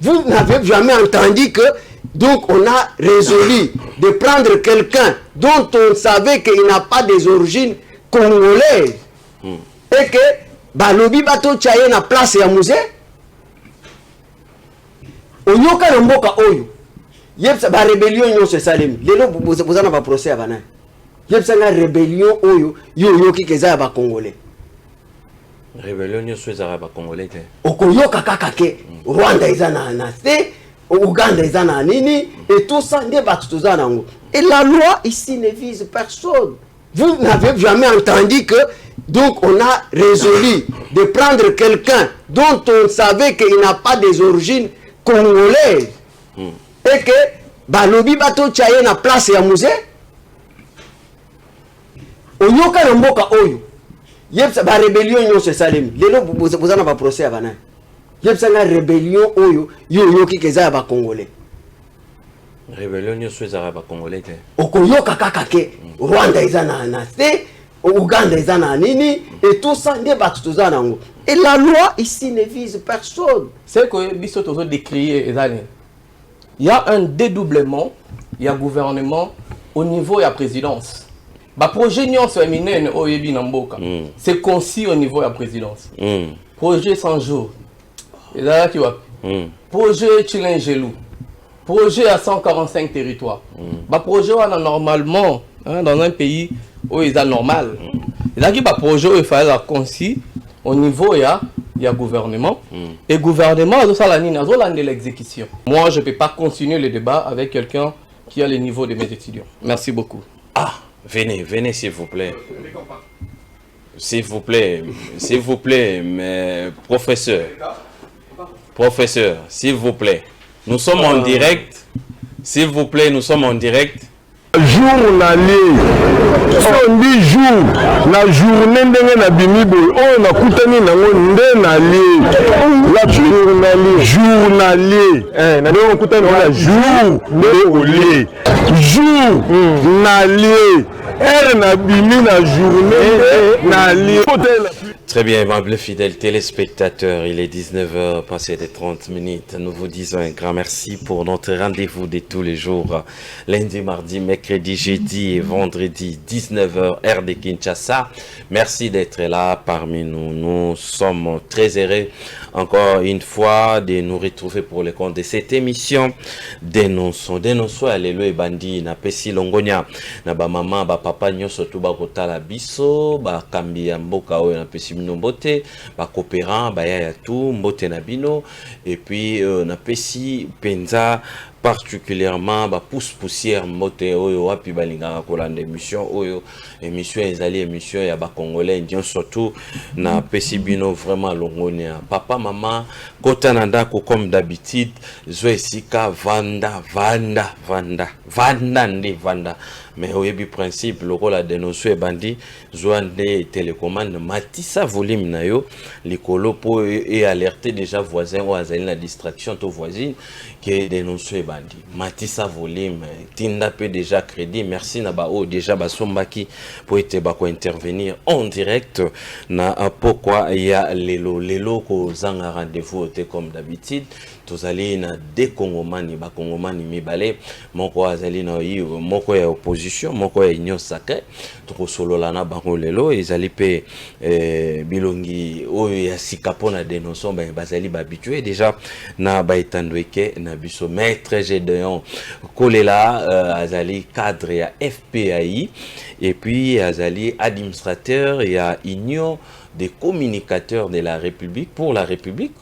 Vous n'avez jamais entendu que, donc on a résolu de prendre quelqu'un dont on savait qu'il n'a pas des origines congolaises et que balobi bato tchaye na place ya musée oyoka na mboka oyo yebsa ba rébellion nyonso esalemi lelo bozana ba procès ya bana yebsa nga rébellion oyo yoyoki keza ya ba congolais rébellion nyonso ezala ba congolais te okoyoka kaka ke Rwanda eza na te Ouganda eza na nini et tout ça nde bato toza nango et la loi ici ne vise personne. Vous n'avez jamais entendu que, donc on a résolu de prendre quelqu'un dont on savait qu'il n'a pas des origines congolaises et que balobi bato tchaye na place ya musée oyoka na mboka oyo yebsa ba rébellion nyonso esalemi lelo bozana ba procès ya bana yebsa nga rébellion oyo yoyoki keza ya ba congolais rébellion nyonso ezala ba congolais te okoyoka kaka ke Rwanda eza na te Ouganda eza na nini et tout ça nde bato toza nango et la loi ici ne vise personne. C'est que biso tozo décrier ezali il y a un dédoublement il y a gouvernement au niveau de la présidence. Ba projet nyonso eminene oyebi na mboka c'est concis au niveau de la présidence. Projet 100 jours ezalaki wapi projet Chilengelou projet à 145 territoires. Ba projet wana normalement dans un pays où il est normal. Il ba projet où il fallait la concis au niveau il y a gouvernement et gouvernement de l'exécution. Moi je peux pas continuer le débat avec quelqu'un qui a le niveau de mes étudiants. Merci beaucoup. Ah, venez s'il vous plaît. S'il vous plaît, mais professeur, s'il vous plaît. Nous sommes en direct. S'il vous plaît, nous sommes en direct. Journalier. On dit jour. La journée ndenge na bimibo. On a koutani nango nde na lié. La journalier. Journalier. Na ndenge koutani na jour nde olé. Jour na lié. Na bimi na journée na lié. Très bien, aimables fidèles téléspectateurs, il est 19h, passé de 30 minutes. Nous vous disons un grand merci pour notre rendez-vous de tous les jours. Lundi, mardi, mercredi, jeudi et vendredi, 19h, heure de Kinshasa. Merci d'être là parmi nous. Nous sommes très heureux, encore une fois, de nous retrouver pour le compte de cette émission. Dénonçons, alléluia, bandi, na pesi longonia, na ba maman, ba papa, nyoso tuba kotala biso, ba kambi ya mboka oyo na pesi mbote ba coopérant ba ya tout mbote na bino et puis na pesi penza particulièrement ba poussière mbote oyo wapi balinga kolanda émission ezali émission ya ba congolais indien surtout na pesi bino vraiment longonia papa maman kota na ndako comme d'habitude zo esika vanda mais oyebi principe lokola dénoncer bandi zoande télécommande matisa volume na yo likolo po et alerter déjà voisin ou azali na distraction to voisine que dénoncer bandi matisa volume tinda pe déjà crédit merci na ba o déjà basombaki pour être ba ko intervenir en direct na pourquoi il y a lelo ko zanga rendez-vous comme d'habitude tozali na de Congomani ba Congomani mibale moko azali na moko ya opposition moko ya union sacrée to solola na bango lelo ezali pe bilongi oyo ya sikapo na dénonçon bazali ba habitué déjà na ba etandweke na biso maître Gédéon Kolela azali cadre ya FPAI et puis azali administrateur ya union des communicateurs de la République pour la République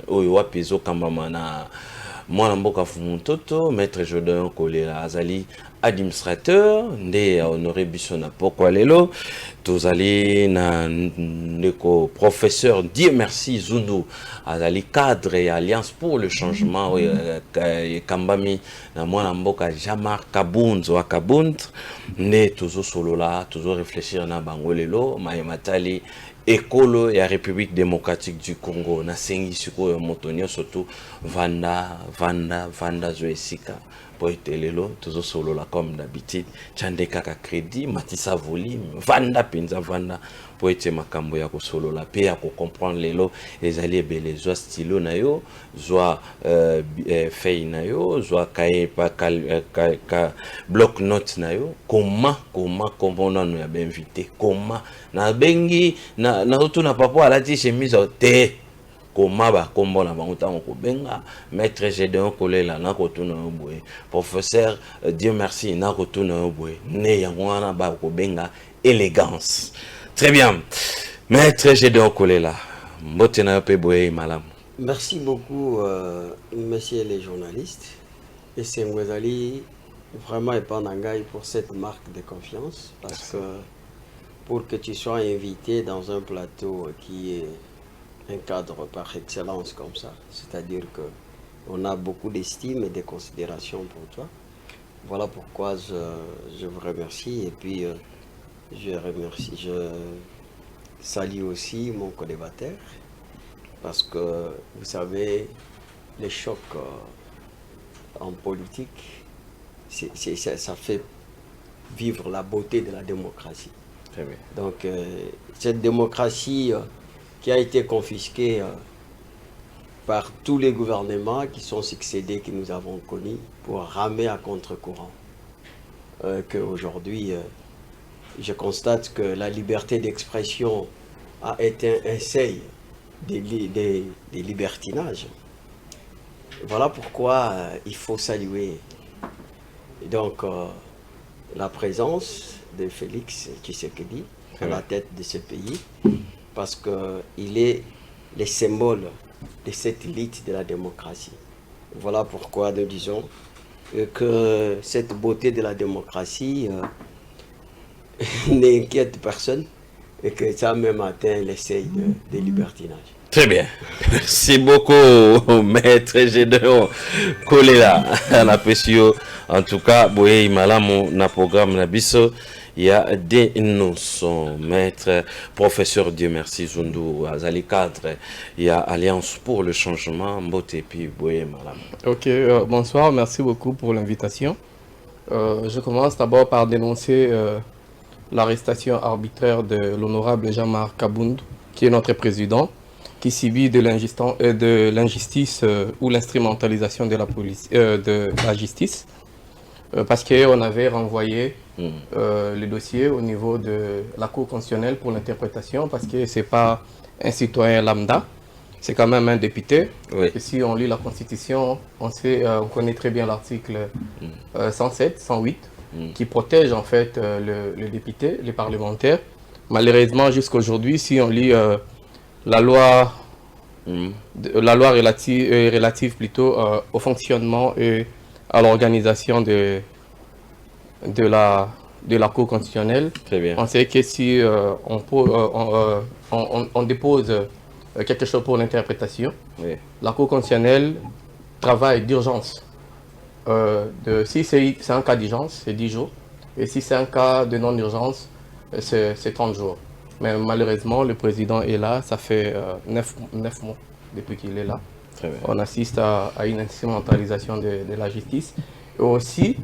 oyo apezo kambama na mwana mboka fumuntoto maître Gédéon Kolela azali administrateur nde honoré biso na pokwa lelo tozali na ndeko professeur Dieu merci Zundu azali cadre et alliance pour le changement kambami na mwana mboka Jean-Marc Kabunzo akabuntre nde tozo solola tozo réfléchir na bango lelo mayematali Écolo et la République démocratique du Congo na sengi siko motonio surtout vanda zoesika pour lelo tozo solo la comme d'habitude chande kaka crédit matisa volume vanda penza vanda po ete makambo ya kosolola pe ya comprendre lelo ezali ebele zwa stylo na yo zwa feuille na yo zwa kaye pa bloc note na yo comment nano ya invité comment na bengi na tuna papa alati chemise te comment ba kombo na bango tango ko benga maître Gédéon Kolela na ko tuna boye professeur Dieu merci na ko tuna boye ne yango wana ba ko benga élégance. Très bien. Maître Gédéon Kolela mbote na pe boye malamu. Merci beaucoup messieurs les journalistes et c'est Ngwezali vraiment Epanangai pour cette marque de confiance parce que pour que tu sois invité dans un plateau qui est un cadre par excellence comme ça, c'est-à-dire que on a beaucoup d'estime et de considération pour toi. Voilà pourquoi je vous remercie et puis je salue aussi mon collébateur parce que vous savez les chocs en politique ça fait vivre la beauté de la démocratie. Très bien. Donc cette démocratie qui a été confisquée par tous les gouvernements qui sont succédés, que nous avons connus, pour ramer à contre-courant. Qu'aujourd'hui, je constate que la liberté d'expression a été un seuil des libertinages. Voilà pourquoi il faut saluer donc la présence de Félix Tshisekedi à la tête de ce pays, parce qu'il est le symbole de cette élite de la démocratie. Voilà pourquoi nous disons que cette beauté de la démocratie n'inquiète personne et que ça a même atteint l'essai de libertinage. Très bien. Merci beaucoup, Maître Gédéon Kolela. En tout cas, boye malamu na programme na biso. Il y a des notions, maître, professeur Dieu merci Zundu, Azali cadre, il y a Alliance pour le changement, Mbote puis Boye Malam. Ok, bonsoir, merci beaucoup pour l'invitation. Je commence d'abord par dénoncer l'arrestation arbitraire de l'honorable Jean-Marc Kabund, qui est notre président, qui subit de l'injustice ou l'instrumentalisation de la police, de la justice. Parce qu'on avait renvoyé le dossier au niveau de la Cour constitutionnelle pour l'interprétation, parce que ce n'est pas un citoyen lambda, c'est quand même un député. Oui. Et si on lit la Constitution, on connaît très bien l'article 107, 108, qui protège en fait le député, les parlementaires. Malheureusement, jusqu'à aujourd'hui, si on lit la loi relative plutôt au fonctionnement et à l'organisation de la Cour constitutionnelle. Très bien. On sait que si on dépose quelque chose pour l'interprétation, Oui. la Cour constitutionnelle travaille d'urgence. Si c'est un cas d'urgence, c'est 10 jours. Et si c'est un cas de non-urgence, c'est 30 jours. Mais malheureusement, le président est là, ça fait 9 mois depuis qu'il est là. Très bien. On assiste à une instrumentalisation de la justice. Et aussi,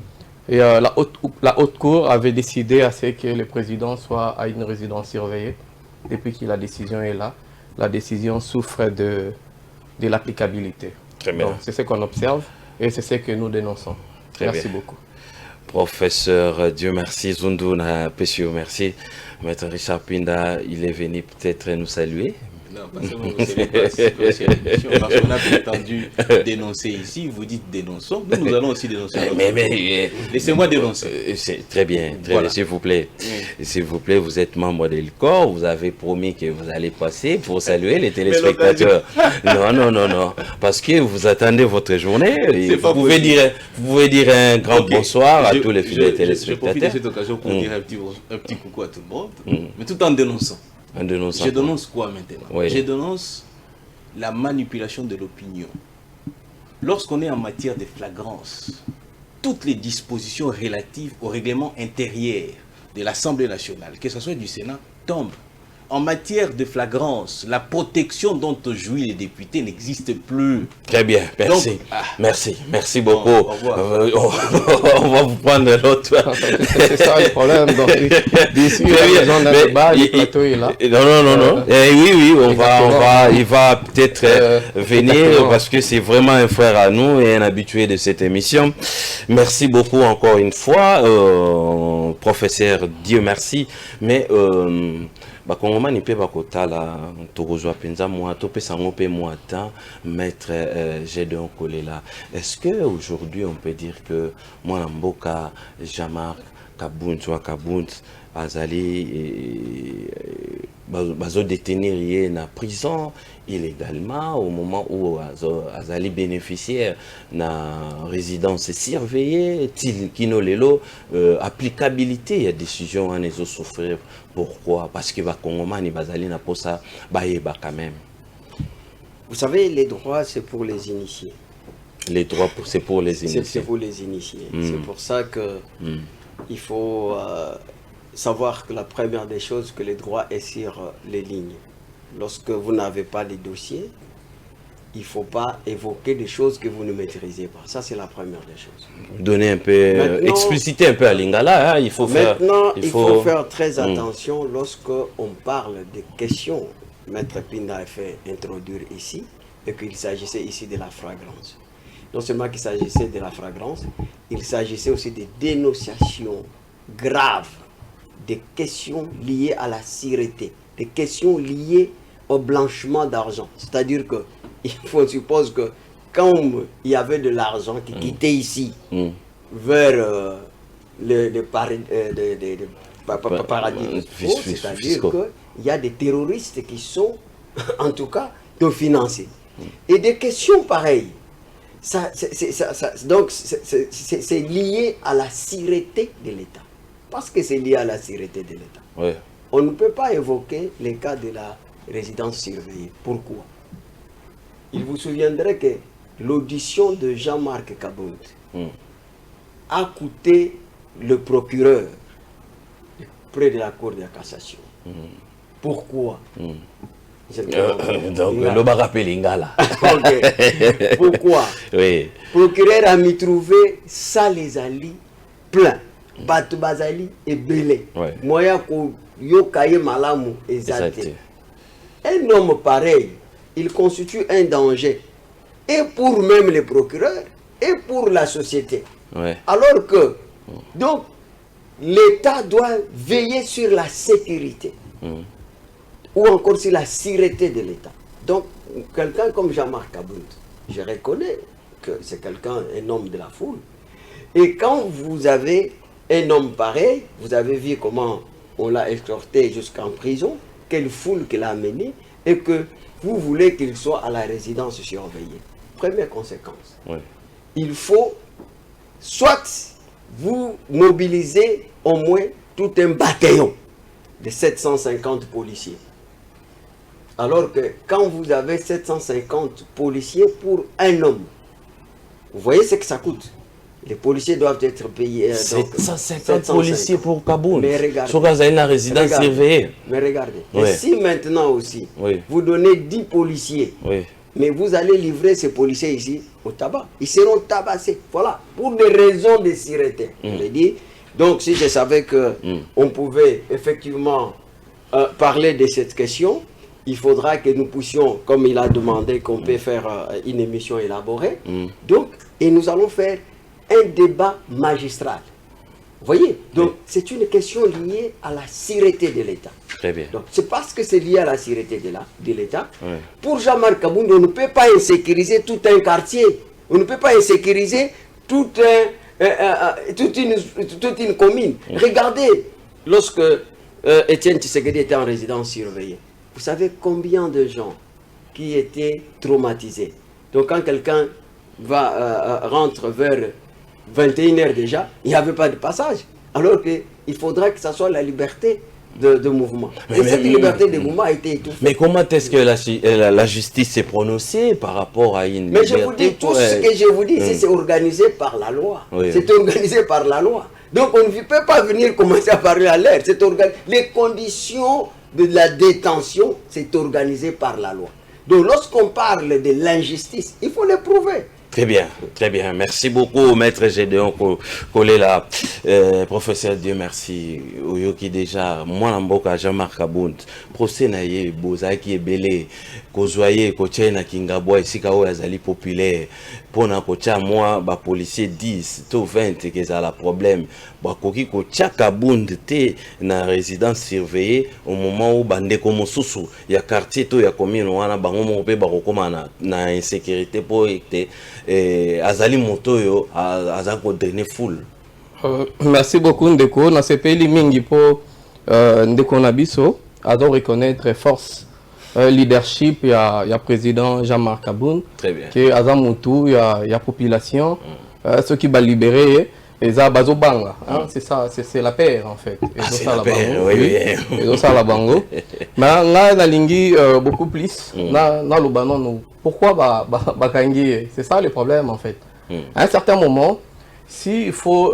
la haute cour avait décidé à ce que le président soit à une résidence surveillée. Depuis que la décision est là, la décision souffre de l'applicabilité. Très bien. Donc, c'est ce qu'on observe et c'est ce que nous dénonçons. Très Merci bien. beaucoup. Professeur Dieu merci Zundu na Pesio merci. Maître Richard Pinda, il est venu peut-être nous saluer. Non, pas seulement vous savez pas parce qu'on a prétendu dénoncer ici, vous dites dénonçons, nous allons aussi dénoncer. Mais laissez-moi dénoncer. C'est très bien, Voilà. s'il vous plaît. Oui. S'il vous plaît, vous êtes membre de l'ICOR, vous avez promis que vous allez passer pour saluer les téléspectateurs. Non, parce que vous attendez votre journée. Et pas vous pouvez dire un grand bonsoir à tous les fidèles téléspectateurs. Je profite de cette occasion pour dire un petit coucou à tout le monde, mais tout en dénonçant. Je dénonce quoi maintenant? Oui. Je dénonce la manipulation de l'opinion. Lorsqu'on est en matière de flagrance, toutes les dispositions relatives au règlement intérieur de l'Assemblée nationale, que ce soit du Sénat, tombent. en matière de flagrance, la protection dont jouissent les députés n'existe plus. Très bien, merci. Donc, Merci beaucoup. Au revoir. On va vous prendre l'autre. C'est ça le problème. Donc, d'ici, la zone de débat, le plateau est là. Non. Oui, il va peut-être venir parce que c'est vraiment un frère à nous et un habitué de cette émission. Merci beaucoup encore une fois, professeur, Dieu merci. Mais bakongomani pe bakotala tokozwa penza moi to pesa ngope moi temps maître Gédéon Kolela. Est-ce que aujourd'hui on peut dire que moi mboka Jean-Marc Kabound azali bazo détenir yé na prison illégalement au moment où azali bénéficiaire na résidence surveillée kino lelo applicabilité ya décision en ezo souffrir. Pourquoi? Parce que bakongomani bazali na posa bayeba quand même. Vous savez, les droits c'est pour les initiés. Les droits c'est pour les initiés. C'est pour les initiés. C'est pour ça que il faut savoir que la première des choses, que les droits est sur les lignes. Lorsque vous n'avez pas les dossiers, il ne faut pas évoquer des choses que vous ne maîtrisez pas. Ça, c'est la première des choses. Donner un peu, expliciter un peu à Lingala, hein, il faut faire... Maintenant, il faut faire très attention lorsque on parle des questions. Maître Pinda a fait introduire ici, et qu'il s'agissait ici de la flagrance. Non seulement qu'il s'agissait de la flagrance, il s'agissait aussi des dénonciations graves, des questions liées à la sûreté, des questions liées au blanchiment d'argent. C'est-à-dire que on suppose que quand il y avait de l'argent qui quittait ici vers le paradis fiscaux, c'est-à-dire qu'il y a des terroristes qui sont en tout cas financés. Et des questions pareilles. Donc c'est lié à la sûreté de l'État. Parce que c'est lié à la sûreté de l'État. Ouais. On ne peut pas évoquer les cas de la résidence surveillée. Pourquoi? Il vous souviendrait que l'audition de Jean-Marc Kabound a coûté le procureur près de la Cour de cassation. Pourquoi? Donc, le barapé Lingala. Pourquoi? Oui. Le procureur a mis trouvé ça les alliés plein. Batu Bazali et Belé. Moya ko yokaye malamu exalté. Un homme pareil, il constitue un danger. Et pour même les procureurs, et pour la société. Alors que, donc, l'État doit veiller sur la sécurité. Ou encore sur la sûreté de l'État. Donc, quelqu'un comme Jean-Marc Kabound, je reconnais que c'est quelqu'un, un homme de la foule. Et quand vous avez un homme pareil, vous avez vu comment on l'a escorté jusqu'en prison, quelle foule qu'il a amené, et que vous voulez qu'il soit à la résidence surveillée. Première conséquence, il faut soit vous mobiliser au moins tout un bataillon de 750 policiers. Alors que quand vous avez 750 policiers pour un homme, vous voyez ce que ça coûte. Les policiers doivent être payés. 750 policiers pour Kabound. Mais regardez. Sur la résidence surveillée. Mais regardez. Et si maintenant aussi, vous donnez 10 policiers, mais vous allez livrer ces policiers ici au tabac, ils seront tabassés. Voilà. Pour des raisons de sûreté. Je l'ai dit. Donc, si je savais qu'on pouvait effectivement parler de cette question, il faudra que nous puissions, comme il a demandé, qu'on peut faire une émission élaborée. Donc, et nous allons faire un débat magistral. Vous voyez? Donc, c'est une question liée à la sûreté de l'État. Très bien. Donc, c'est parce que c'est lié à la sûreté de l'État. Pour Jean-Marc Kabound, on ne peut pas insécuriser tout un quartier. On ne peut pas insécuriser toute une commune. Regardez, lorsque Étienne Tshisekedi était en résidence surveillée, vous savez combien de gens qui étaient traumatisés. Donc, quand quelqu'un rentre vers 21h déjà, il n'y avait pas de passage. Alors qu'il faudra que ça soit la liberté de mouvement. Et cette liberté de mouvement a été étouffée. Mais comment est-ce que la justice s'est prononcée par rapport à une liberté? Mais je vous dis, tout ce que je vous dis, c'est organisé par la loi. C'est organisé par la loi. Donc on ne peut pas venir commencer à parler à l'air. Les conditions de la détention, c'est organisé par la loi. Donc lorsqu'on parle de l'injustice, il faut le prouver. Très bien, très bien. Merci beaucoup, Maître Gédéon Kolela. Professeur Dieu merci. Oyoki déjà, moi, Namboka, Jean-Marc Kabound. Procès naye, Bozaki Ebele, Kozoye, Kochena, Kingabwa, Isikao, Azali populaire. Pona Kocha, moi, ba policier 10, to 20, que ça a problème. Ba Koki Kocha Kabound, te, na résidence surveillée, au moment où Bande Komosusu, ya quartier, to, ya commune, wana, bango, mope, barokoma, na insécurité, pour être. Azali Motoyo Azako drainer foule. Merci beaucoup Ndeko. Dans ce pays mingi pour Ndeko Nabiso, Azo reconnaître force leadership, il y a président Jean-Marc Kabound. Très bien. Qui Azam Moutou, il y a population, ceux qui va libérer. Et ça, Bazo Banga, c'est ça, c'est la paire en fait. Ah, c'est la paire, oui. Et ça, la bango. Mais là, la lingui beaucoup plus. Là, le banon, nous. Pourquoi Bakangi? C'est ça le problème en fait. À un certain moment, s'il faut,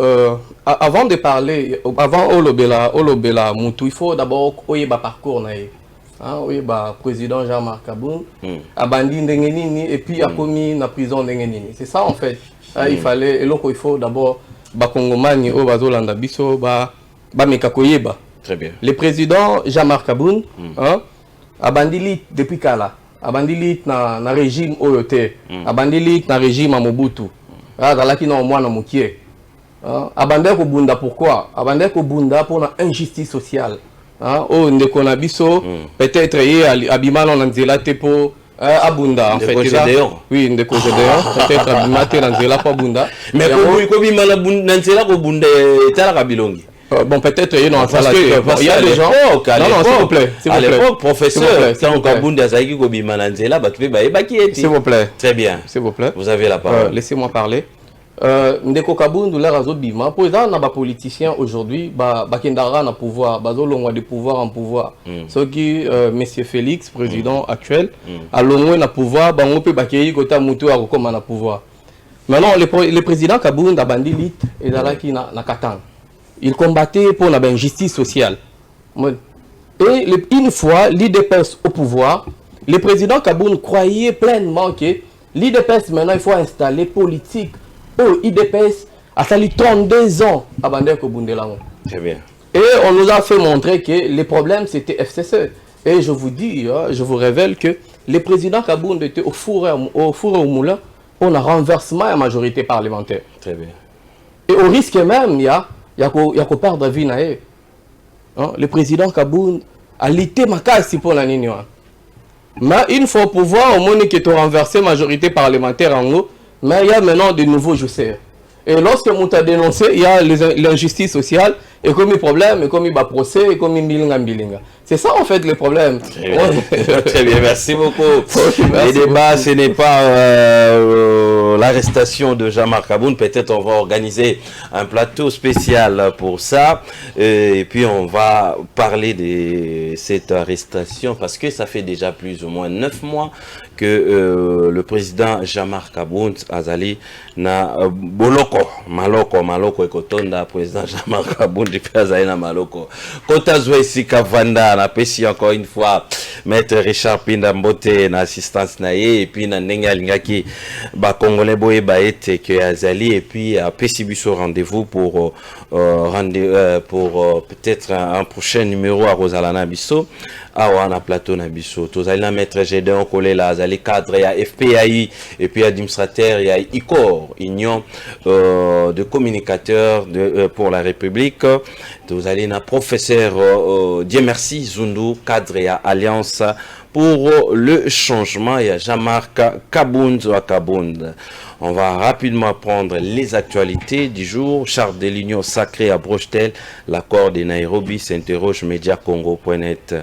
avant de parler, avant Olobela Moutou, il faut d'abord oye ba parcours naïe. Oui, président Jean-Marc Kabound, abandi Ndengenini et puis a commis la prison Ndengenini. C'est ça en fait. Il fallait, et là il faut d'abord Bakongomani au Bazolanda Biso, Mekakoyeba. Très bien. Le président Jean-Marc Kabound, abandi depuis Kala. Abandili na régime Oyote, abandili na régime à Mobutu. Zalaki na mwana mukie. Abandé ko bunda pourquoi? Abandé ko bunda pour la injustice sociale. Oh ndeko na biso peut-être yé abimana na nzela te po abunda en fait. Oui, ndeko Gédéon, peut-être abimana te na nzela po bunda. Mais ko bimana na nzela ko bunda tala kabilongi. Bon, peut-être il y a des gens. Non, s'il vous plaît. À l'époque, professeur, quand Kabound Azaki Gobi Mananzela, s'il vous plaît. Très bien. S'il vous plaît. Vous avez la parole. Laissez-moi parler. Ndeko Kabound ou l'air Bima, pour les politiciens aujourd'hui, Bakendara na pouvoir, Bazolongwa de pouvoir en pouvoir. Ce qui, Monsieur Félix, président actuel, a l'ongwa na pouvoir, on peut bakéyi kota Moutou à comme na pouvoir. Maintenant, le président Kabound a bandi lit et d'alaki na Katang. Il combattait pour la justice sociale. Et une fois l'IDPS au pouvoir, le président Kabound croyait pleinement que l'IDPS maintenant il faut installer politique. Oh, l'IDPS a fallu 32 ans à Bandé Kobundelango. Très bien. Et on nous a fait montrer que les problèmes c'était FCC. Et je vous dis, je vous révèle que le président Kabound était au four et au moulin pour un renversement à la majorité parlementaire. Très bien. Et au risque même, il y a qu'au perdre la vie. Le président Kabound a lutté ma case pour la Nini. Mais il faut pouvoir au moins que tu renverses la majorité parlementaire en haut. Mais il y a maintenant de nouveaux joueurs. Et lorsque on t'a dénoncé, il y a l'injustice sociale, et comme il y a problème, et comme il y a procès, et comme il y a bilinga. C'est ça en fait le problème. Très bien, très bien. Merci beaucoup. Les débats, ce n'est pas l'arrestation de Jean-Marc Kabound. Peut-être on va organiser un plateau spécial pour ça. Et puis on va parler de cette arrestation parce que ça fait déjà plus ou moins 9 mois que le président Jean-Marc Kabound Azali na Boloko, Maloko Ekotonda, président Jean-Marc Kabound depuis Azali na Maloko. Kotazwe Sika Vanda, na pesi encore une fois, Maître Richard Pinda Mbote na assistance naye, et puis na Nenga Lingaki, ba Congolais boye ba ete que Azali, et puis à Pesibuso rendez-vous pour peut-être un prochain numéro à Rosalana Bisso. Awana plateau na biso tozali na Maître Gédéon Kolela azali cadre ya FPAI et puis administrateur ya ICOR Union de communicateurs pour la République. Tozali na professeur Dieu merci Zundu cadre ya Alliance pour le changement ya Jean-Marc Kabound. On va rapidement prendre les actualités du jour. Charte de l'Union sacrée à Brochetel, l'accord de Nairobi s'interroge Mediacongo.net.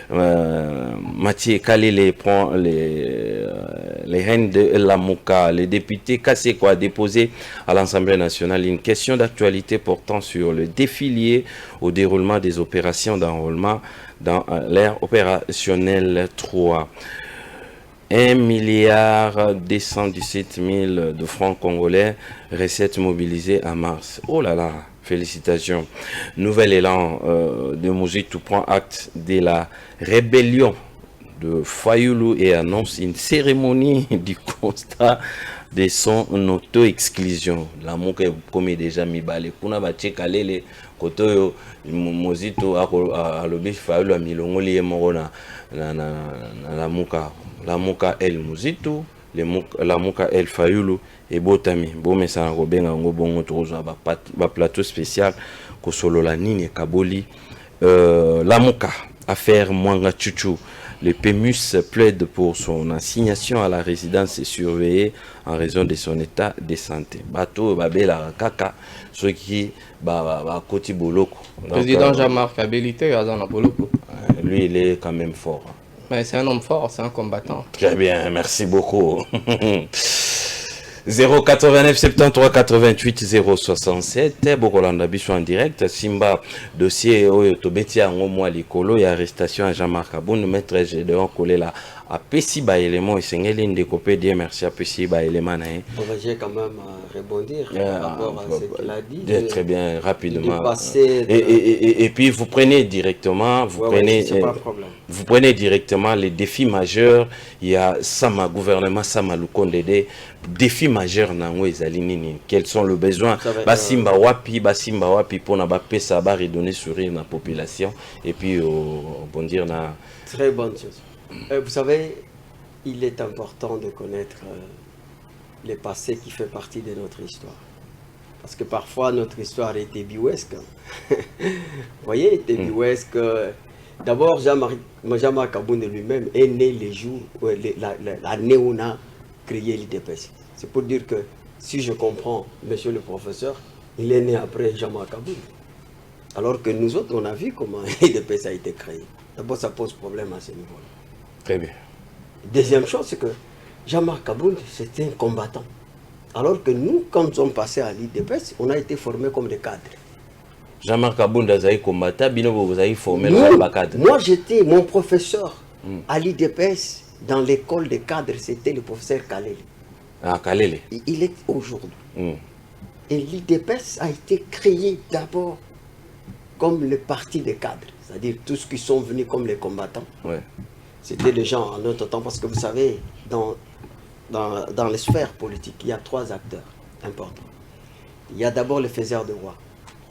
Mathieu Kalele prend les reines de Lamuka. Les députés Kaseko a déposé à l'Assemblée nationale une question d'actualité portant sur le défilé au déroulement des opérations d'enrôlement dans l'ère opérationnelle 3. 1,217 milliard de francs congolais, recettes mobilisées en mars. Oh là là, Félicitations. Nouvel élan de Mozitu prend acte de la rébellion de Fayulu et annonce une cérémonie du constat de son auto-exclusion. La mouka comme déjà mi balé. Kuna ba tchekalele koto Mozitu alobi Fayulu a milongoli moko na la mouka. La mouka el Mozitu, la mouka el Fayulu et Botami. Bon mais ça Robin ngo bongo tozo ba plateau spécial ko solo la nini kaboli la mouka affaire Mwanga Chuchu. Le PMUS plaide pour son assignation à la résidence surveillée en raison de son état de santé. Bato babela kaka ce qui ba koti boloko. Président Jean-Marc habilité à boloko. Lui il est quand même fort. Mais c'est un homme fort, c'est un combattant. Très bien, merci beaucoup. 089 73 88 067 Bokolanda biso en direct Simba dossier oyo tobeti yango mwa likolo ya arrestation à Jean-Marc Aboun maître Gédéon Kolela a pesi ba élément esengeli ndeko pe dire merci a pesi ba élément na. J'ai quand même à rebondir par rapport à ce qu'il a dit. Très bien, rapidement. Et puis vous prenez directement, vous prenez directement les défis majeurs. Il y a Sama gouvernement Sama Lukondede défis majeurs nango ezali nini, quels sont les besoins basimba wapi pour na ba pesa ba redonner sourire na population et puis bon dire na très bonne chose. Vous savez, il est important de connaître le passé qui fait partie de notre histoire. Parce que parfois notre histoire est débiouesque. Vous voyez, débiouesque. D'abord, Jean-Marc Aboun lui-même est né les jours, l'année où on a créé l'IDPS. C'est pour dire que, si je comprends, monsieur le professeur, il est né après Jean-Marc Aboun. Alors que nous autres, on a vu comment l'IDPS a été créé. D'abord, ça pose problème à ce niveau-là. Très bien. Deuxième chose, c'est que Jean-Marc Aboun, c'était un combattant. Alors que nous, quand nous sommes passés à l'IDPS, on a été formés comme des cadres. Jean-Marc Aboun, vous avez combattu, vous avez formé le cadre. Moi, j'étais mon professeur à l'IDPS, dans l'école des cadres, c'était le professeur Kalele. Ah, Kalele. Il est aujourd'hui. Et l'IDPS a été créé d'abord comme le parti des cadres, c'est-à-dire tous ceux qui sont venus comme les combattants. Ouais. C'était les gens en notre temps, parce que vous savez, dans les sphères politiques, il y a trois acteurs importants. Il y a d'abord les faiseurs de roi,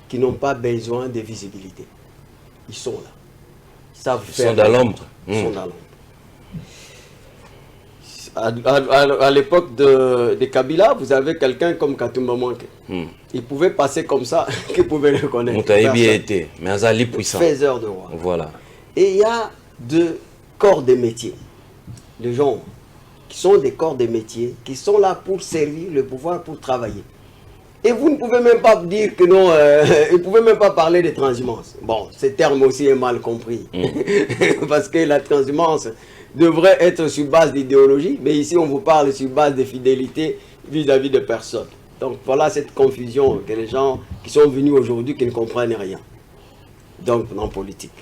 qui n'ont pas besoin de visibilité. Ils sont là. Ils sont dans l'ombre. Ils sont dans l'ombre. À l'époque de Kabila, vous avez quelqu'un comme Katumba Mwanke. Il pouvait passer comme ça, qu'il pouvait le connaître. Moutaïbi était, mais Azali puissant. Faiseur de roi. Voilà. Et il y a deux corps de métier. Les gens qui sont des corps de métier, qui sont là pour servir le pouvoir, pour travailler. Et vous ne pouvez même pas dire que non, ils ne pouvaient même pas parler de transhumance. Bon, ce terme aussi est mal compris. Parce que la transhumance devrait être sur base d'idéologie, mais ici on vous parle sur base de fidélité vis-à-vis de personnes. Donc voilà cette confusion que les gens qui sont venus aujourd'hui qui ne comprennent rien. Donc en politique.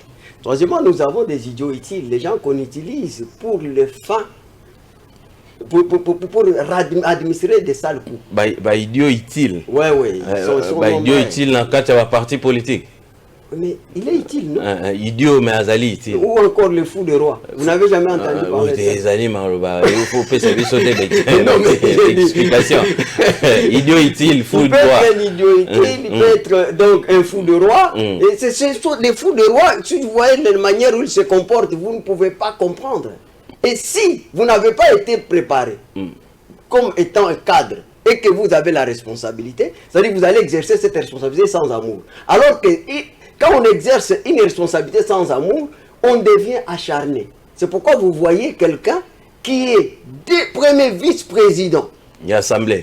Troisièmement, nous avons des idiots utiles, les gens qu'on utilise pour les fins, pour administrer des sales coups. Bah idiot utile. Ouais. Idiot utile dans le parti politique. Mais il est utile, non? Idiot, mais Azali utile. Ou encore le fou de roi. Vous n'avez jamais entendu parler de ça? Des animaux, il faut sauter des explications. Idiot utile, fou de roi. Il peut être un idiot utile, il peut être donc un fou de roi. Et c'est les fous de roi, si vous voyez la manière où ils se comportent, vous ne pouvez pas comprendre. Et si vous n'avez pas été préparé comme étant un cadre et que vous avez la responsabilité, c'est-à-dire que vous allez exercer cette responsabilité sans amour. Alors que quand on exerce une responsabilité sans amour, on devient acharné. C'est pourquoi vous voyez quelqu'un qui est premier vice-président. Il y a Assemblée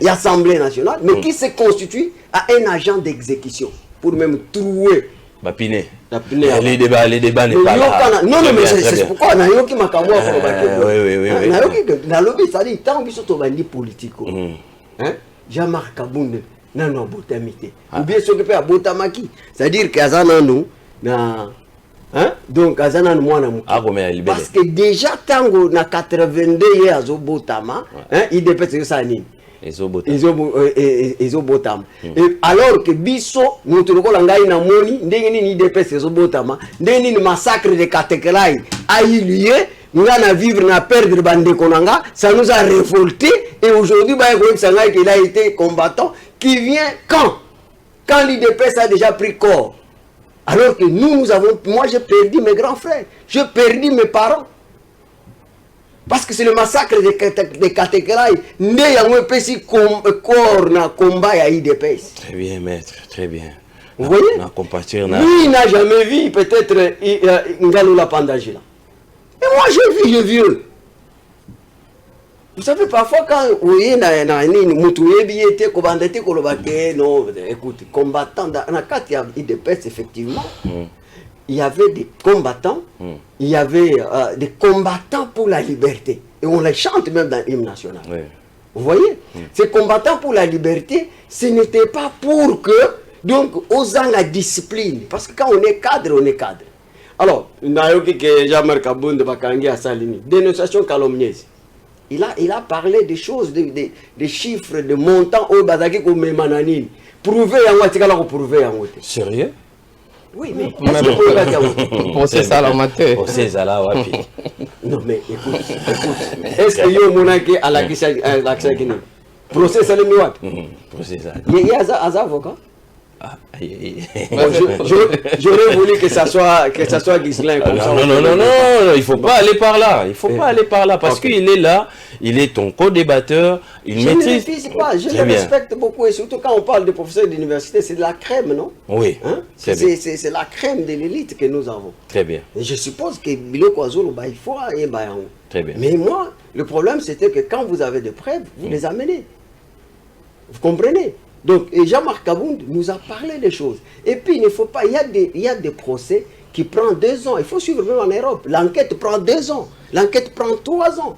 nationale, mais qui se constitue à un agent d'exécution pour même trouver. Les débats n'est pas là. Non, mais c'est pourquoi on a eu qui m'a camoué. Oui. Politique. Jean-Marc Aboun, non, Botamité. Ou bien s'occuper à Botamaki. C'est-à-dire qu'Azana nous, donc Azana nous, parce que déjà, tango na 82 years au Botama, il dépêche ça. ezobotama. Alors que biso mutu lokola ngai na moni ndenge nini IDPS ezobotama, ndenge nini massacre de Katekelai a eu lieu, ngana vivre na perdre bandeko nanga, ça nous a révolté et aujourd'hui qu'il a été combattant qui vient quand l'IDPS a déjà pris corps. Alors que nous avons, moi j'ai perdu mes grands frères, j'ai perdu mes parents. Parce que c'est le massacre de Katekelai. Né yango pesi corps na combat ya IDPS. Très bien, maître, très bien. Vous voyez? Lui n'a jamais vu peut-être Ngalola Pandagila. Et moi j'ai vu. Vous savez, parfois quand vous voyez non, écoute, combattant dans la carte IDPS, effectivement, il y avait des combattants, il y avait des combattants pour la liberté. Et on les chante même dans l'hymne national. Oui. Vous voyez? Ces combattants pour la liberté, ce n'était pas pour que, donc, osant la discipline. Parce que quand on est cadre, on est cadre. Alors, Jean-Marc Aboun de Bakangi à Salini, dénonciation calomnieuse. Il a parlé des choses, des chiffres, de montants au Bazaki comme Mananine. Prouver en Watikala ou prouver en Wote. Sérieux? Oui, mais procès ça la maté. Procès ça la wapi. Non, mais écoute. Est-ce qu'il y a un monarque à la Guinée? Procès ça le miwapi. Procès ça. Il y a un avocat? J'aurais voulu que ça soit Ghislain comme ça. Non, il faut pas aller par là. Il faut pas aller par là parce qu'il est là, il est ton co-débatteur, il maîtrise. Je le respecte beaucoup et surtout quand on parle de professeurs d'université, c'est de la crème, non? Oui. Hein? C'est la crème de l'élite que nous avons. Très bien. Et je suppose que Biloko Azolo, il faut un bayan. Très bien. Mais moi, le problème c'était que quand vous avez des preuves, vous les amenez. Vous comprenez? Donc, Jean-Marc Abound nous a parlé des choses. Et puis, il ne faut pas, il y a des procès qui prennent 2 ans. Il faut suivre même en Europe. L'enquête prend 2 ans. L'enquête prend 3 ans.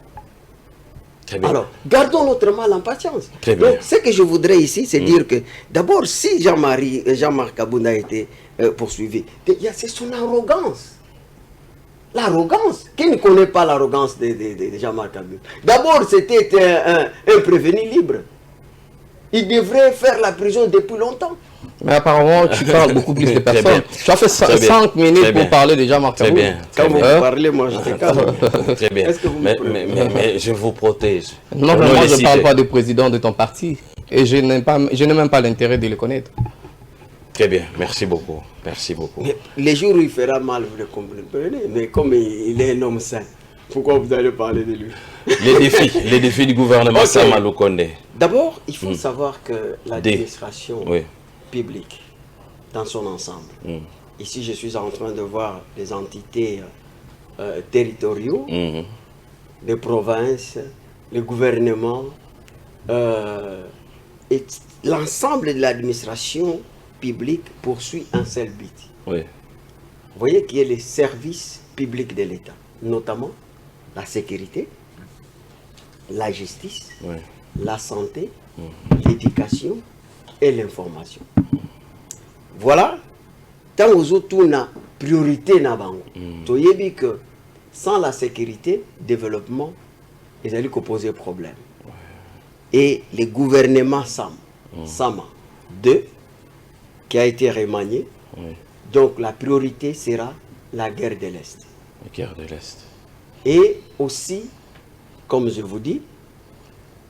Très bien. Alors, gardons notre mal en patience. Très bien. Donc, ce que je voudrais ici, c'est dire que, d'abord, si Jean-Marc Abound a été poursuivi, c'est son arrogance. L'arrogance. Qui ne connaît pas l'arrogance de Jean-Marc Abound? D'abord, c'était un prévenu libre. Il devrait faire la prison depuis longtemps. Mais apparemment, tu parles beaucoup plus de personnes. Tu as fait 5 minutes pour parler déjà, Marc. Très bien. Quand vous parlez, moi, je te calme. Très bien. Mais je vous protège. Non, mais moi, je ne parle pas du président de ton parti. Et je n'ai même pas l'intérêt de le connaître. Très bien. Merci beaucoup. Merci beaucoup. Mais les jours où il fera mal, vous le comprenez. Mais comme il est un homme sain, pourquoi vous allez parler de lui? Les défis du gouvernement Sama Lukonde. D'abord, il faut savoir que l'administration publique, dans son ensemble, ici je suis en train de voir des entités territoriaux, les provinces, les gouvernements, et l'ensemble de l'administration publique poursuit un seul but. Oui. Vous voyez qu'il y a les services publics de l'État, notamment la sécurité, la justice, la santé, l'éducation et l'information. Voilà. Tant aux autres, on a priorité na bango. Tu sais que sans la sécurité, développement, ils allaient poser problème. Et le gouvernement Sama 2, qui a été remanié, donc la priorité sera la guerre de l'Est. La guerre de l'Est. Et aussi, comme je vous dis,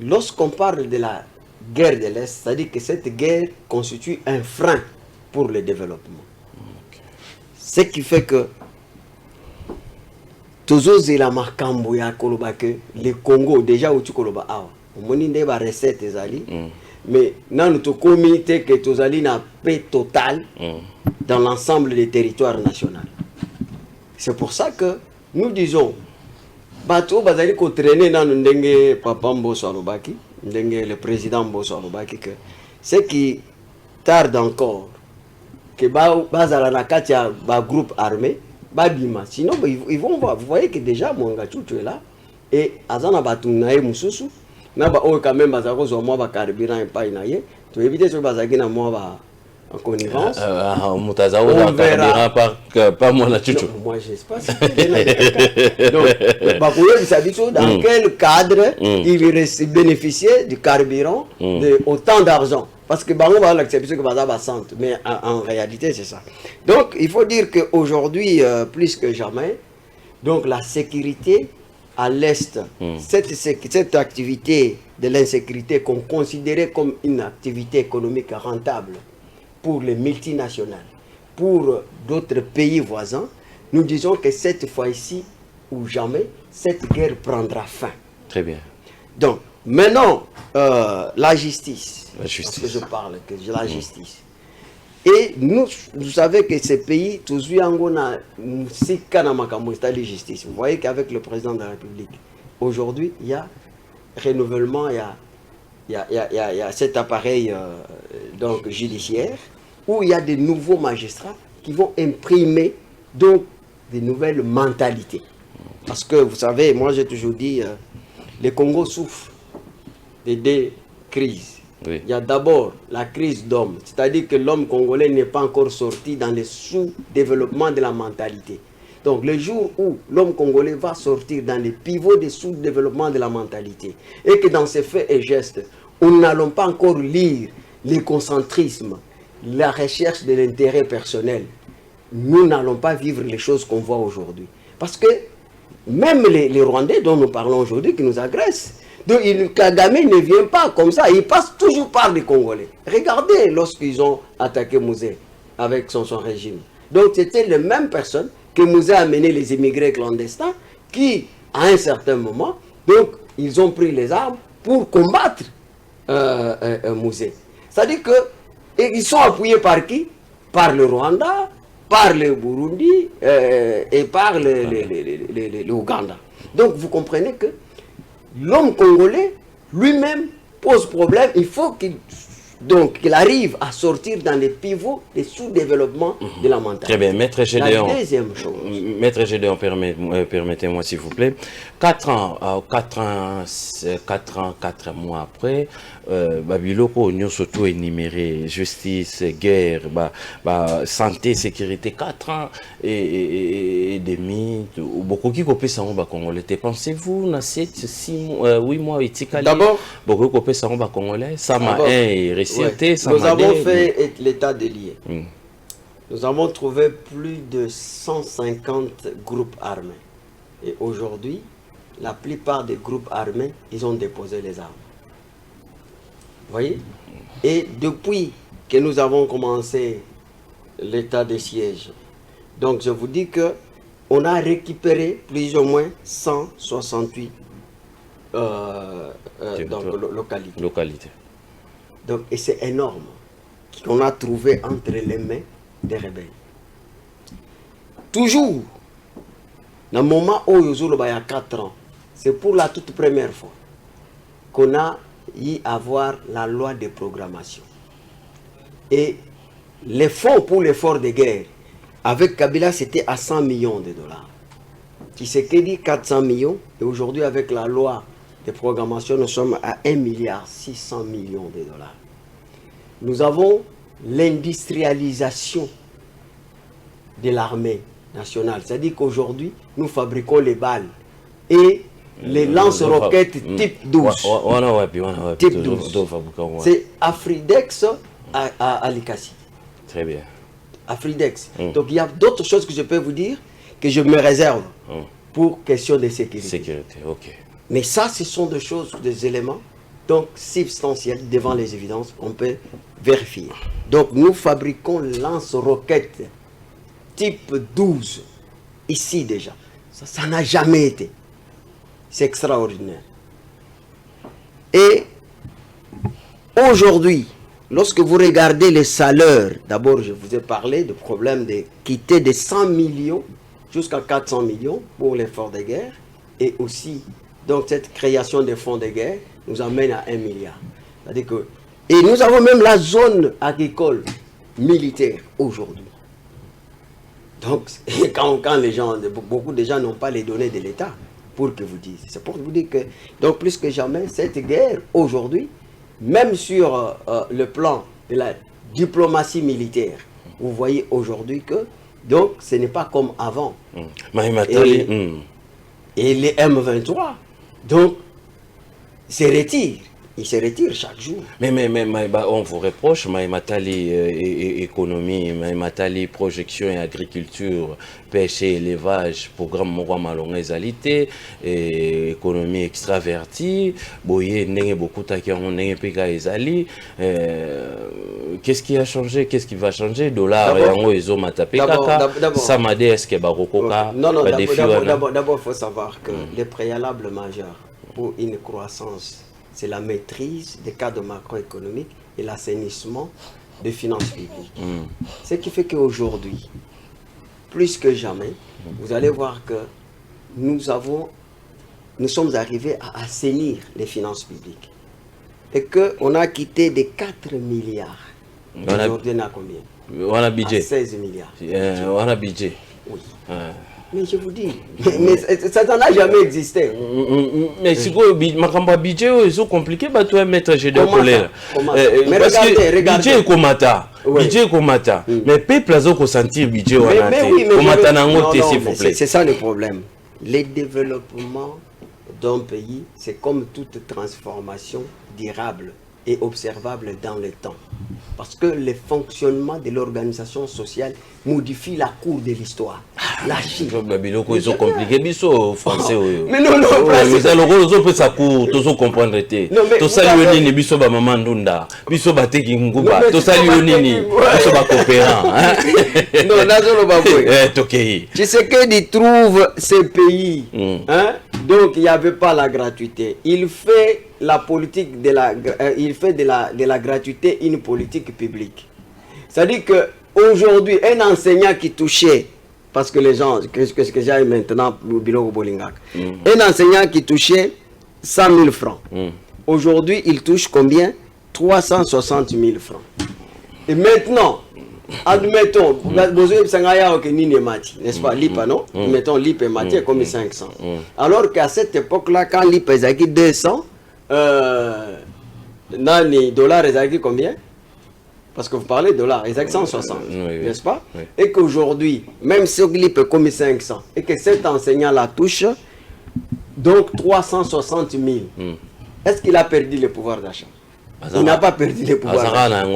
lorsqu'on parle de la guerre de l'Est, c'est-à-dire que cette guerre constitue un frein pour le développement. Ce qui fait que toujours la makambo ya koloba que le Congo déjà où tu koloba awa, on a des recettes mais dans notre communauté que tozali na paix totale dans l'ensemble des territoires nationaux. C'est pour ça que nous disons bato bazali ko traîner dans ndenge papa Mbosso alobaki, ndenge le président Mbosso alobaki que ce qui tarde encore que bazala na kati ya ba groupe armé babima, sinon ils vont voir. Vous voyez que déjà Mwanga Chuchu est là et azana batu nae mususu na ba o quand même bazako zo mo ba carburant pa inaye to éviter so bazaki na mo en connivence. On verra par moi là, Chuchu. Moi, je ne sais pas si donc, dans quel cadre il bénéficiait du carburant de autant d'argent. Parce que on va l'accepter que ça va centre, mais en réalité, c'est ça. Donc, il faut dire qu'aujourd'hui, plus que jamais, donc la sécurité à l'Est, cette activité de l'insécurité qu'on considérait comme une activité économique rentable pour les multinationales, pour d'autres pays voisins, nous disons que cette fois-ci ou jamais, cette guerre prendra fin. Très bien. Donc, maintenant, la justice. Parce que je parle de la justice. Et nous savons que ces pays, tous les justice. Vous voyez qu'avec le président de la République, aujourd'hui, il y a renouvellement, il y a cet appareil donc, judiciaire, où il y a de nouveaux magistrats qui vont imprimer donc des nouvelles mentalités. Parce que vous savez, moi j'ai toujours dit, le Congo souffre de deux crises. Oui. Il y a d'abord la crise d'homme, c'est-à-dire que l'homme congolais n'est pas encore sorti dans le sous-développement de la mentalité. Donc le jour où l'homme congolais va sortir dans les pivots de sous-développement de la mentalité, et que dans ses faits et gestes, nous n'allons pas encore lire l'écocentrisme, la recherche de l'intérêt personnel, nous n'allons pas vivre les choses qu'on voit aujourd'hui. Parce que même les Rwandais dont nous parlons aujourd'hui qui nous agressent, donc Kagame ne vient pas comme ça, il passe toujours par les Congolais. Regardez lorsqu'ils ont attaqué Mouzé avec son régime. Donc c'était les mêmes personnes que Mouzé a amené les immigrés clandestins qui, à un certain moment, donc ils ont pris les armes pour combattre Mouzé. C'est-à-dire qu'ils sont appuyés par qui? Par le Rwanda, par le Burundi et par le Ouganda. Donc vous comprenez que l'homme congolais lui-même pose problème. Il faut qu'il arrive à sortir dans les pivots des sous-développements de la mentalité. Très bien, Maître Gédéon. La deuxième chose. Maître Gédéon, permettez-moi s'il vous plaît. 4 mois après, Babiloko, nous surtout énuméré justice, guerre, santé, sécurité, 4 ans et demi. Beaucoup qui copient ça en Congolais. Pensez-vous, dans 8 mois, d'abord, beaucoup qui copient ça en Congolais, ça m'a nous avons fait l'état des lieux. Nous avons trouvé plus de 150 groupes armés. Et aujourd'hui, la plupart des groupes armés, ils ont déposé les armes. Vous voyez? Et depuis que nous avons commencé l'état de siège, donc je vous dis que on a récupéré plus ou moins 168 localités. Donc, et c'est énorme qu'on a trouvé entre les mains des rebelles. Toujours, dans le moment où il y a 4 ans, c'est pour la toute première fois qu'on a y avoir la loi de programmation. Et les fonds pour l'effort de guerre, avec Kabila, c'était à 100 millions de dollars. Tshisekedi, 400 millions. Et aujourd'hui, avec la loi de programmation, nous sommes à 1,6 milliard de dollars. Nous avons l'industrialisation de l'armée nationale. C'est-à-dire qu'aujourd'hui, nous fabriquons les balles et les lance-roquettes type 12. Type 12. C'est Afridex à Likasi. Très bien. Afridex. Donc il y a d'autres choses que je peux vous dire que je me réserve pour question de sécurité. Ok. Mais ça, ce sont des choses, des éléments donc substantiels devant les évidences qu'on peut vérifier. Donc nous fabriquons lance-roquettes type 12 ici déjà. Ça n'a jamais été. C'est extraordinaire. Et aujourd'hui, lorsque vous regardez les salaires, d'abord je vous ai parlé du problème de quitter de 100 millions jusqu'à 400 millions pour l'effort de guerre, et aussi donc cette création des fonds de guerre nous amène à 1 milliard. C'est-à-dire que, et nous avons même la zone agricole militaire aujourd'hui. Donc quand les gens, beaucoup de gens n'ont pas les données de l'État pour que vous disiez. C'est pour vous dire que, donc plus que jamais, cette guerre aujourd'hui, même sur le plan de la diplomatie militaire. Vous voyez aujourd'hui que, donc, ce n'est pas comme avant. Et les M23, donc, se retirent. Ils se retirent chaque jour. Mais on vous reproche, Maïmatali économie, Maïmatali projection et agriculture, pêche et élevage, programme Mouwa Malonga Ezalité, économie extravertie, Boye Nenge Bokutaki Nenge Pega Ezali. Qu'est-ce qui a changé? Qu'est-ce qui va changer? Dollar, Yango Ezo Matapekaka, Samade Eske Barokoka. Non, d'abord, il faut savoir que les préalables majeurs pour une croissance, c'est la maîtrise des cadres macroéconomiques et l'assainissement des finances publiques. Ce qui fait qu'aujourd'hui, plus que jamais, vous allez voir que nous sommes arrivés à assainir les finances publiques. Et qu'on a quitté des 4 milliards. Aujourd'hui, on a combien? On a budget. À 16 milliards. On a budget. Oui. Mais je vous dis, mais ça n'a jamais existé. Mais si vous avez un budget, c'est compliqué, tu vas mettre un colère. Mais parce que regardez. Budget est comme ça. Budget est comme ça. Mais peuple a sentir budget. C'est ça le problème. Le développement d'un pays, c'est comme toute transformation durable et observable dans le temps. Parce que le fonctionnement de l'organisation sociale modifie la cour de l'histoire. La Chine. Ils sont compliqués, ils sont français. Mais non, ils ont cour, tous ont comprendre. Tout ça, ils sont maman Ndunda, ils sont bateki Nguba, tout ça, ils sont coopérants. Non, tu sais qu'il trouve ces pays. Donc, il n'y avait pas la gratuité. Il fait la politique de la gratuité une politique publique. C'est-à-dire qu'aujourd'hui, un enseignant qui touchait, parce que les gens, qu'est-ce que j'ai maintenant au bureau Bolingak, un enseignant qui touchait 100 000 francs, aujourd'hui, il touche combien? 360 000 francs. Et maintenant, admettons, n'est-ce pas, l'IPA, non? Mettons l'IPA est comme 500. Alors qu'à cette époque-là, quand l'IPA est 200, dans les dollars, ils ont combien? Parce que vous parlez de dollars, ils ont 160, n'est-ce pas? Et qu'aujourd'hui, même si l'IPA est comme 500, et que cet enseignant-là touche, donc 360 000, est-ce qu'il a perdu le pouvoir d'achat? Il n'a pas perdu le pouvoir d'achat.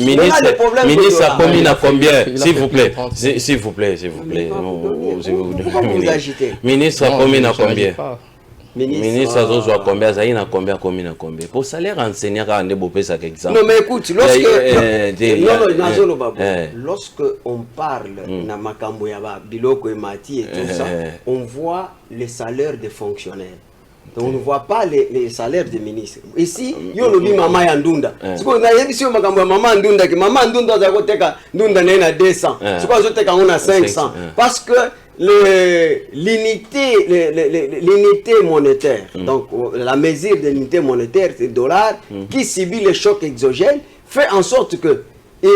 Ministre a commis à combien? S'il vous plaît. S'il vous plaît. Ministre a commis à combien? Ministre a combien? Pour salaire enseignant, c'est exemple. Non, mais écoute, lorsque on parle na makambo ya biloko et mati et tout ça, on voit les salaires des fonctionnaires. Donc on ne voit pas les salaires des ministres. Ici, il y a le maman Yandunda. C'est quoi, maman Yandunda, maman Yandunda, ça va être Yandunda n'a 200. C'est quoi, ça va être 500. Parce que l'unité monétaire, donc la mesure de l'unité monétaire, c'est le dollar, qui subit les chocs exogènes, fait en sorte que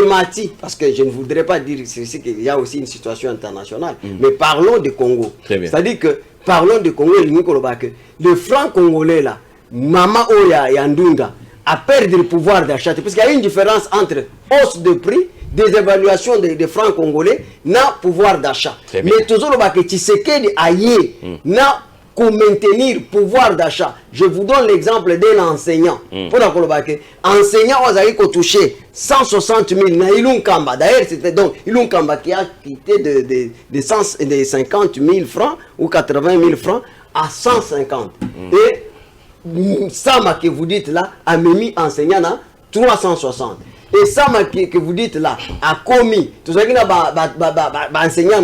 Mati, parce que je ne voudrais pas dire qu'il y a aussi une situation internationale, mais parlons du Congo. C'est-à-dire que parlons du Congo, le franc congolais là, Maman Oya et Andunga, a perdu le pouvoir d'achat. Parce qu'il y a une différence entre hausse de prix, des évaluations des francs congolais, n'a pouvoir d'achat. Mais toujours le Tshisekedi aïe, n'a qu'au maintenir pouvoir d'achat. Je vous donne l'exemple d'un enseignant. Pour enseignant, on a touché 160 000 na Ilunkamba. D'ailleurs, c'était donc Ilunkamba qui a quitté de 50 000 francs ou 80 000 francs à 150. Et Sama que vous dites là a mis enseignant à 360. Et Sama que vous dites là a commis. Tout ça qui n'a pas enseignant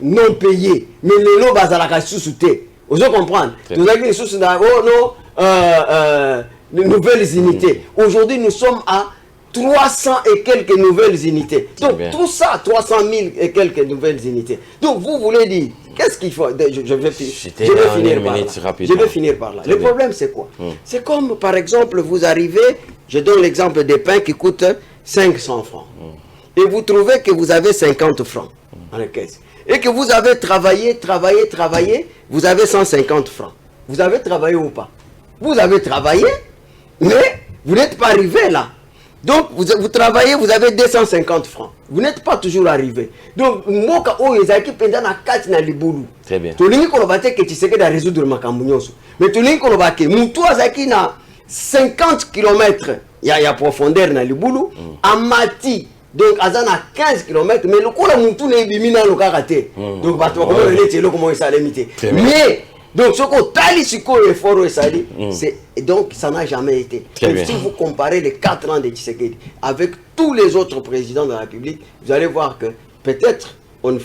non payé. Mais les lots bazalaka sous-souté. Vous comprenez? Tout ça qui est sous de nouvelles unités. Aujourd'hui, nous sommes à 300 et quelques nouvelles unités. Donc, tout ça, 300 000 et quelques nouvelles unités. Donc, vous voulez dire, qu'est-ce qu'il faut? Je vais finir par là. Le problème, c'est quoi? C'est comme, par exemple, vous arrivez, je donne l'exemple des pains qui coûtent 500 francs. Et vous trouvez que vous avez 50 francs dans la caisse. Et que vous avez travaillé, vous avez 150 francs. Vous avez travaillé ou pas? Vous avez travaillé, mais vous n'êtes pas arrivé là. Donc, vous travaillez, vous avez 250 francs. Vous n'êtes pas toujours arrivé. Donc, Moka O Ezaki Pendana Kat na Libulu. Très bien. Tu n'as pas que tu sais que de résoudre ma cambougnose. Mais tu n'as pas que Moutoua Zaki na 50 km. Il y a profondeur na Libulu. Amati. Donc, Azana 15 km. Mais le coup, Moutou n'est bimina le karaté. Donc, comment il s'est limité. Mais. Donc, ce qu'on tali effort donc ça n'a jamais été. Donc, si vous comparez les 4 ans de Tshisekedi avec tous les autres présidents de la République, vous allez voir que peut-être on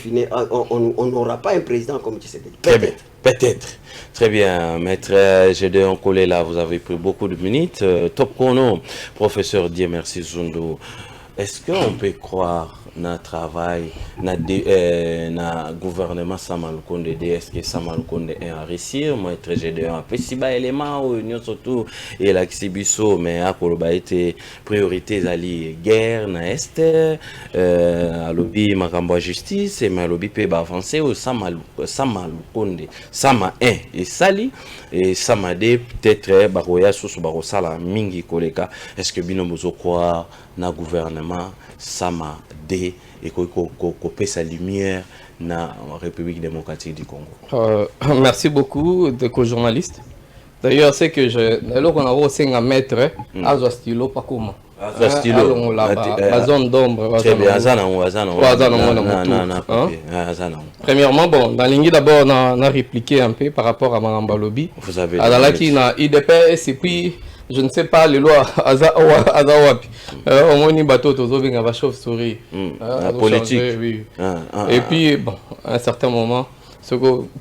n'aura pas un président comme Tshisekedi. Peut-être. Peut-être. Très bien, maître Gédéon Kolela, vous avez pris beaucoup de minutes. Top chrono, professeur Dieu merci Zundu. Est-ce qu'on peut croire na travail na gouvernement Samalukonde est-ce que Samalukonde est à réussir moi très Gédéon après si ba élément union surtout et l'exhibition mais à koloba été priorité ali guerre na est à lobby makambo justice et ma lobby peut avancer au Samalukonde sama 1 et sali et samade peut-être baroya sous barosala mingi koleka est-ce que bino mozo croire na gouvernement sama D et qu'on paie sa lumière dans la République démocratique du Congo. Merci beaucoup de co-journaliste. D'ailleurs, c'est que alors qu'on a aussi un maître à stylo pas comment. Stylo la zone d'ombre. Très bien, premièrement, bon, dans l'ingé d'abord on a répliqué un peu par rapport à Maramba Lobby. Vous avez là qui na IDPS et puis je ne sais pas les lois Azawapi. Au moins ni bateau tozo vinga va chauve-souris. La politique. Oui. Et puis bon, à un certain moment,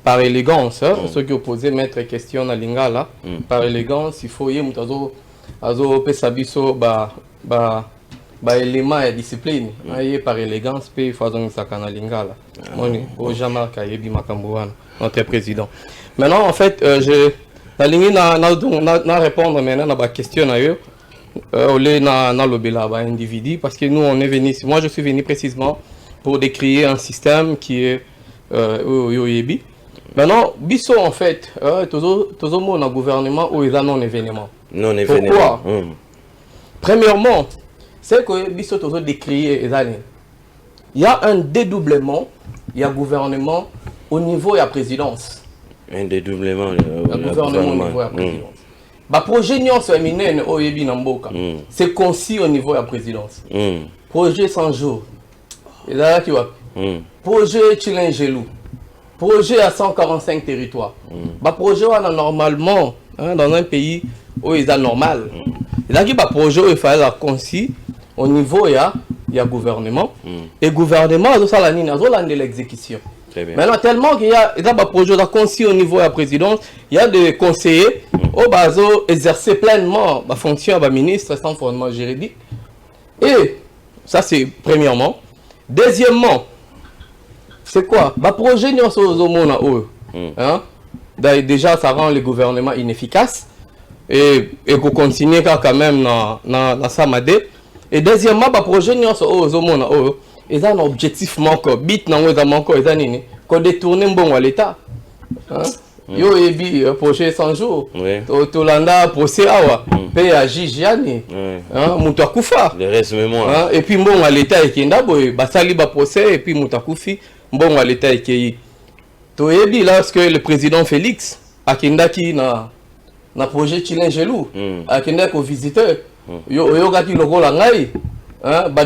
par élégance, ceux qui opposaient mettre question dans l'ingala, par élégance, il faut y mutazo azo pesabiso ba élément et discipline. Par élégance, puis il faut donc ça canal lingala. Moni au jamais kayebi makambouana notre président. Maintenant en fait la ligne n'a répondre maintenant à la question na individu parce que nous on est venu, moi je suis venu précisément pour décrire un système qui est Yoyebi. Maintenant biso en fait toujours mon gouvernement où ils ont non événement. Pourquoi? Premièrement, c'est que biso toujours décrier il y a un dédoublement, il y a gouvernement au niveau de la présidence. Un dédoublement gouvernement au niveau de la présidence. Le projet Nyons Féminine au Yebi Namboka, c'est concis au niveau de la présidence. Projet 100 jours. Et là, qui va. Projet Chilengelou. Projet à 145 territoires. Le projet normalement, dans un pays où il est normal. Et là, il y a un projet où il fallait la concis au niveau il y a gouvernement. Et gouvernement, c'est l'exécution. Maintenant, tellement qu'il y a des projets concis au niveau de la présidence, il y a des conseillers qui exercer pleinement la fonction de ministre sans fondement juridique. Et ça, c'est premièrement. Deuxièmement, c'est quoi? Le projet déjà, ça rend le gouvernement inefficace et qu'on continue quand même dans Samadé. Et deuxièmement, le projet ils ont un objectif manquant, bit nan weza manquant, ils ont qu'on détourne bon à l'État. Yo ebi projet 100 jours. Tolanda procès awa, paye à Jijiani. Moutakufa. Le reste mémoire. Et puis bon à l'État et kenda boy, basali ba procès et puis Moutakufi, bon à l'État et qui. To ebi lorsque le président Félix a kenda ki na projet Chilengelou, a kenda ko visiteur. Yo gati logo la ngai.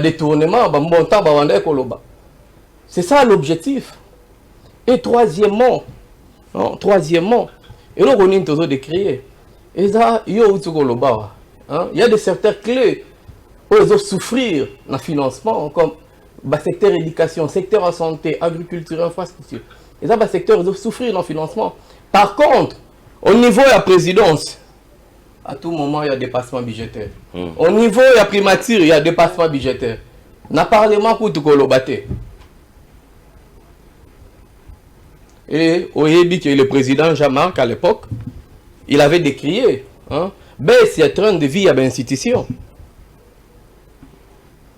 Détournement, c'est ça l'objectif. Et troisièmement, et là on est toujours décrié. Et ça, il y a des secteurs clés où ils doivent souffrir le financement, comme le secteur éducation, secteur en santé, agriculture, infrastructure. Et ça, le secteur ils doivent souffrir le financement. Par contre, au niveau de la présidence, à tout moment, il y a dépassement budgétaire. Au niveau de la primature, il y a dépassement budgétaire. N'a parlement pour tout colobater. Et au Yébi, que le président Jean-Marc, à l'époque, il avait décrié baisse de train de vie à l'institution.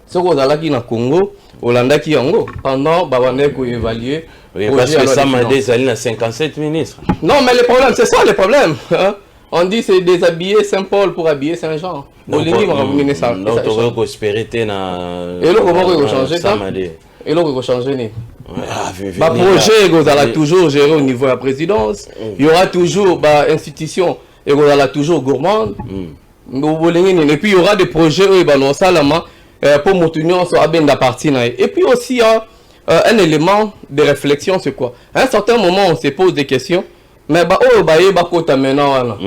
Ce qu'on a là qui est au Congo, Hollande qui est en Congo, pendant Bawane qui évalué. Oui, parce que ça m'a dit à 57 ministres. Non, mais le problème, c'est ça le problème. On dit c'est déshabiller Saint-Paul pour habiller Saint-Jean. Bolingi m'a ramené ça. Donc tu vas prospérité na. Et là comment on va changer ça? Et là on va changer ni. Bah projet vous allez toujours gérer au niveau de la présidence. Il y aura toujours bah institution et vous allez toujours gourmande. Et puis il y aura des projets où bah non salama pour maintenir sur abenda partie. Et puis aussi un élément de réflexion c'est quoi? À un certain moment on se pose des questions. Mais bah oh bah y bah kota maintenant là.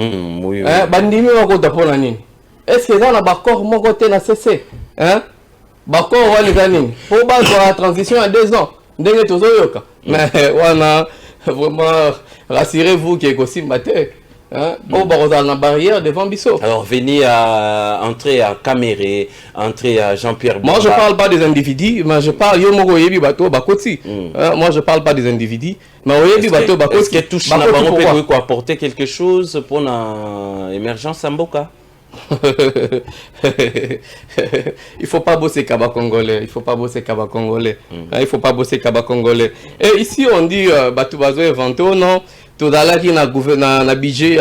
Oui. Bah ndimi wa kota pour la nini? Est-ce que ça na ba corps mon côté na cessé? Hein? Ba corps wa les années. Pour bah la transition à 2 ans. Ndenge tozo yoka. Mais wana vraiment rassurez-vous qu'il est aussi maté. Hein? Bon bah on a la barrière devant Bissot. Alors venir à entrer à Caméré, entrer à Jean-Pierre. Moi je parle pas des individus, mais je parle yo moko yebi bato bakoti. Moi je parle pas des individus, mais yebi bato bakoti. Est-ce que touche na bango peut quoi apporter quelque chose pour la émergence à Mboka? Il faut pas bosser Kaba Congolais, il faut pas bosser Kaba Congolais. Il faut pas bosser Kaba Congolais. Et ici on dit bato bazo inventé non, tout à l'heure qui na budget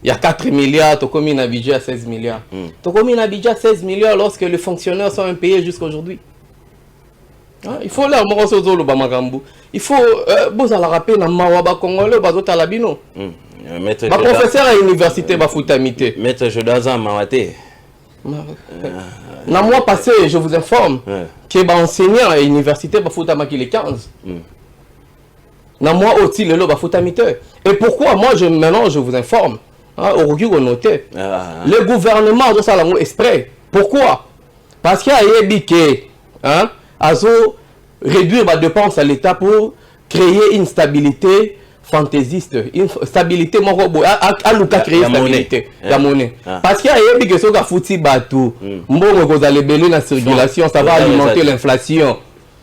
il y a 4 milliards, tu commis un budget à 16 milliards. Tu commis un budget à 16 milliards lorsque les fonctionnaires sont impayés jusqu'à aujourd'hui. Il faut leur montrer aux autres Bamagambu. Il faut vous allez rappeler na Mawaba Congolais bazo talabino. Ma professeur à l'université Bafoutamité. Maître Jodaza Mawate. Dans le mois passé, je vous informe que enseignant à l'université Bafoutamaki les 15. Dans le mois aussi, le lot Bafoutamité. Et pourquoi moi maintenant je vous informe? Au regard noté. Le gouvernement doit ça exprès. Pourquoi? Parce qu'il y a ébiqué. Réduire la dépense à l'État pour créer une stabilité fantaisiste, une stabilité à Luka créer stabilité la monnaie. Parce qu'il y a des gens qui foutu bateau, vous allez belé la circulation, ça va alimenter l'inflation.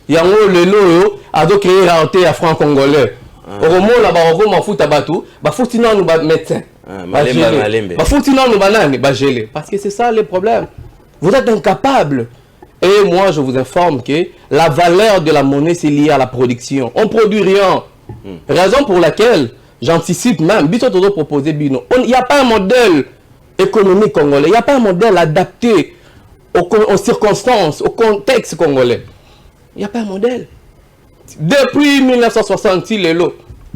Il y a le lot à créer rareté à franc congolais. Au moment là-bas, on va foutre bateau, bah foutu non nous médecin, bah foutu non nous banane, bah gelé. Parce que c'est ça le problème. Vous êtes incapables. Et moi je vous informe que la valeur de la monnaie c'est lié à la production. On produit rien. Raison pour laquelle j'anticipe même, Bissot toujours proposé Bino. Il n'y a pas un modèle économique congolais, il n'y a pas un modèle adapté aux circonstances, au contexte congolais. Il n'y a pas un modèle. Depuis 1966,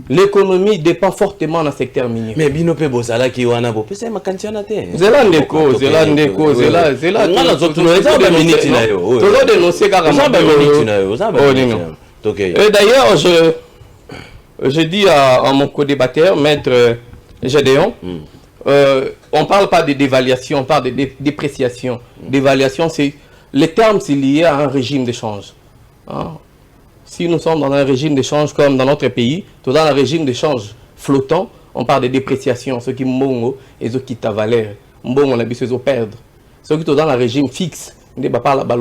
l'économie dépend fortement dans le secteur minier. Mais Bino pe bosala ki wana bo pesa makantiana te. Zélandeko. Et d'ailleurs, je dis à mon co-débatteur, maître Gédéon, on ne parle pas de dévaluation, on parle de dépréciation. Dévaluation, c'est le terme, c'est lié à un régime d'échange. Si nous sommes dans un régime d'échange comme dans notre pays, tout dans un régime d'échange flottant, on parle de dépréciation, ce qui mbongo et ce qui ta valeur. Mbongo on a besoin de perdre. Ce qui est dans un régime fixe, on ne parle pas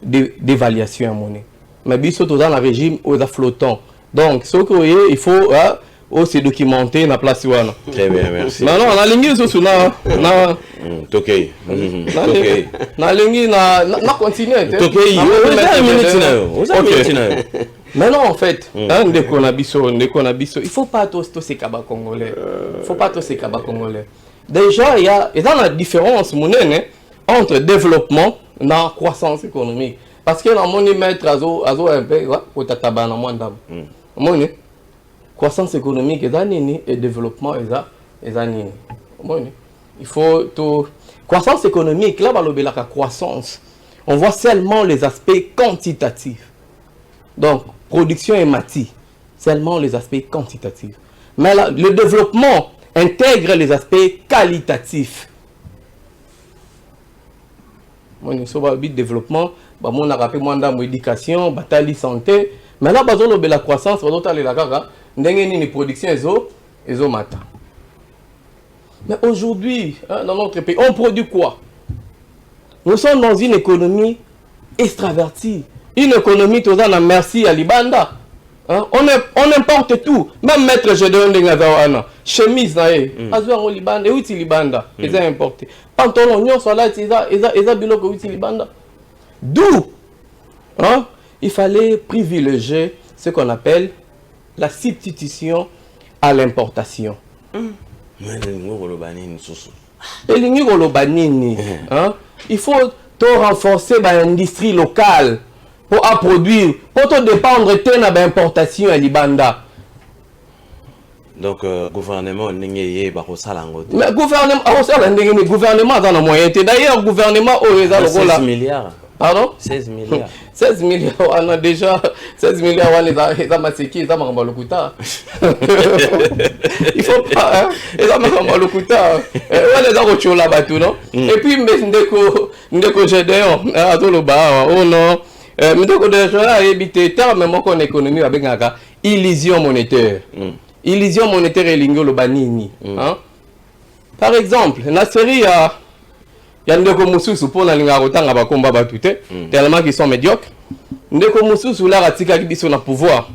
de dévaluation à monnaie. Mais biso tout dans un régime où il flottant. Donc, ce que vous voyez, il faut aussi documenter la place. Très bien, merci. Non, la ligne sur là. Ok. La ligne, na continue. Ok. Mais non, en fait, il ne faut pas tous ces cabas congolais. Il ne faut pas tous ces cabas congolais. Déjà, il y a la différence entre développement et croissance économique. Parce que dans mon maître, un peu, croissance économique et développement il faut tout. Croissance économique, là, la croissance, on voit seulement les aspects quantitatifs. Donc, production et matière, seulement les aspects quantitatifs. Mais là, le développement intègre les aspects qualitatifs. Le développement, on a rappelé l'éducation, bataille santé. Mais là, la croissance, la production et matin. Mais aujourd'hui, dans notre pays, on produit quoi? Nous sommes dans une économie extravertie. Une économie tout ça, merci à Libanda. On importe tout. Même maître Gédéon Dengazana, chemise, Azouan Libanda, et uti Libanda, ils ont importé. Pantalon, nous sommes là, ils ont biloko uti Libanda. D'où il fallait privilégier ce qu'on appelle la substitution à l'importation. elingi koloba nini hein? Il faut renforcer l'industrie locale pour produire, pour te dépendre de l'importation à Libanda. Donc gouvernement n'est pas au salango. Mais gouvernement dans le moyen. D'ailleurs gouvernement 16 milliards. Pardon? 16 milliards. 16 milliards, on a déjà 16 milliards, on les a massacrés, ils ont le couta. Il faut pas, ils ont le couta. On les a retirés là-bas tout, non? Et puis, ndeko Gédéon, à tout le bas, oh non. Ndeko déjà habité terme, même en économie, avec un illusion monétaire. Illusion monétaire et l'ingolo le banini. Par exemple, la série a. Il y a des gens pour la ligne à combat tellement qu'ils sont médiocres. Des gens là qui sont au pouvoir.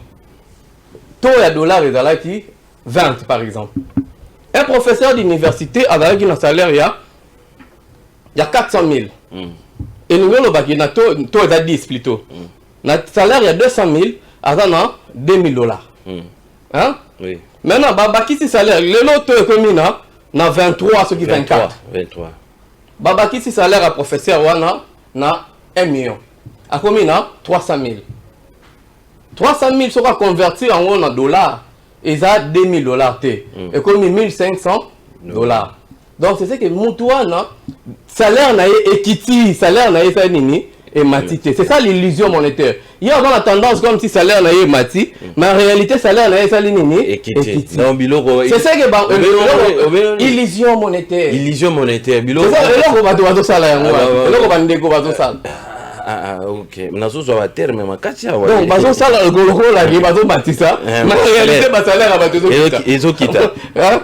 Taux de dollars est qui 20 par exemple. Un professeur d'université a un salaire il y a 400 000. Et nous avons un taux de 10 plutôt. Notre salaire il y a 200 000 à 2 000 dollars. Hein? Oui. Maintenant, qui c'est salaire? Le lot est combien? 23, ce qui 24. 23. Baba qui si salaire à professeur wana na 1 million. À combien? 300 000. 300 000 sera converti en dollars. Et ça 2000 dollars. Et comme 1500 dollars. Donc c'est ce que Moutouana, salaire na équité, salaire na ça nini et matité. C'est ça l'illusion monétaire. Il y a la tendance comme si salaire na mati, mais en réalité salaire na ça nini équité. C'est ça que illusion monétaire. Illusion monétaire. C'est ça le bateau salaire le bandeko bateau salaire. Ah ok. Nazo zo terme makati ya wa. Donc bateau salaire le golo la gi bateau matisa. Mais en réalité ba salaire à bateau kita. Ezo kita. Hein?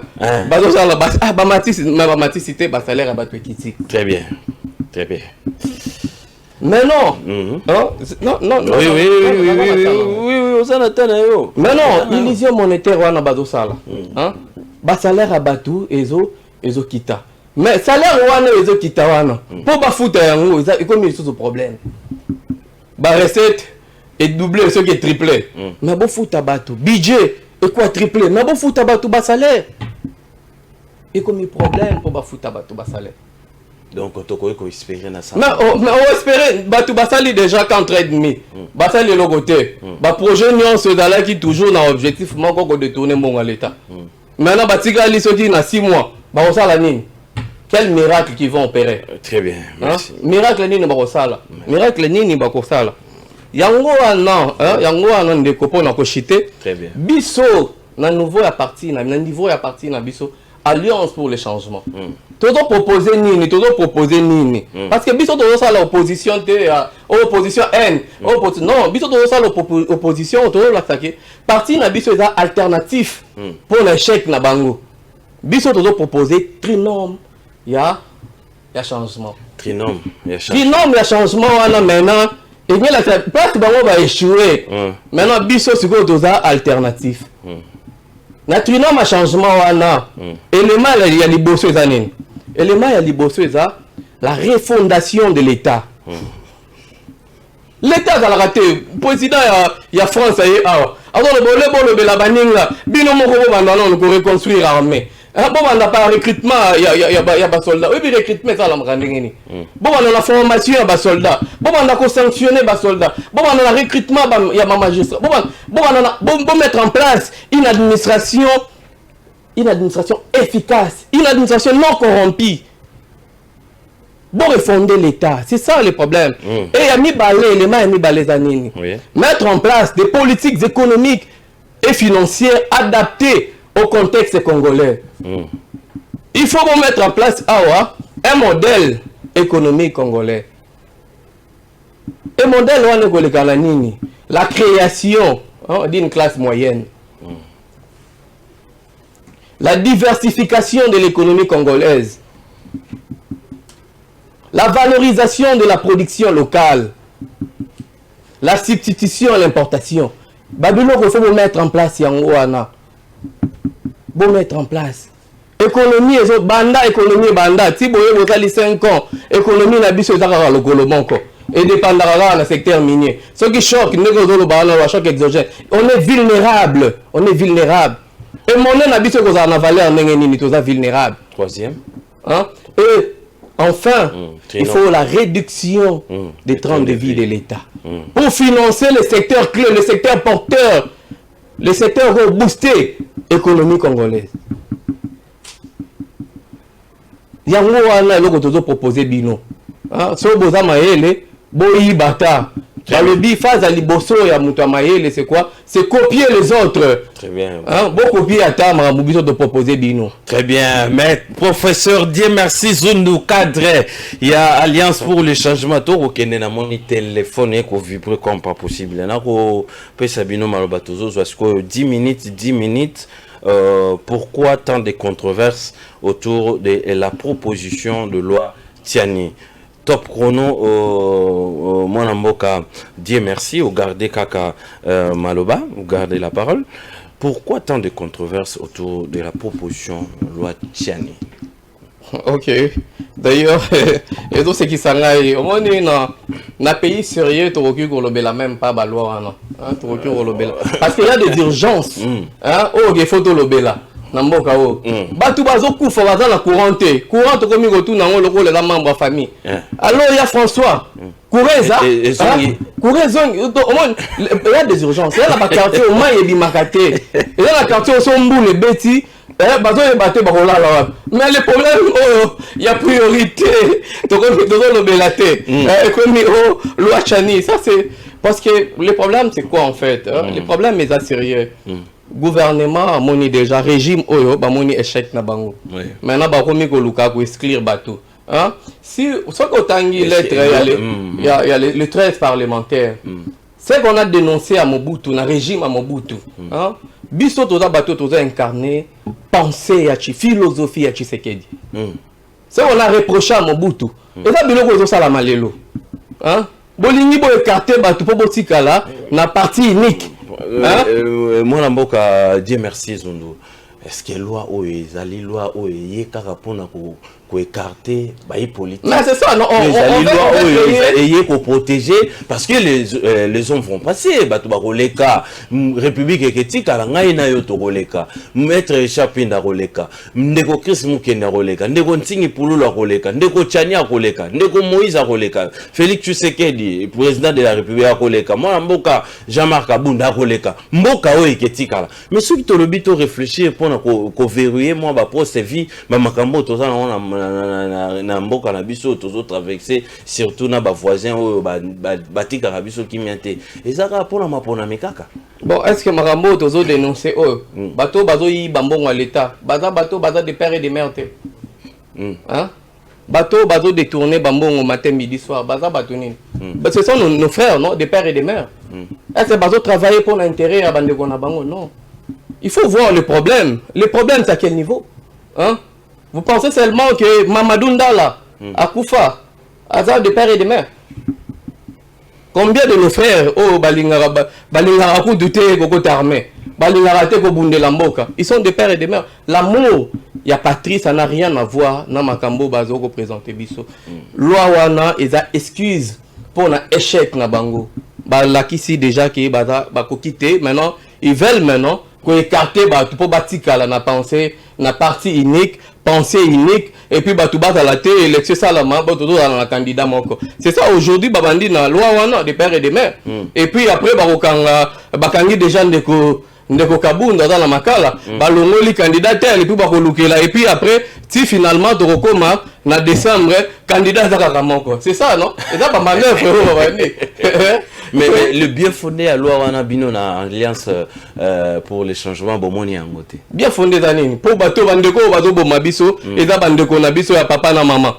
Bateau salaire ba matisité ba salaire à bateau kiti. Très bien. Très bien. Mais non, oui, ça n'a pas. Mais non, illusion monétaire, on a bateau sala. Bas salaire à bateau, ezo kita. Mais salaire on a ezo kita wana. Pour pas foutre un eau, il comme il y a problème. Bas recette est doublé, ce qui est triplé. Mais bon foutre à bateau, budget est quoi triplé. Mais bon foutre à bateau, bas salaire. Et comme il y a problème pour pas foutre à bateau, bas salaire. Donc, on peut espérer dans ça. Mais on espère, tu vas salir déjà contre ennemi. Tu vas salir le côté. Le projet Nyon Sodala qui toujours dans l'objectif de détourner mon à l'État. Maintenant, tu vas aller dans 6 mois. On va la ligne. Quel miracle qui vont opérer? Très bien. Merci. Miracle ni ba kosala. Miracle ni ba kosala. Yango anan de copains na kochité. Très bien. Biso na nouveau à partir na niveau à partir na biso Alliance pour le changement. Todo proposer nini, parce que biso todo ça l'opposition opposition N, non, biso todo ça l'opposition todo l'attaquer. Parti na biso ça alternatif pour l'échec na bango. Biso todo proposer trinôme, ya changement. Trinôme, ya changement wana maintenant et bien la place bango va échouer. Maintenant biso siko todo ça alternatif. Na trinôme à changement wana élément il y a liboso za nini. Élément il y a liboso za la refondation de l'État. L'État a raté. Président il y a France et alors le la baninga bino moko bandana on reconstruire l'armée. Bon on n'a pas recrutement il y a pas soldats. Oui mais recrutement ça la mrandingini. Bon on a la formation il y a soldats. Bon on a sanctionner les soldats. Bon on a le recrutement il y a magistrat. Bon on a mettre en place une administration efficace, une administration non corrompue. Bon refonder l'État, c'est ça le problème. Et il y a mis balai, les mains mis balai zanini. Mettre en place des politiques économiques et financières adaptées au contexte congolais. Il faut mettre en place un modèle économique congolais. Un modèle la création d'une classe moyenne. La diversification de l'économie congolaise. La valorisation de la production locale. La substitution à l'importation. Babylone, il faut mettre en place Yangoana. Bon mettre en place. Économie, économie banda. Si vous avez 5 ans, économie n'a pas besoin de Golomonko. Et dépendra dans le secteur minier. Ce qui choque, choc exogène. On est vulnérable. Et mon habitant que ça na valeur n'engeni toza vulnérable. Troisième. Hein? Et enfin, il faut la réduction des trains de vie de l'État pour financer les secteurs clés, les secteurs porteurs, les secteurs boostés économie congolaise. Il y a un proposé bino. Si vous avez bata. Le phase à liboso ya mutamaele, c'est quoi? C'est copier les autres. Très bien. Bon copier à Tamara Mubiso de proposer bino. Très bien. Mais professeur Dieu merci Zundu cadre. Il y a Alliance pour le changement. Toro kene na moni téléphone ko vibre comme pas possible. Na ko pesa bino malobatozo parce que 10 minutes. Pourquoi tant de controverses autour de la proposition de loi Tiani? Top chrono, mon mboka, Dieu merci, vous gardez Kaka Maloba, vous gardez la parole. Pourquoi tant de controverses autour de la proposition de loi Tiani? Ok. D'ailleurs, et tout ce qui s'en aille, au moins, dans pays sérieux, tu recule la même pas la loi, parce qu'il y a des urgences. Oh, il faut te l'obéla. Namboka o batu bazo kufa baza na courante komi kotu na ngolo la membre de famille alors il y a François Coureza Courezong il y a des urgences il y a la quartier au moins il y a makate il y a la quartier au sombu le beti bazo ebate bakola la mais le problème il y a priorité to le belate comme loi Chani ça c'est parce que le problème c'est quoi en fait le problème est sérieux. Gouvernement a moni déjà régime oyo ba moni échec na bango. Maintenant ba komi ko luka ko exclure bateau. Si ce qu'on tangi lettre il y a le 13 parlementaire. C'est qu'on a dénoncé à Mobutu na régime à Mobutu. Biso toza bateau toza incarné pensée ya philosophie ya Tshisekedi. C'est qu'on a reproché à Mobutu. Et ça biloko zo sala malelo. Bolingi bo écarter bateau po botikala na partie unique. Moi mboka Dieu merci Zundu. Est-ce que loi o ezali loi o ye kaka pona ko écarter baï politique? Mais c'est ça non on loi o ko protéger parce que les hommes vont passer batu ba koleka république eketika la ngai na yo to koleka maître Chapinda koleka ndeko Chris Mukenda koleka ndeko Ntingi Pulula koleka ndeko Chania koleka ndeko Moïse koleka Félix Tshisekedi président de la République koleka moi mboka Jean-Marc Abunda koleka mboka o eketika la mais ceux qui te le bito réfléchir pour ko verrouiller moi ba procès vie ba makambo to ça na mboka na biso tozo traverser surtout na ba voisins o batika na biso ki miante ezaka pona mapona mekaka. Bon est-ce que makambo tozo dénoncer bato bazo yi bambongo à l'état bato de père et de mère bato bazo détourner bambongo matin midi soir bato nini ce sont nos frères non des pères et des mères. Est-ce que bazo travailler pour l'intérêt à bandeko na bango? Non. Il faut voir le problème. Le problème, c'est à quel niveau? Vous pensez seulement que Mamadou Ndala, Akoufa, Azar de père et de mère? Combien de nos frères, Balingara Koudouté, Kokote Armé, Balingara Teko Bundelamboka, ils sont de père et de mère. L'amour, il y a Patrice, ça n'a rien à voir, dans Makambo Bazo représenté Bisso. Loi Wana, ils ont excuse pour un échec na bango. Là, ici déjà, qui est quitter, maintenant, ils veulent maintenant qu'on écarte pour bâtir la pensée, la partie unique, pensée unique, et puis tout bas à la télé, élection salama, tout dans la candidat moko. C'est ça aujourd'hui, babandi na loi wana des pères et des mères. Et puis après, bakangi déjà ndeko kabunda dans la makala, balongoli candidat tel, et puis bakolukela, et puis après, si finalement tu recommences, na décembre, candidat zaka moko. C'est ça, non? Et ça, pas manœuvre, mais le bien fondé à loi wana bino na alliance pour les changements bomoni angote. Bien fondé zanini. Pour bato bandeko bazo boma biso, eza bandeko na biso ya papa na maman.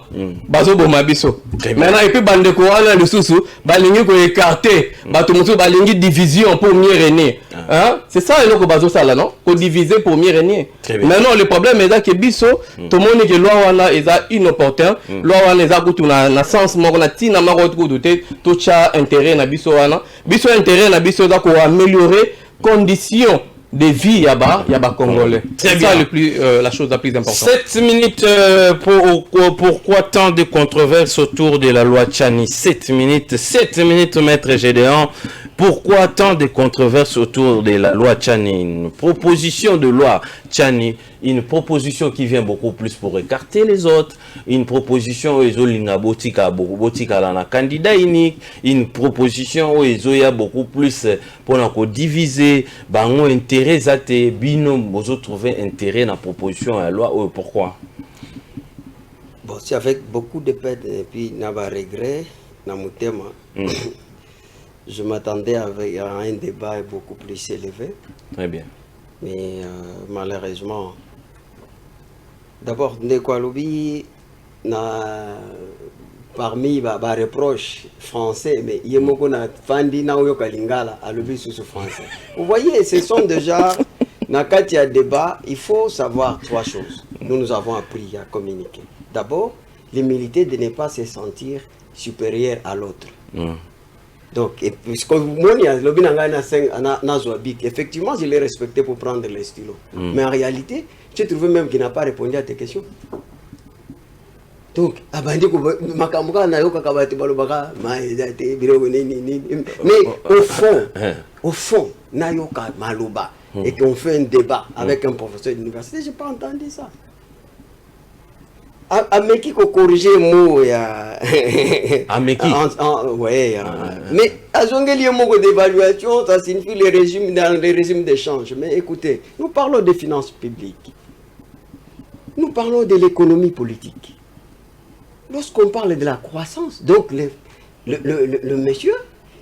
Bazo boma biso. Maintenant et puis bandeko wana lisusu balingi ko écarter, bato musu balingi division pour mieux régner. C'est ça eloko bazo sala non? Ko diviser pour mieux régner. Maintenant le problème est que biso tout le monde que loi wana eza inopportun, loi wana eza kutu na sens moko na tina mako kutu to cha intérêt na biso wana. Biso intérêt na biso da ko améliorer conditions de vie yaba congolais. C'est ça la chose la plus importante. 7 minutes pourquoi tant de controverses autour de la loi Tiani? 7 minutes maître Gédéon Pourquoi tant de controverses autour de la loi Tchani? Une proposition de loi Tchani, une proposition qui vient beaucoup plus pour écarter les autres, une proposition où ils ont un candidat unique, une proposition où ils ont beaucoup plus pour diviser, bango intérêt zate, bino, vous avez trouvé intérêt dans la proposition de la loi, pourquoi? Bon, c'est avec beaucoup de peine et puis n'a pas regret dans mon thème. Je m'attendais à un débat beaucoup plus élevé. Très bien. Mais malheureusement, d'abord, Ndekwalubi, parmi les reproches français, mais il y a beaucoup de Fandi Naoyo Kalingala à l'obi sous français. Vous voyez, ce sont déjà, dans il y a débat, il faut savoir trois choses. Nous avons appris à communiquer. D'abord, l'humilité de ne pas se sentir supérieur à l'autre. Donc, effectivement, je l'ai respecté pour prendre les stylos. Mais en réalité, j'ai trouvé même qu'il n'a pas répondu à tes questions. Donc, mais au fond, Nayoka Malouba, et qu'on fait un débat avec un professeur d'université, je n'ai pas entendu ça. Ameki ko corriger mot ya Ameki ouais mais azongeli mot d'évaluation ça signifie les régimes dans les régimes d'échange. Mais écoutez, nous parlons des finances publiques, nous parlons de l'économie politique. Lorsqu'on parle de la croissance, donc le monsieur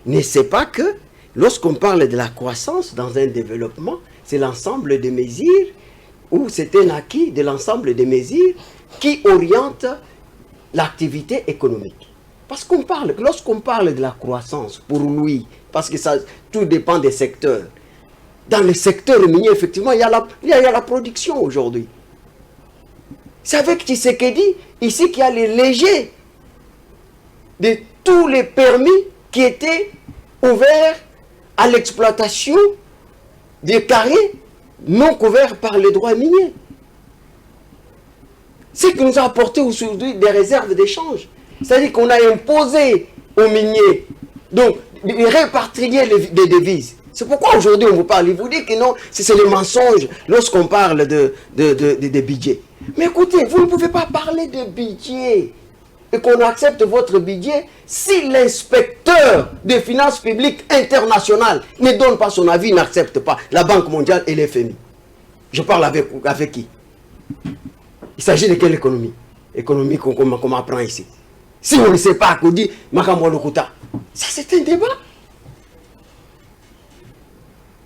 ne sait pas que lorsqu'on parle de la croissance dans un développement, c'est l'ensemble des mesures ou c'est un acquis de l'ensemble des mesures qui oriente l'activité économique. Parce qu'on parle, lorsqu'on parle de la croissance, pour lui, parce que ça, tout dépend des secteurs. Dans le secteur minier, effectivement, il y a la production aujourd'hui. C'est avec Tshisekedi, ici, qu'il y a les légers de tous les permis qui étaient ouverts à l'exploitation des carrés non couverts par les droits miniers. C'est qui nous a apporté aujourd'hui des réserves d'échange. C'est-à-dire qu'on a imposé aux miniers donc de répatrier les devises. C'est pourquoi aujourd'hui on vous parle. Il vous dit que non, c'est le mensonge lorsqu'on parle de budget. Mais écoutez, vous ne pouvez pas parler de budget et qu'on accepte votre budget si l'inspecteur des finances publiques internationales ne donne pas son avis, n'accepte pas la Banque mondiale et l'FMI. Je parle avec qui? Il s'agit de quelle économie? Économie qu'on apprend ici. Si on ne sait pas qu'on dit Makambo Lokuta, ça c'est un débat.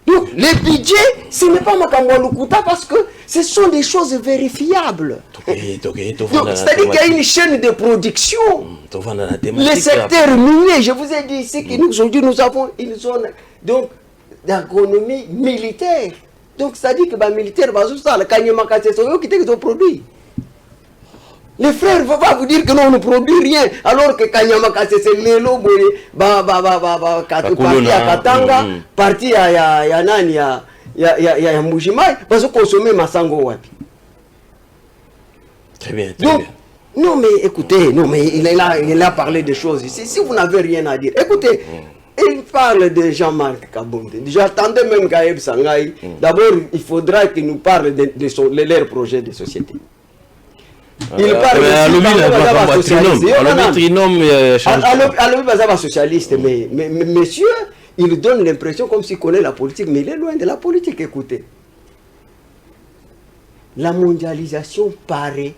Donc les budgets, ce n'est pas Makambo Lokuta parce que ce sont des choses vérifiables. C'est-à-dire qu'il y a une chaîne de production. Les secteurs miniers, je vous ai dit ici qu'aujourd'hui nous avons une zone d'agronomie militaire. Donc ça dit que les militaires vont produire. Les frères ne vont pas vous dire que non, on ne produit rien, alors que Kanyamaka c'est Lelo, parti à Katanga, parti à Nani, à Mujimai, parce que consommer Masango Wapi. Très bien. Donc, non mais écoutez, non mais il a parlé de choses ici. Si vous n'avez rien à dire, écoutez. Il parle de Jean-Marc Kabonde. J'attendais même Gaëb Sangaï. D'abord, il faudra qu'il nous parle de leur projet de société. Il parle de socialiste. Mais monsieur, il donne l'impression comme s'il connaît la politique, mais il est loin de la politique. Écoutez, la mondialisation paraît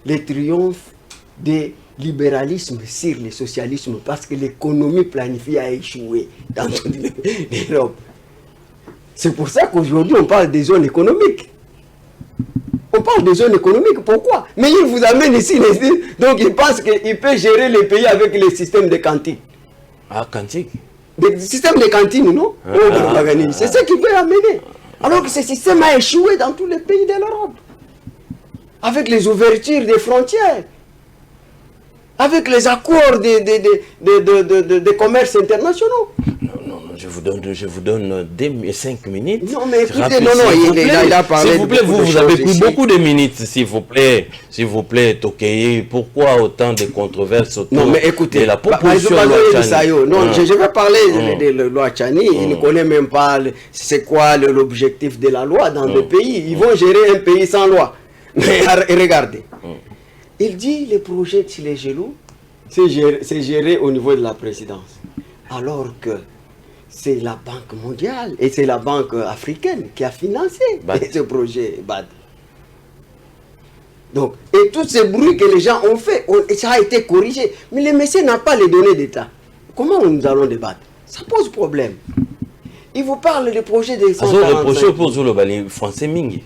le triomphe des libéralisme sur le socialisme parce que l'économie planifiée a échoué dans toute l'Europe. C'est pour ça qu'aujourd'hui on parle des zones économiques. On parle des zones économiques, pourquoi? Mais il vous amène ici, donc il pense qu'il peut gérer les pays avec les systèmes de cantine. Ah, cantine? Le système de cantine, non? C'est ça qu'il veut amener. Alors que ce système a échoué dans tous les pays de l'Europe. Avec les ouvertures des frontières. Avec les accords de commerce internationaux. Je vous donne 5 minutes. Non, mais écoutez, Rappelez, non, il a parlé. S'il vous plaît, de beaucoup vous de avez choses pris ici. beaucoup de minutes, s'il vous plaît, Tokeye. Pourquoi autant de controverses autour Non, mais écoutez, de la par proposition exemple, de loi de Tchani? non, je vais parler de la loi Tchani. Il ne connaît même pas c'est quoi l'objectif de la loi dans le pays. Ils vont gérer un pays sans loi. Mais regardez. Il dit les projets de les Gelou, c'est géré au niveau de la présidence. Alors que c'est la Banque mondiale et c'est la Banque africaine qui a financé ce projet BAD. Donc, et tous ces bruits que les gens ont fait, ça a été corrigé. Mais le monsieur n'a pas les données d'État. Comment nous allons débattre? Ça pose problème. Il vous parle des projets des 145. Français Mingi.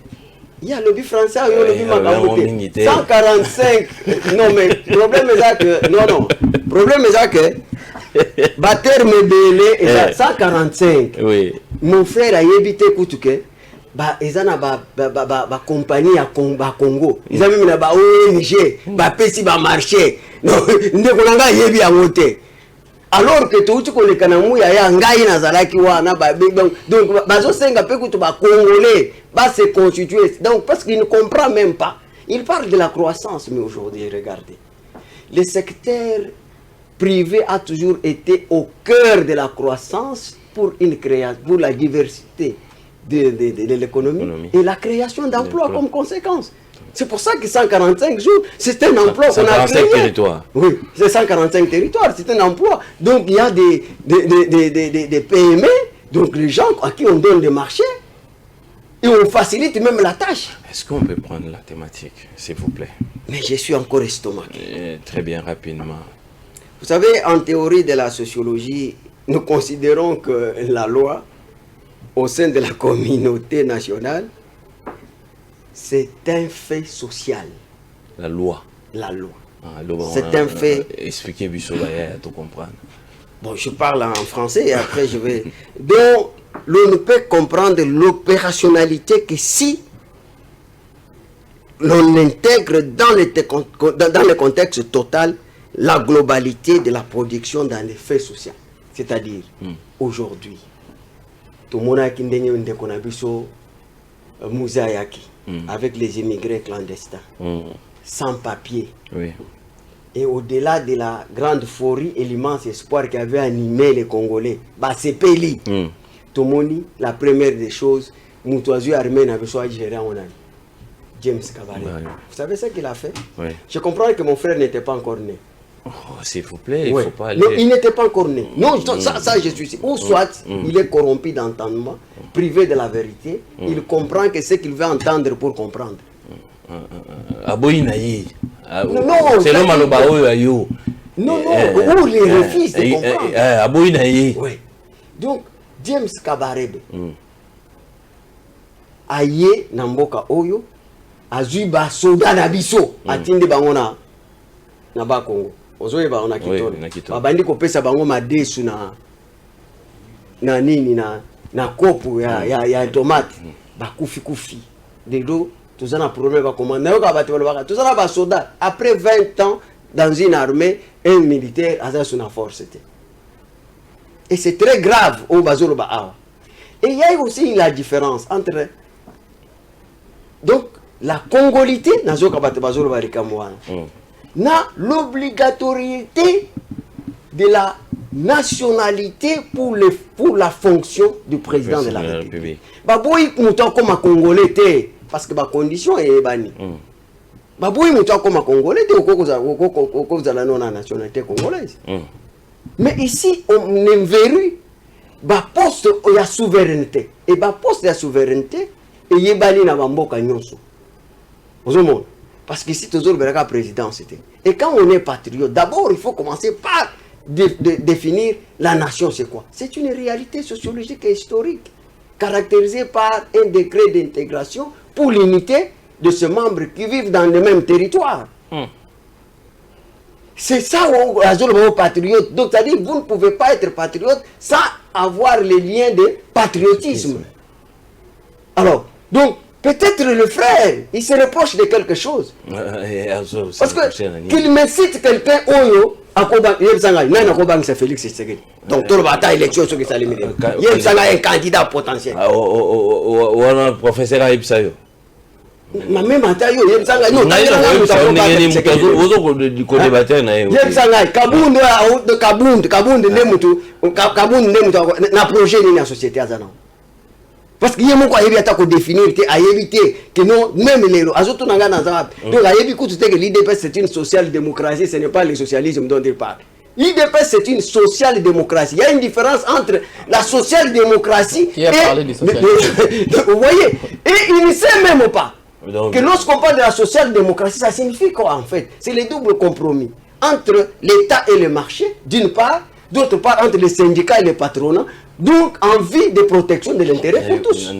Il y a le lobby français, il y a le lobby Makambote. 145. Non, mais le problème est ça que. Non. Le problème est ça que. Bater Mebele est 145. Oui. Mon frère a évité Koutuke. Ils ont une compagnie à Congo. Ils ont même une ONG. Ils ont marché. Non, ils ont alors que tout ko le kanamu ya ngai na zalaki wana donc bazo senga pe kutu ba congolais ba se constituer donc parce qu'il ne comprend même pas. Il parle de la croissance, mais aujourd'hui regardez, le secteur privé a toujours été au cœur de la croissance pour une création, pour la diversité de l'économie et la création d'emplois comme conséquence. C'est pour ça que 145 jours, c'est un emploi qu'on a créé. 145 territoires. Oui, c'est 145 territoires, c'est un emploi. Donc il y a des PME, donc les gens à qui on donne des marchés, et on facilite même la tâche. Est-ce qu'on peut prendre la thématique, s'il vous plaît? Mais je suis encore estomaqué. Très bien, rapidement. Vous savez, en théorie de la sociologie, nous considérons que la loi, au sein de la communauté nationale, c'est un fait social. La loi. La loi. Ah, c'est un fait. Expliquez Bissoubaya, à tout comprendre. Bon, je parle en français et après je vais. Donc, l'on ne peut comprendre l'opérationnalité que si l'on intègre dans le contexte total la globalité de la production dans les faits sociaux. C'est-à-dire, aujourd'hui, tout le monde a Mouzayaki, avec les immigrés clandestins, sans papier. Oui. Et au-delà de la grande folie et l'immense espoir qui avait animé les Congolais, c'est Peli. Tout le monde, la première des choses, Moutouazou armé n'avait pas géré en année. James Kabaré. Vous savez ce qu'il a fait? Oui. Je comprends que mon frère n'était pas encore né. Oh, s'il vous plaît, il ne faut pas aller... Non, il n'était pas encore né. Non, ça je suis sûr. Ou soit, il est corrompu d'entendement, privé de la vérité, il comprend que ce qu'il veut entendre pour comprendre. Aboïnaï. Non, c'est l'homme à l'obaoyo. Non, ou les refuse de comprendre. Aboïnaï. Oui. Donc, James Kabarebe, aye namboka oyo, azui ba soda na biso, atinde bango na ba Congo. Ozoye ba ona kitoro. Babandi kopesa bango madesu na nini na kopo ya tomate. Ba kufi. Dedo, tout ça na problème ba commande. Na yo ka bati ba tout ça ba soda. Après 20 ans dans une armée, un militaire a sa force. Et c'est très grave au Bazolo Ba'a. Et il y a aussi la différence entre donc la congolité na l'obligatorité de la nationalité pour la fonction du président de la République. Baboui mouton comme un Congolais parce que ma condition est bani. Baboui mouton comme un Congolais au la nationalité congolaise. Mais ici, on verrouille le poste de la souveraineté. Et le poste de la souveraineté, il y a na bamboka nyonso. Parce qu'ici, toujours le président, c'était. Et quand on est patriote, d'abord, il faut commencer par définir la nation, c'est quoi? C'est une réalité sociologique et historique, caractérisée par un décret d'intégration pour l'unité de ces membres qui vivent dans le même territoire. C'est ça le patriote. Donc, c'est-à-dire vous ne pouvez pas être patriote sans avoir les liens de patriotisme. Alors, donc, peut-être le frère, il se reproche de quelque chose. Parce que qu'il me cite quelqu'un, c'est Félix Tshisekedi. Donc, tout le bataille élection, ce que ça limite. Il y a un candidat potentiel. Le professeur Aïb Sayo. Ma même bataille, il y a un société. Parce qu'il y a un peu de définir à éviter que non, même les donc l'IDP c'est une social-démocratie, ce n'est pas le socialisme dont il parle. L'IDP c'est une social-démocratie. Il y a une différence entre la social-démocratie et... Vous voyez? Et il ne sait même pas que lorsqu'on parle de la social-démocratie, ça signifie quoi en fait? C'est le double compromis entre l'État et le marché, d'une part, d'autre part entre les syndicats et les patronats. Donc, envie de protection de l'intérêt pour tous.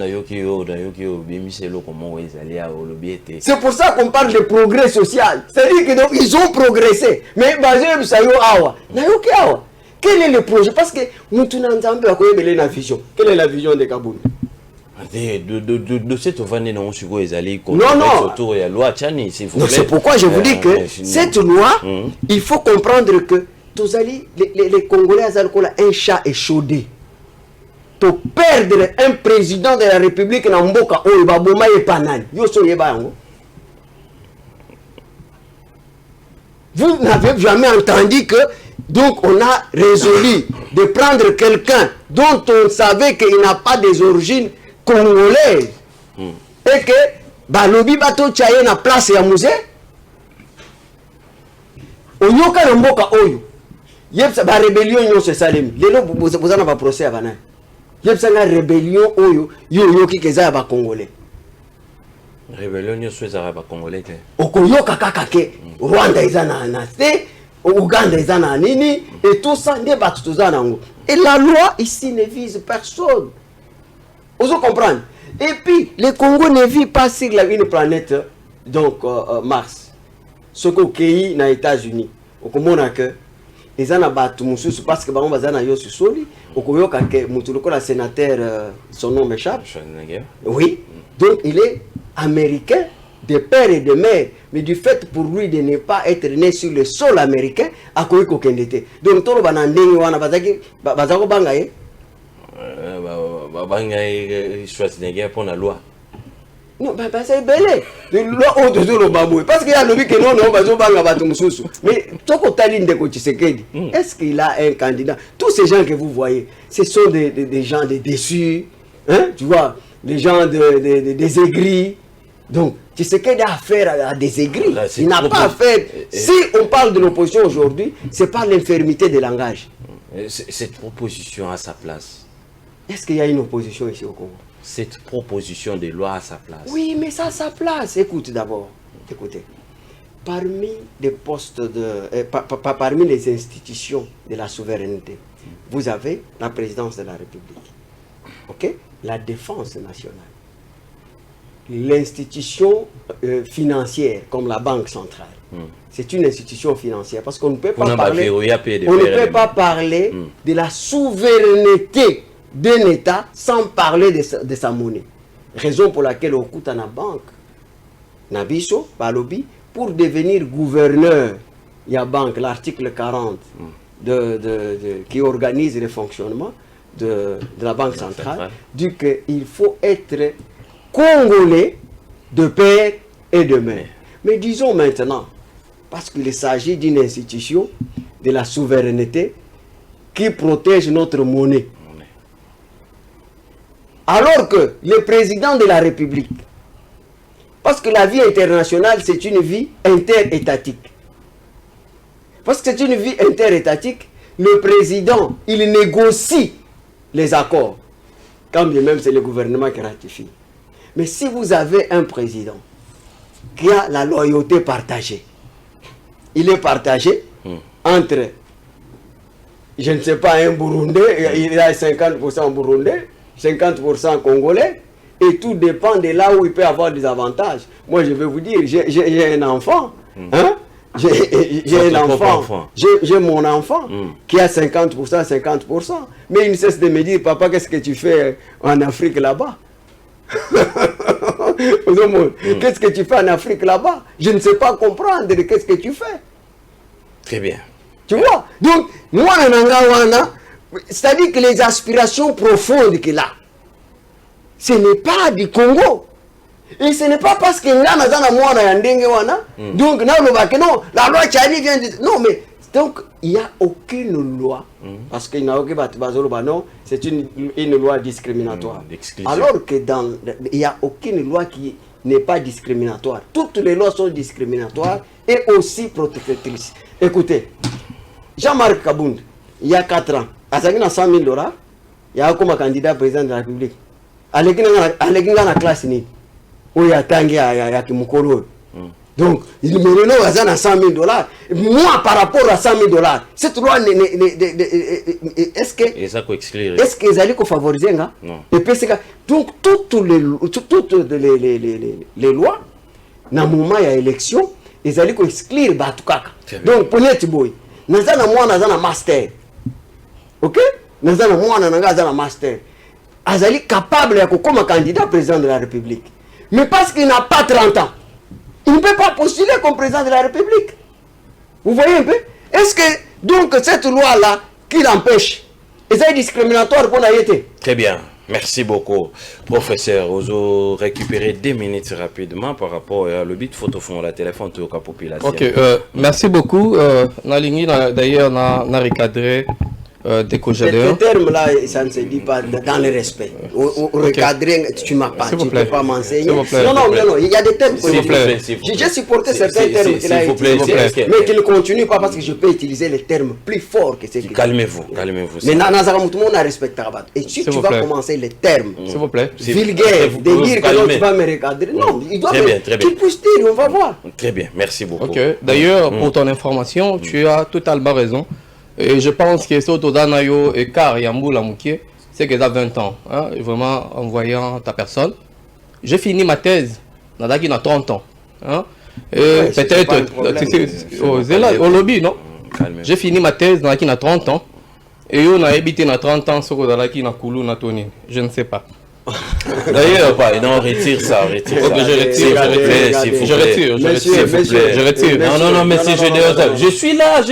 C'est pour ça qu'on parle de progrès social. C'est-à-dire qu'ils ont progressé. Mais, quel est le projet? Parce que nous avons la vision. Quelle est la vision de Kaboun? De cette vanne, non, c'est pourquoi je vous dis que cette loi, il faut comprendre que les Congolais ont un chat échaudé. Pour perdre un président de la République dans Mboka, vous n'avez jamais entendu que donc on a résolu de prendre quelqu'un dont on savait qu'il n'a pas des origines congolaises et que balobi bato chaye na place ya musée onyoka na mboka oyo yebsa ba rébellion nyo se salemi lelo bozana ba procès avana yebsa nga rébellion oyo yoki keza ba congolais rébellion nyo sweza ba congolais te okoyoka kaka ke Rwanda izana na te Ouganda izana nini et tout ça ne ba tutuzana ngo et la loi ici ne vise personne. Vous comprenez? Et puis, le Congo ne vit pas sur une planète, donc Mars. Ce qu'au pays dans les États-Unis, au Comona que les gens battu mususu parce que on va zana yo sur soli, au Koyoka que mutuluko la sénateur son nom m'échappe. Oui. Donc il est américain de père et de mère, mais du fait pour lui de ne pas être né sur le sol américain, à Koyoko Kendete. Donc tout le banandeng wana bazaki bazako bangaye. Schwarzenegger pour la loi. Non, c'est belé. Loi autour de babou. Parce qu'il y a le que non, mais est-ce qu'il a un candidat? Tous ces gens que vous voyez, ce sont des gens déçus, hein, tu vois, des gens des aigris. Donc, tu sais qu'il a affaire à des aigris. Il n'a pas affaire. Si on parle de l'opposition aujourd'hui, c'est pas l'infirmité de langage. Cette proposition a sa place. Est-ce qu'il y a une opposition ici au Congo? Cette proposition de loi a sa place. Oui, mais ça a sa place. Écoute d'abord. Écoutez. Parmi les postes parmi les institutions de la souveraineté, vous avez la présidence de la République. OK? La défense nationale. L'institution financière, comme la Banque centrale. C'est une institution financière. Parce qu'on ne peut pas parler, de la souveraineté d'un État sans parler de sa monnaie. Raison pour laquelle on coûte à la banque. Nabiso, Balobi, pour devenir gouverneur, il y a banque, l'article 40 qui organise le fonctionnement de la Banque centrale, dit qu'il faut être congolais de père et de mère. Mais disons maintenant, parce qu'il s'agit d'une institution de la souveraineté qui protège notre monnaie. Alors que le président de la République, parce que la vie internationale, c'est une vie interétatique. Parce que c'est une vie interétatique, le président, il négocie les accords. Quand bien même c'est le gouvernement qui ratifie. Mais si vous avez un président qui a la loyauté partagée, il est partagé entre, je ne sais pas, un Burundais, il a 50% Burundais, 50% Congolais, et tout dépend de là où il peut avoir des avantages. Moi, je vais vous dire, j'ai un enfant, hein? J'ai un enfant, j'ai mon enfant qui a 50%, 50%, mais il ne cesse de me dire, papa, qu'est-ce que tu fais en Afrique là-bas? Qu'est-ce que tu fais en Afrique là-bas? Je ne sais pas comprendre, qu'est-ce que tu fais? Très bien. Tu vois? Donc, moi, c'est-à-dire que les aspirations profondes qu'il a, ce n'est pas du Congo. Et ce n'est pas parce que donc, non, la loi Tchani vient de... Non, mais, donc, il n'y a aucune loi, parce qu'il n'y a aucune non, c'est une loi discriminatoire. Alors que il n'y a aucune loi qui n'est pas discriminatoire. Toutes les lois sont discriminatoires et aussi protectrices. Écoutez, Jean-Marc Kabound, il y a 4 ans, à 100 000 $, il y a comme candidat président de la République. À la classe, il y a Tanguy à Kimukolo. Donc, il me donne à 100 000 $. Moi, par rapport à 100 000 $, cette loi, est-ce qu'ils allaient favoriser? Non. Donc, toutes les lois, dans le moment il y a élection, ils allaient exclure Batukaka. Donc, pour les boy, nous avons un master. Ok? Nous avons un master. Ils allaient capables d'être comme candidat président de la République. Mais parce qu'il n'a pas 30 ans, il ne peut pas postuler comme président de la République. Vous voyez un peu? Est-ce que, donc, cette loi-là, qui l'empêche, est discriminatoire pour la été? Très bien. Merci beaucoup, professeur. Vous récupérez 2 minutes rapidement par rapport à l'objet de photophone, la téléphone de la population. Ok, merci beaucoup. D'ailleurs, on a recadré des Ce terme-là, ça ne se dit pas dans le respect. Recadrer, tu ne m'as pas, tu ne peux pas m'enseigner. Non, il y a des termes. J'ai supporté certains termes qu'il a utilisés, mais qu'il ne continue pas parce que je peux utiliser les termes plus forts que ceux qu'il a. Calmez-vous. Mais tout le monde a respecté. Et si tu vas commencer les termes vulgaires, de dire que tu vas me recadrer, non, il doit qu'il puisse dire, on va voir. Très bien, merci beaucoup. D'ailleurs, pour ton information, tu as totalement raison. Et je pense que c'est au Danayo et Car Yamboula Mouké, c'est que tu as 20 ans, hein, vraiment en voyant ta personne. J'ai fini ma thèse, dans 30 ans. Hein, et peut-être, au lobby, non? J'ai fini ma thèse dans 30 ans. Et on a habité dans 30 ans sur la Koulou Natoni. Je ne sais pas. D'ailleurs, non, retire ça. Je retire. Non, mais si je suis là. Je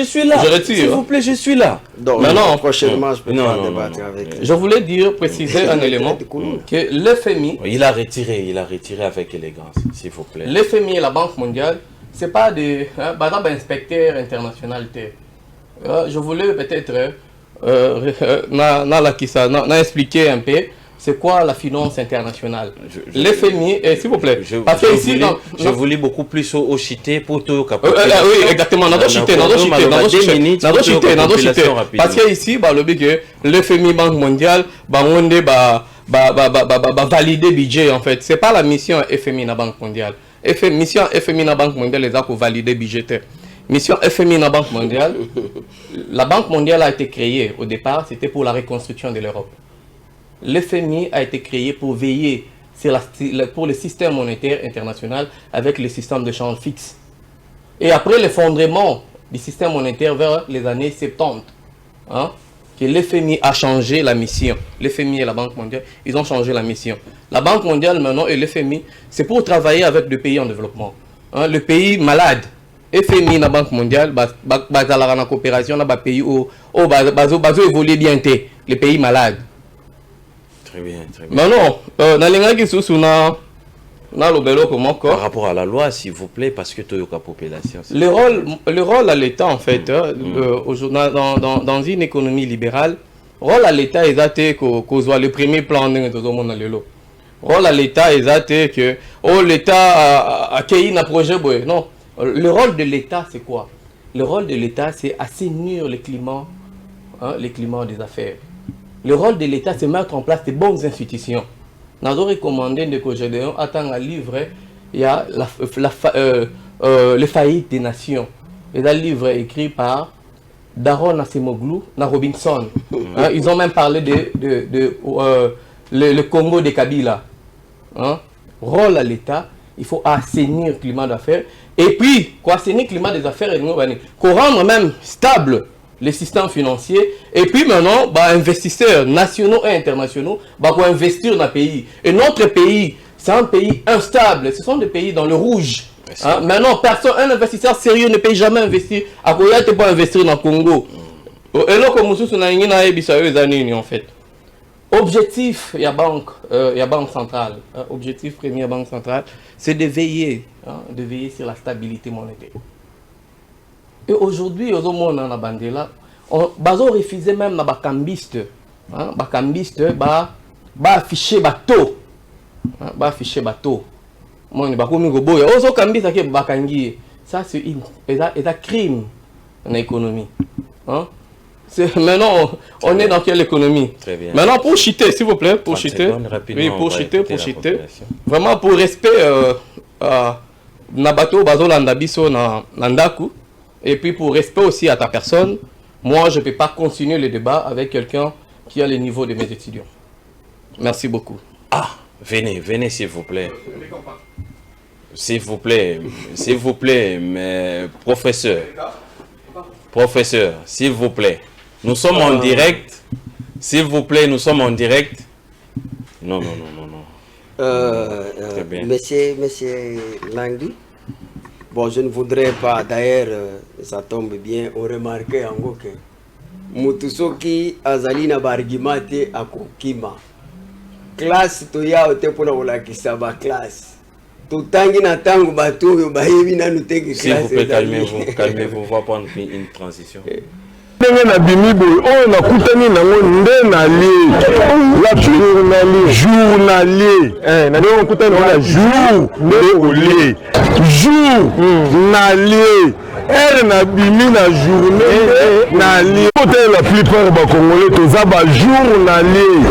retire. S'il vous plaît, je suis là. Non, prochainement, je peux pas débattre avec. Je voulais préciser un élément que l'FMI. Il a retiré avec élégance, s'il vous plaît. L'FMI et la Banque mondiale, c'est pas des inspecteurs internationaux. Je voulais peut-être expliquer un peu. C'est quoi la finance internationale? L'FMI, s'il vous plaît. Je voulais beaucoup plus au chité pour tout. Oui, exactement. Parce que ici, le but que l'FMI, Banque mondiale, on valider le budget en fait. C'est pas la mission FMI la Banque mondiale. Mission FMI la Banque mondiale, les a pour valider budgétaire. Mission FMI la Banque mondiale. La Banque mondiale a été créée au départ, c'était pour la reconstruction de l'Europe. L'FMI a été créé pour veiller pour le système monétaire international avec le système de change fixe. Et après l'effondrement du système monétaire vers les années 70, hein, que l'FMI a changé la mission. L'FMI et la Banque mondiale, ils ont changé la mission. La Banque mondiale maintenant et l'FMI, c'est pour travailler avec des pays en développement. Hein, le pays malade, FMI et la Banque mondiale, la coopération, les pays où évoluer bien, les pays malades. Très bien. Maintenant, par rapport à la loi, s'il vous plaît, parce que tu as la population. Le rôle à l'État, en fait, dans une économie libérale, le rôle à l'État est le premier plan de tout le monde. Le rôle à l'État est que l'Éta a accueilli un projet. Non, le rôle de l'État, c'est quoi? Le rôle de l'État, c'est assainir le climat des affaires. Le rôle de l'État, c'est mettre en place de bonnes institutions. Nous avons recommandé que Gédéon attend un livre, il y a les faillites des nations. Il y a un livre écrit par Daron Acemoglu, Robinson. Hein, ils ont même parlé le Congo de Kabila. Hein? Rôle à l'État, il faut assainir le climat d'affaires. Et puis, assainir le climat des affaires, qu'on rendre même stable les systèmes financiers, et puis maintenant, investisseurs nationaux et internationaux pour investir dans le pays. Et notre pays, c'est un pays instable, ce sont des pays dans le rouge. Hein? Maintenant, un investisseur sérieux ne peut jamais investir. À quoi tu peux investir dans le Congo? Et là, comme nous sommes en fait. Objectif, il y a banque centrale. Objectif premier banque centrale, c'est de veiller sur la stabilité monétaire. Et aujourd'hui, aux monde dans la bande là, on refusé même dans les cambistes. Les cambistes, afficher bateau. Afficher bateau. Moi, je ne ça, c'est un crime dans l'économie. Maintenant, on est dans quelle économie? Très bien. Maintenant, pour cheater, s'il vous plaît, pour cheater. Oui, pour cheater. Vraiment, pour respect, Nabato, Bazolanda Biso, Nandaku. Et puis, pour respect aussi à ta personne, moi, je ne peux pas continuer le débat avec quelqu'un qui a le niveau de mes étudiants. Merci beaucoup. Ah, venez, s'il vous plaît. S'il vous plaît, mais professeur, s'il vous plaît. Nous sommes en direct. S'il vous plaît, nous sommes en direct. Non. Très bien. Monsieur Langui, bon, je ne voudrais pas, d'ailleurs, ça tombe bien, on remarquait en gros que Mutusoki Azalina Bargimate Akukima. Classe toya ote pona olakisa ba classe. Tutangi na tangu batu bahebi na nuteki classe. S'il vous plaît, calmez-vous, on va prendre une transition. ndenge na bimi boye oyo nakutani nango nde nalie la journalier nde okutani nango na jour nde olie jour nalie ere na bimi na journée nalie kote la plupart bakongolais toza bajour nalie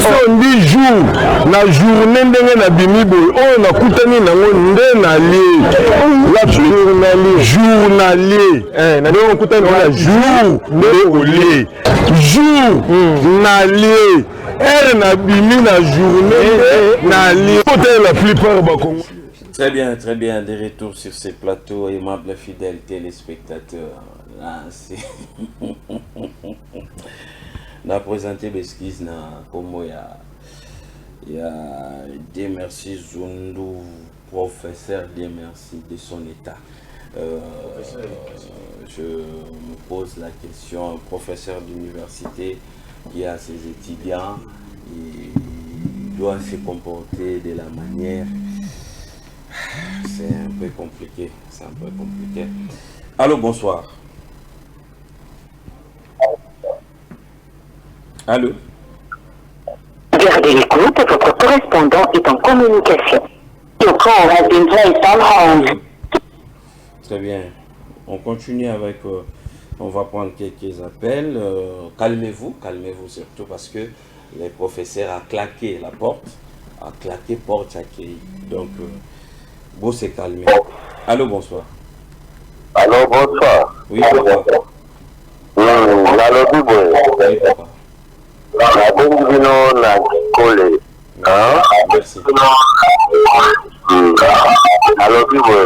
so ndi jour na journée ndenge na bimi boye oyo nakutani nango nde nalie la journalier nde okutani nango na jour nde olie jour nalie ere na bimi na journée nalie kote la plupart bakongolais. Très bien, de retour sur ces plateaux, aimables fidèles téléspectateurs. Là, c'est... On a présenté Besquise, comme il y a des merci Zundu, professeur, des merci de son état. Je me pose la question, un professeur d'université qui a ses étudiants, il doit se comporter de la manière... C'est un peu compliqué, Allô, bonsoir. Allô. Gardez l'écoute, votre correspondant est en communication. Your call has been placed on hold. Très bien. On continue avec... on va prendre quelques appels. Calmez-vous surtout parce que le professeur a claqué la porte. Porte accueillie. Donc... Bon, c'est calmé. Allô, bonsoir. Allô, bonsoir. Oui, bonsoir. Allô, oui, papa. La Bengino na Kole. Merci. Allô, Bibo.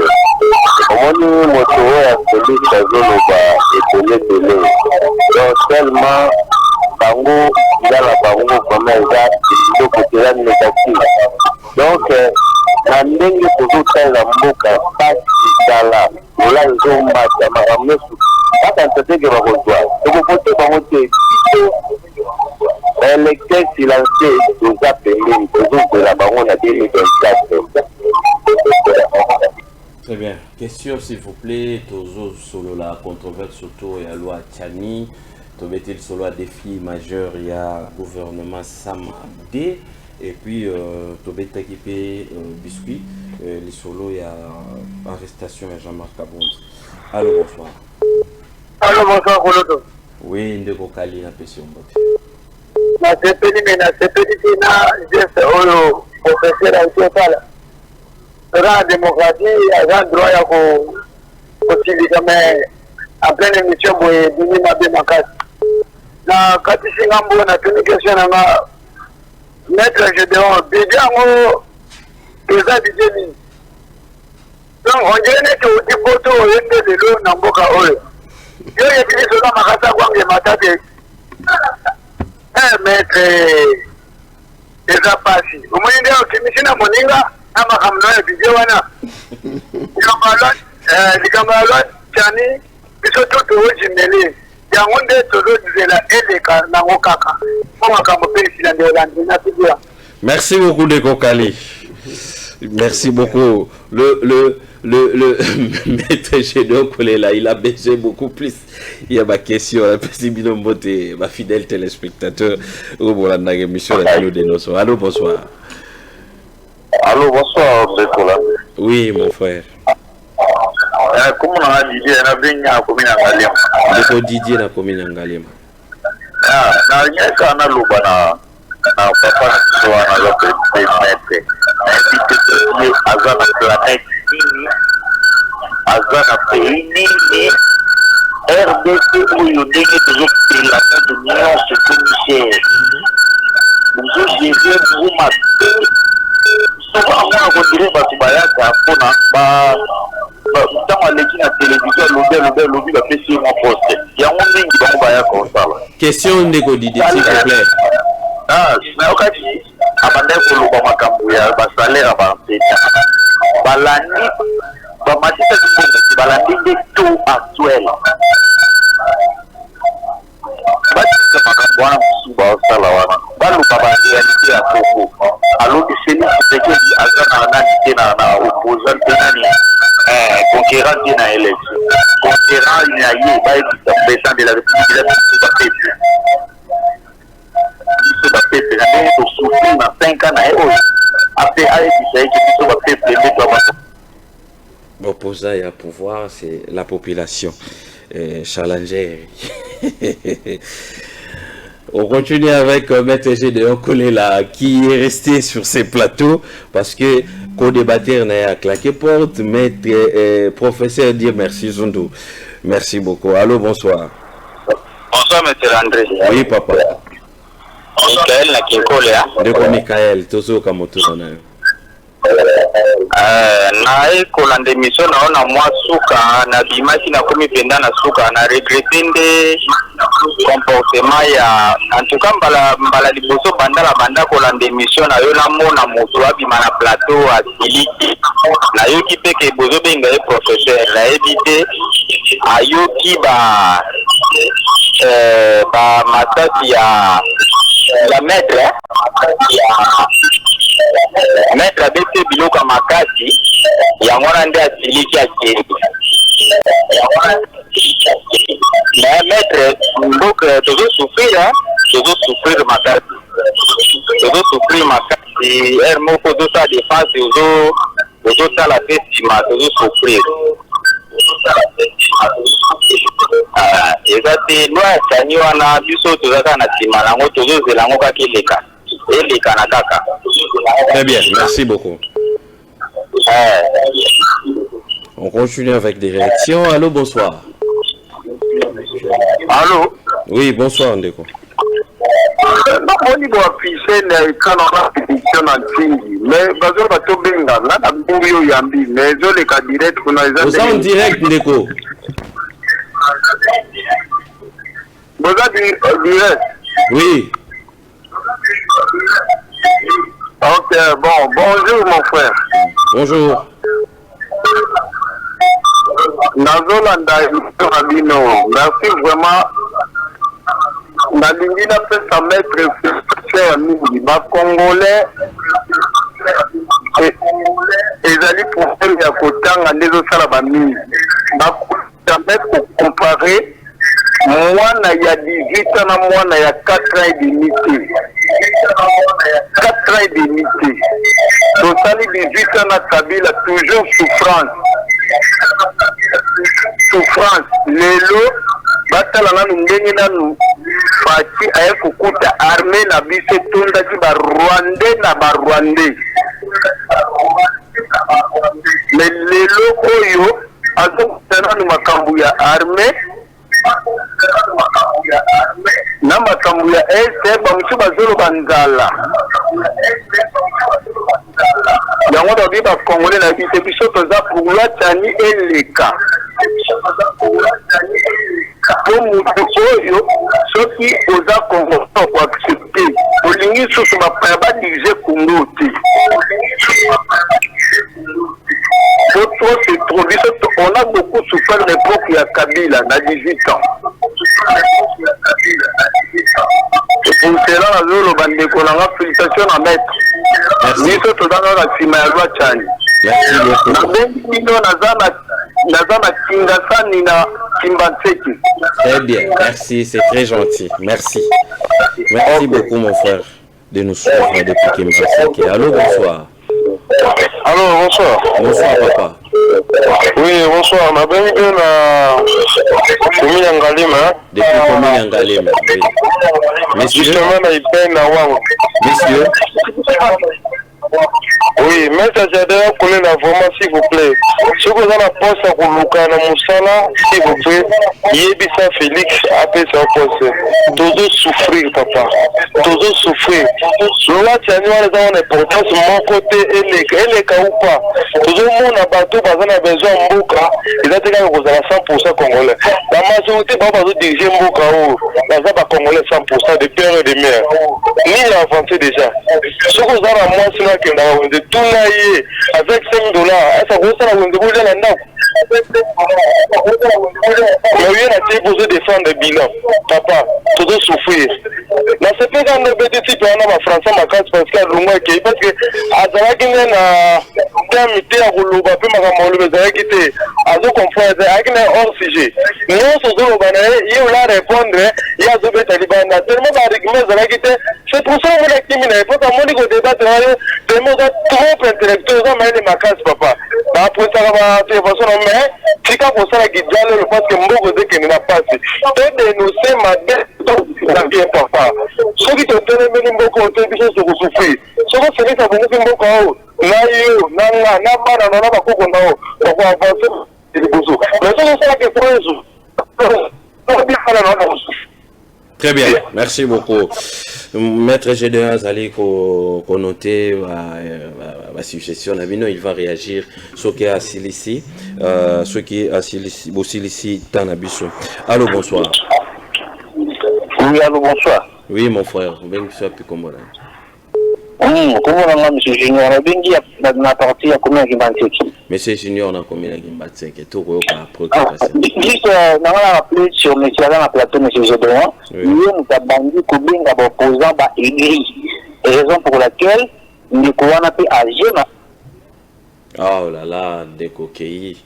Comment moto ya celui qui a zolo télé. Donc, tellement, bango, il y a la bango, comme elle a, il y a négatif. Donc, na ndenge tozotala mboka pasi zala ola ezombata makambo nyonso bakanisa teke bakozwa tokovote bango te électeur silencieux toza pembeni tozozela bango na 2024. Très bien. Question s'il vous plaît, tozo solo la controverse autour et à loi Tchani, tobetil solo à défi majeur, il y a gouvernement Samade. Et puis, Tobet équipé biscuit, les solos, il y a arrestation de Jean-Marc Abound. Allô, bonsoir. Allô, bonsoir, Koloto. Oui, Ndeko Kali, la question. C'est pédicule, c'est Olo, professeur Aïtiotala. La démocratie, il y a un droit à continuer en pleine émission pour donner ma démocratie. Na Katisingambo, na communication, Maître Gédéon, Bidjango, Keza Bidjeni. Donc, on dirait que vous dites que vous êtes de l'eau dans Boka Oyo. Yo, il y a des choses à Makasa Kwang Matate. Maître Keza Passi. Au moins, il y a une commission à Moninga, ama kamno bidje wana likamalo chani biso toto ojimeli yango nde tozozela eleka nango kaka mpo makambo mpe esila nde olandi napidia. Merci beaucoup de Kokali. Merci beaucoup. Le maître Gédéon Kolela, il a baissé beaucoup plus. Il y a ma question, la possibilité de ma fidèle téléspectateur. Allô, bonsoir. Allô, bonsoir, Bekola. Oui, mon frère. Comment on a dit, on a bien à commune Angalema. Deko Didier na commune Angalema. Na nyaka na lubana na papa na soa na lope mete. Invité que azana planète nini azana pays nini RDC où il ndenge toujours la de l'Union se commissaire. Nous j'ai vu vous mater. Souvent on dirait ba tubayaka pona ba dans la télévision lobby va faire sur mon poste. Il y a un monde qui va envoyer comme ça. Question de Didier, s'il vous plaît. Mais au cas où abandonner pour le bon makambuya, ba salaire avancé. Balani, ba matita qui balani des taux actuels. Ba tika makambuana musuba osalawana. Ba lu baba réalité à Koko. Alors que c'est lui qui fait azana na opposant tenani. Conquérant qui n'a élection. Conquérant il y a eu président de la République de la République. Il se fait président au soutien dans 5 ans. Après, il va faire président. L'opposant et à pouvoir, c'est la population. Challenger. On continue avec Maître Gédéon Kolela qui est resté sur ces plateaux parce que co-débatteur n'a claqué porte. Maître professeur dire merci Zondo. Merci beaucoup. Allô, bonsoir. Bonsoir, Maître André. Oui, papa. Michael Nakinkolea. Deko Michael, Tozo Kamoto Nanayo. Na kolanda émission naona mwa suka na bimaki na komi penda na suka na regretter nde comportement ya en tout cas mbala liboso banda kolanda émission na yo na mona moto abima na plateau asiliki na yo ki peke bozo benga e professeur la éviter ayoki ba masasi ya maître maître abete biloka makasi yango na nde asiliki akeli mais maître mboka tozo souffrir makasi er moko tozosala défense tozosala te nsima tozo souffrir eza te lwa ya sani wana biso tozaka na nsima nango tozozela yango kaka eleka na kaka. Très bien, merci beaucoup. On continue avec des réactions. Allô, bonsoir. Allô? Oui, bonsoir, Ndeko. On y voit pisser les canons d'édition en Tingi, mais bazo bato benga, là, la bouillon yambi, mais zo les cas direct qu'on a les vous en direct, Ndeko. Vous avez direct? Oui. Ok, bon, bonjour mon frère. Bonjour. Nazolanda Rabino, merci vraiment. Nalingi na pesa maître cher mingi, ba Congolais ezali problème ya kotanga ndezo sala ba mingi. Ba permettre comparer mwana ya 18 ans na mwana ya 4 ans et demi. 4 ans et demi. Totali 18 ans na Kabila toujours souffrance. Lelo batala nanu ndenge nanu Fati aye kukuta armée na biso tondaki ba Rwandais. Mais lelo oyo azokutana na makambo ya armée na makambo ya este bamusu bazolo banzala yango babi bakongole na biso toza pour tani eleka po mutu oyo soki oza kongo ko accepter tolingi susu badiriger Congo te. On a beaucoup souffert de l'époque il y a Kabila, à 18 ans. Et pour cela, le bandeko n'a félicitations à mettre. Merci beaucoup. Très bien, merci, c'est très gentil. Merci. Merci beaucoup, mon frère, de nous suivre depuis Kimbanseke. Allô, bonsoir. Allô, bonsoir. Bonsoir, papa. Oui, bonsoir. On a bien vu Koumi Ngalima. Depuis Koumi Ngalima, oui. Messieurs. Justement, on a eu peine à voir. Messieurs. Oui, mais ça j'ai d'ailleurs collé la vraiment, s'il vous plaît. Ce que vous avez la poste à Koulukana Moussala, s'il vous plaît, Yébissa Félix, après sa poste. Toujours souffrir, papa. Toujours souffrir. Là, tu as une importance, mon côté, elle est ou pas. Toujours mon abatou, parce qu'on a besoin de Mboka, il a dit que vous avez 100% congolais. La majorité, pas besoin de diriger Mboka, là, ça va congolais 100% de père et de mère. Ni avancé déjà. Ce que vous avez à moi, c'est là que tout là, avec $5, ça vous ça vous devez aller là. Mais oui, on a besoin de défendre le bilan. Papa, toujours souffrir. Mais c'est pas quand on petit type on a français ma casse parce que parce que azala kinga na tamité à kuluba pe makamolo bezala kité azo comprendre akina hors sujet. Non so zo bana yo la répondre ya zo beta libana tellement ba rigme zala kité c'est pour ça que les kimina faut que moni ko débattre tellement trop intellectuel ça mais ma casse papa. Ba pour ça va te façon mais tika pour ça qui dialogue parce que mboko de que n'a pas c'est dénoncer ma dette ça vient papa. Ce qui te donne même mboko te biso so ko souffrir. Ce que c'est ça bongo mboko na yo na bana na ba ko ndao ko avancer liboso. Mais c'est ça que Très bien, merci beaucoup. Maître Gédéon Zali connoté la suggestion, il va réagir ce qui est assis ici, ce qui est assis ici, Tanabiso. Allô, bonsoir. Oui, allô, bonsoir. Oui, mon frère, ben tu plus comment là. Comment on a monsieur Junior, on a bien dit la partie à combien qui Monsieur Junior, on a combien qui Mbatseke, tout le monde juste, on a appelé sur monsieur Alain Plateau, monsieur Gédéon. Nous avons bandit Koubinga opposant à Igri. Raison pour laquelle nous avons appelé à Géna. Oh là là, des coquilles.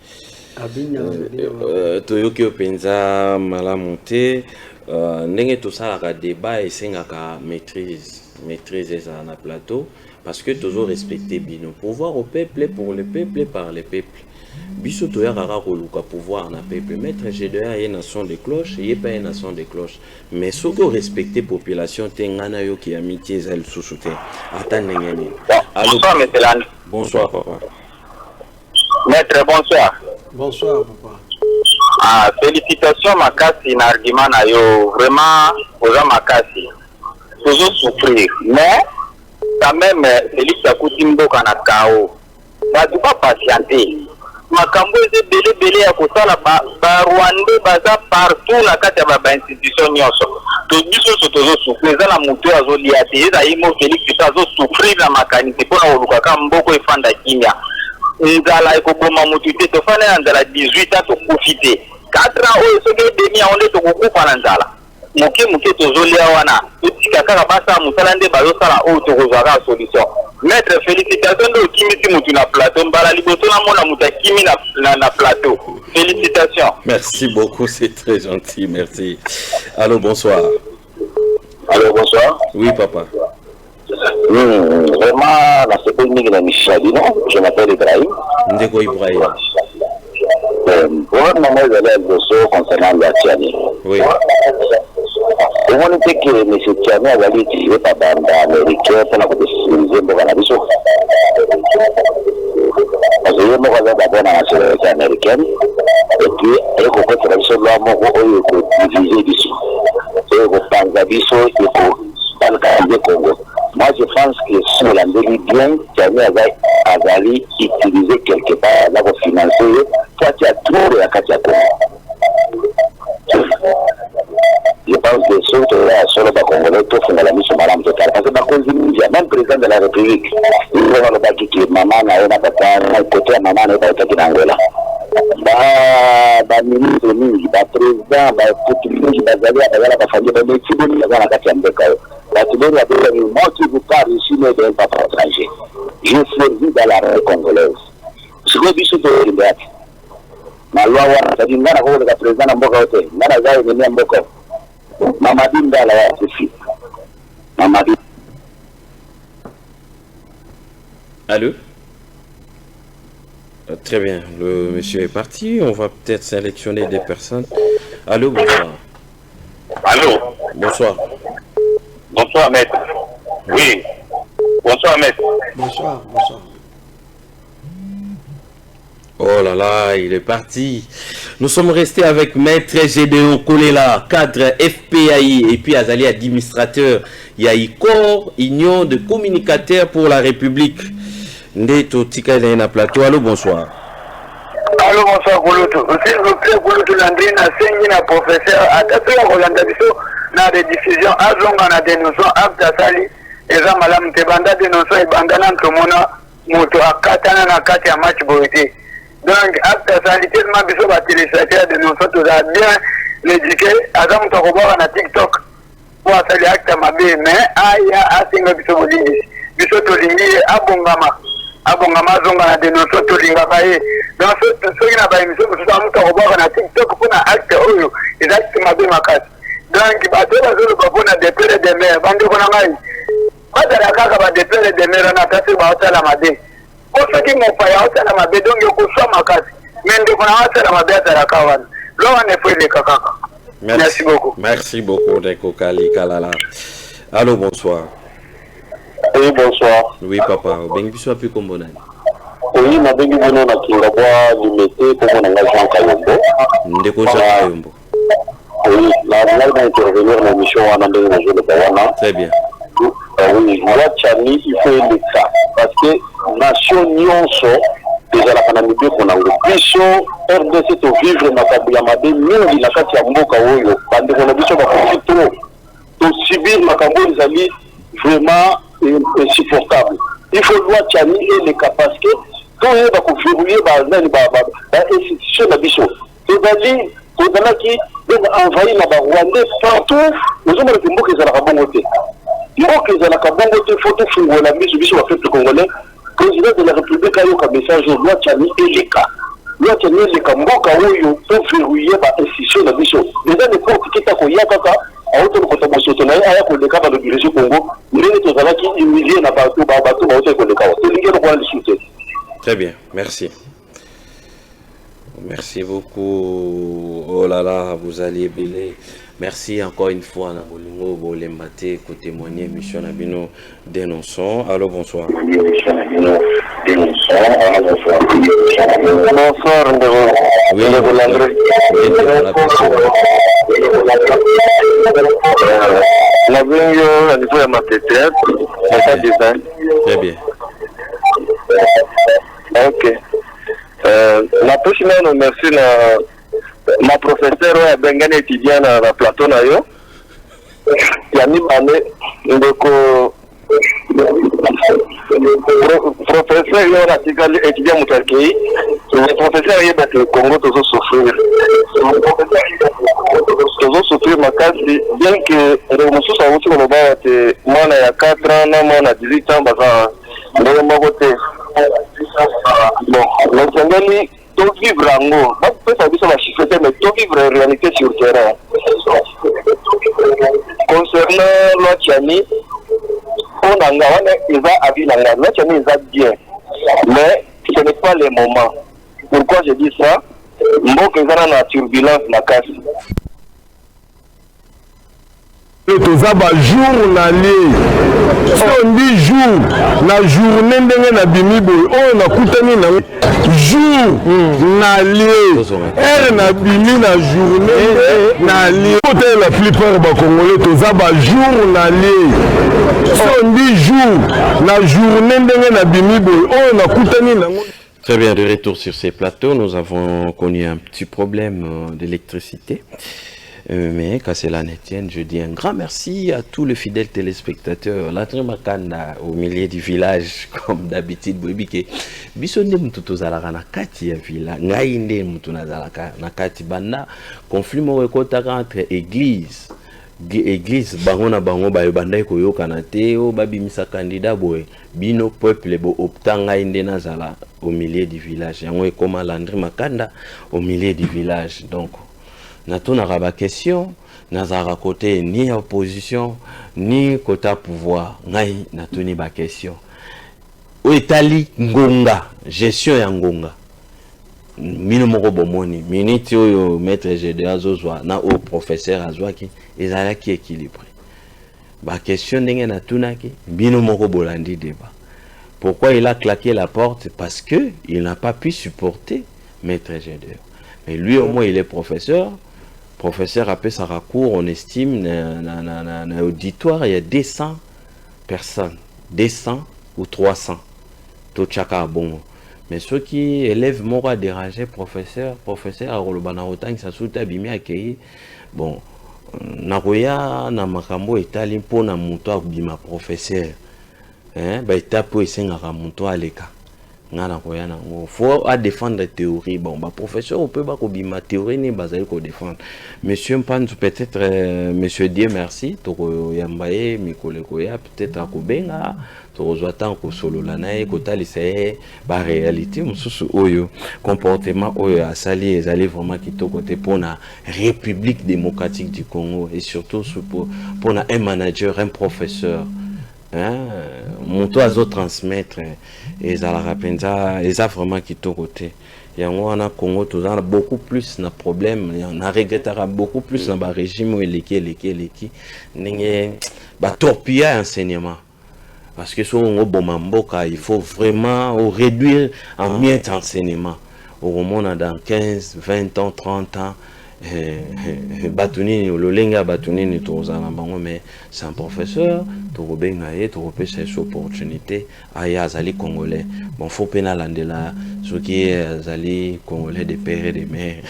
Toyoki Openza, Malamonté, n'est tout ça à débat et c'est à maîtriser ça dans le plateau parce que toujours respecter bien pouvoir au peuple pour le peuple et par le peuple. Biso toya rara koluka pouvoir na peuple maître Gédéon y a son de cloche y a pas une son de cloche mais ce que respecter population tengana yo qui amitié elle sous-souté attends ngeni. Bonsoir monsieur Lan. Bonsoir papa. Maître bonsoir. Bonsoir papa. Ah félicitations Makasi na argument na yo vraiment posa Makasi. Toujours souffrir mais quand même Félix Akutimbo kana kao. Ça doit pas patienter. Makambo eze belé ya kosala ba Rwanda baza partout na kati ya ba institution nyonso to biso so tozo souffrir za na mutu azolia te eza imo Félix azo souffrir na makanisi pona oluka ka mboko efanda kimia nzala ekoboma mutu te tofana na nzala 18 ans tokufite 4 ans oyo soki demi onde tokokufa na nzala muke tozolia wana totika kaka basa musala nde bazosala oyo tokozwaka solution. Maître, félicitations de Kimiti Moutou plateau. Mbala liboto na mona muta kimi na plateau. Félicitations. Merci beaucoup, c'est très gentil, merci. Allô, bonsoir. Allô, bonsoir. Oui, papa. Vraiment, la technique de Michel, non? Je m'appelle Ibrahim. Ndeko Ibrahim. Pour le moment, je vais le concernant la Tiani. Oui. On dit que M. Tiani a été tiré par la bande américaine pour la sécuriser pour la mission. Parce que je me regarde d'abord dans la sécurité américaine et puis il y a une tradition de l'homme qui est divisée d'ici. Et il y a une Congo. Moi, je pense que si on l'a dit bien, Tiani a utilisé quelque part là pour financer, toi tu as trop à Katiako. Je pense que surtout là, sur le Congolais, tout font la mission madame totale. Parce que République. Il y a le maman, côté maman, Angola. Ministre, président, la famille de l'équipe, je suis dans la rue congolaise. Je veux dire que na loi wa dit ngana ko le président na mboka wote ngana zai ni mboka Mamadi Ndala ya Kofi Mamadi. Allô? Très bien, le monsieur est parti, on va peut-être sélectionner des personnes. Allô, bonsoir. Allô? Bonsoir. Bonsoir maître. Oui. Bonsoir maître. Bonsoir, bonsoir. Oh là là, il est parti. Nous sommes restés avec Maître Gédéon Kolela, cadre FPAI, et puis Azali, administrateur Yaïkor, Union de communicateurs pour la République. Ndeto Tika na plateau. Allô, bonsoir. Allô, bonsoir, Gouloutou. S'il vous plaît, Gouloutou Landry, na sengi na professeur, atatu ya Rolanda biso, na de diffusion, azonga na dénonçant, Abda Sali, eza malam te banda dénonçant, et banda nan tomona, moto akatana na kati ya match boité. Donc, Abda Sali, tellement biso ba téléspectateurs dénonçant, tout ça bien l'éduqué, azam to koboka na TikTok, pour asali acte mabe, mais aya asinga biso bolingi, biso tolingi abongama. Abongama zonga na dénonçant tolingaka ye. Donc soki na baémission mosusu amutu akobwaka na TikTok mpona acte oyo eza acte mabe makasi. Donc bato bazoloba mpona depere de mer bandeko na ngai bazala kaka badepere de mer wana ata soki baosala mabe. Po soki mopaya aosala mabe donc ekoswa makasi mais ndeko na aosala mabe azalaka wana lo wana efo eleka kaka. Merci beaucoup. Merci beaucoup Ndeko Kali Kalala. Allô, bonsoir. Oui, bonsoir. Oui, papa. Bengibiso api kombonani. Oui, ma bengi bono na kingabwa limete comme on a Jean Kayombo. Ndeko Jean Kayombo. Oui, la blague d'intervenir dans l'émission wana ndenge na jole bawana. Très bien. Oui, moi Chani il faut le cas parce que nation nyonso déjà la panamité qu'on a biso RDC to vivre makabu ya mabe mingi na kati ya mboka oyo bande ko na biso ba profito to subir makambo ezali vraiment insupportable. Il faut loi Chani et les capacités quand il va configurer institution de biso. C'est-à-dire qui envahir la Rwanda partout, nous avons des mots qui sont à la bongoté. Les mots qui sont à la bongoté, il faut tout faire la mise sur le peuple congolais. Président de la République a eu un message de loi Chani et les cas. Loi Chani et les cas, mboka oyo to verrouiller institution de biso. Les gens ne peuvent pas quitter kaka. Auto ko to boso to na aya ko le kaba de diriger Congo ndenge to zala ki humilier na bato ba ko le kawa to lingi ko le soutien. Très bien, merci. Merci beaucoup. Oh là là, vous allez belé. Merci encore une fois na bolingo bolembate ko témoigner mission na bino dénonçons. Allô, bonsoir. Bonsoir Ndero. Oui, Landry. La bingo au niveau de ma tête, c'est design. Très bien. Ok. La prochaine, merci ma professeure a bien étudié dans la plateau na yo. Yani bane ndeko professeur yo na tikali étudiant mutarki. Le professeur y est le Congo toujours souffrir. Toujours souffrir makasi bien que le monsieur ça aussi le bas te mwana ya 4 ans na mwana 18 ans baza ndenge moko te. Bon, le Sénégal tout vivre en haut. Pas ça dit ça va chiffrer mais tout vivre en réalité sur terrain. Concernant loi Chani, on a ils va habiller la loi Chani ils va bien. Mais ce n'est pas le moment. Pourquoi je dis ça? Moi que ça la turbulence la casse. toza ba journalier on dit jour na journée ndenge na bimi boy on a kutani na jour na lié er na bimi na journée na lié côté la plupart ba congolais toza ba journalier on dit jour na journée ndenge na bimi boy on a kutani na. Très bien, de retour sur ces plateaux, nous avons connu un petit problème d'électricité. Mais qu'à cela ne tienne, je dis un grand merci à tous les fidèles téléspectateurs. Landry Makanda au milieu du village, comme d'habitude, Boibike. Bisonde mtuto zalaka na kati ya village. Ngainde mtu na zalaka na kati banda. Conflit mo ekotaka entre église. Église bango na bango ba yobanda koyokana te o babimisa candidat boy. Bino peuple bo opta ngainde na zala au milieu du village. Yango ekoma Landry Makanda au milieu du village. Donc natunaka ba question nazara côté ni opposition ni côté pouvoir ngai natuni ba question o etali ngonga gestion ya ngonga mino moko bomoni minute oyo maître GDA zozwa na o professeur azwaki ezalaki équilibré ba question ndenge natunaki bino moko bolandi débat. Pourquoi il a claqué la porte? Parce que il n'a pas pu supporter maître GDA. Mais lui au moins il est professeur. Professeur a fait sa recours, on estime, dans l'auditoire, il y a 200 personnes, 200 ou 300. Tout chacun bon. Mais ceux qui élèvent m'ont dérangé, professeur, a rolobana autant que ça soute abîmé accueilli. Bon, Nagoya, Namakambo, Italie, pour Namuto, abîma professeur. Hein, bah, Itapo et Sengamuto à l'écart. Il faut défendre la théorie. Bon, bah, professeur, on peut pas ma théorie ni basée qu'on défendre. Monsieur Mpanz, peut-être, monsieur Dieu, merci. Toko Yambaye, Mikole Koya, peut-être à Kobenga, Toko Zoatan, Kosolo Lanae, Kotali, c'est la réalité. Moussou, Oyo, comportement, Oyo, à Sali, et allez vraiment qui côté pour la République démocratique du Congo et surtout pour un manager, un professeur. Hein, mon toit à transmettre et ça la rapenza et ça vraiment qui tout côté et on a Congo tout ça beaucoup plus na problème on a regrettera beaucoup plus dans le régime où les n'engé ba torpiller enseignement parce que sur on bon mamboka il faut vraiment réduire en miettes enseignement au monde dans 15 20 ans 30 ans Batunini Lolenga Batunini Tozana Bango, mais c'est un professeur, Toroben Naye, Toropé cette opportunité, Aya Azali Congolais. Bon, faut pénaler là, ce qui est Azali Congolais des pères et des mères.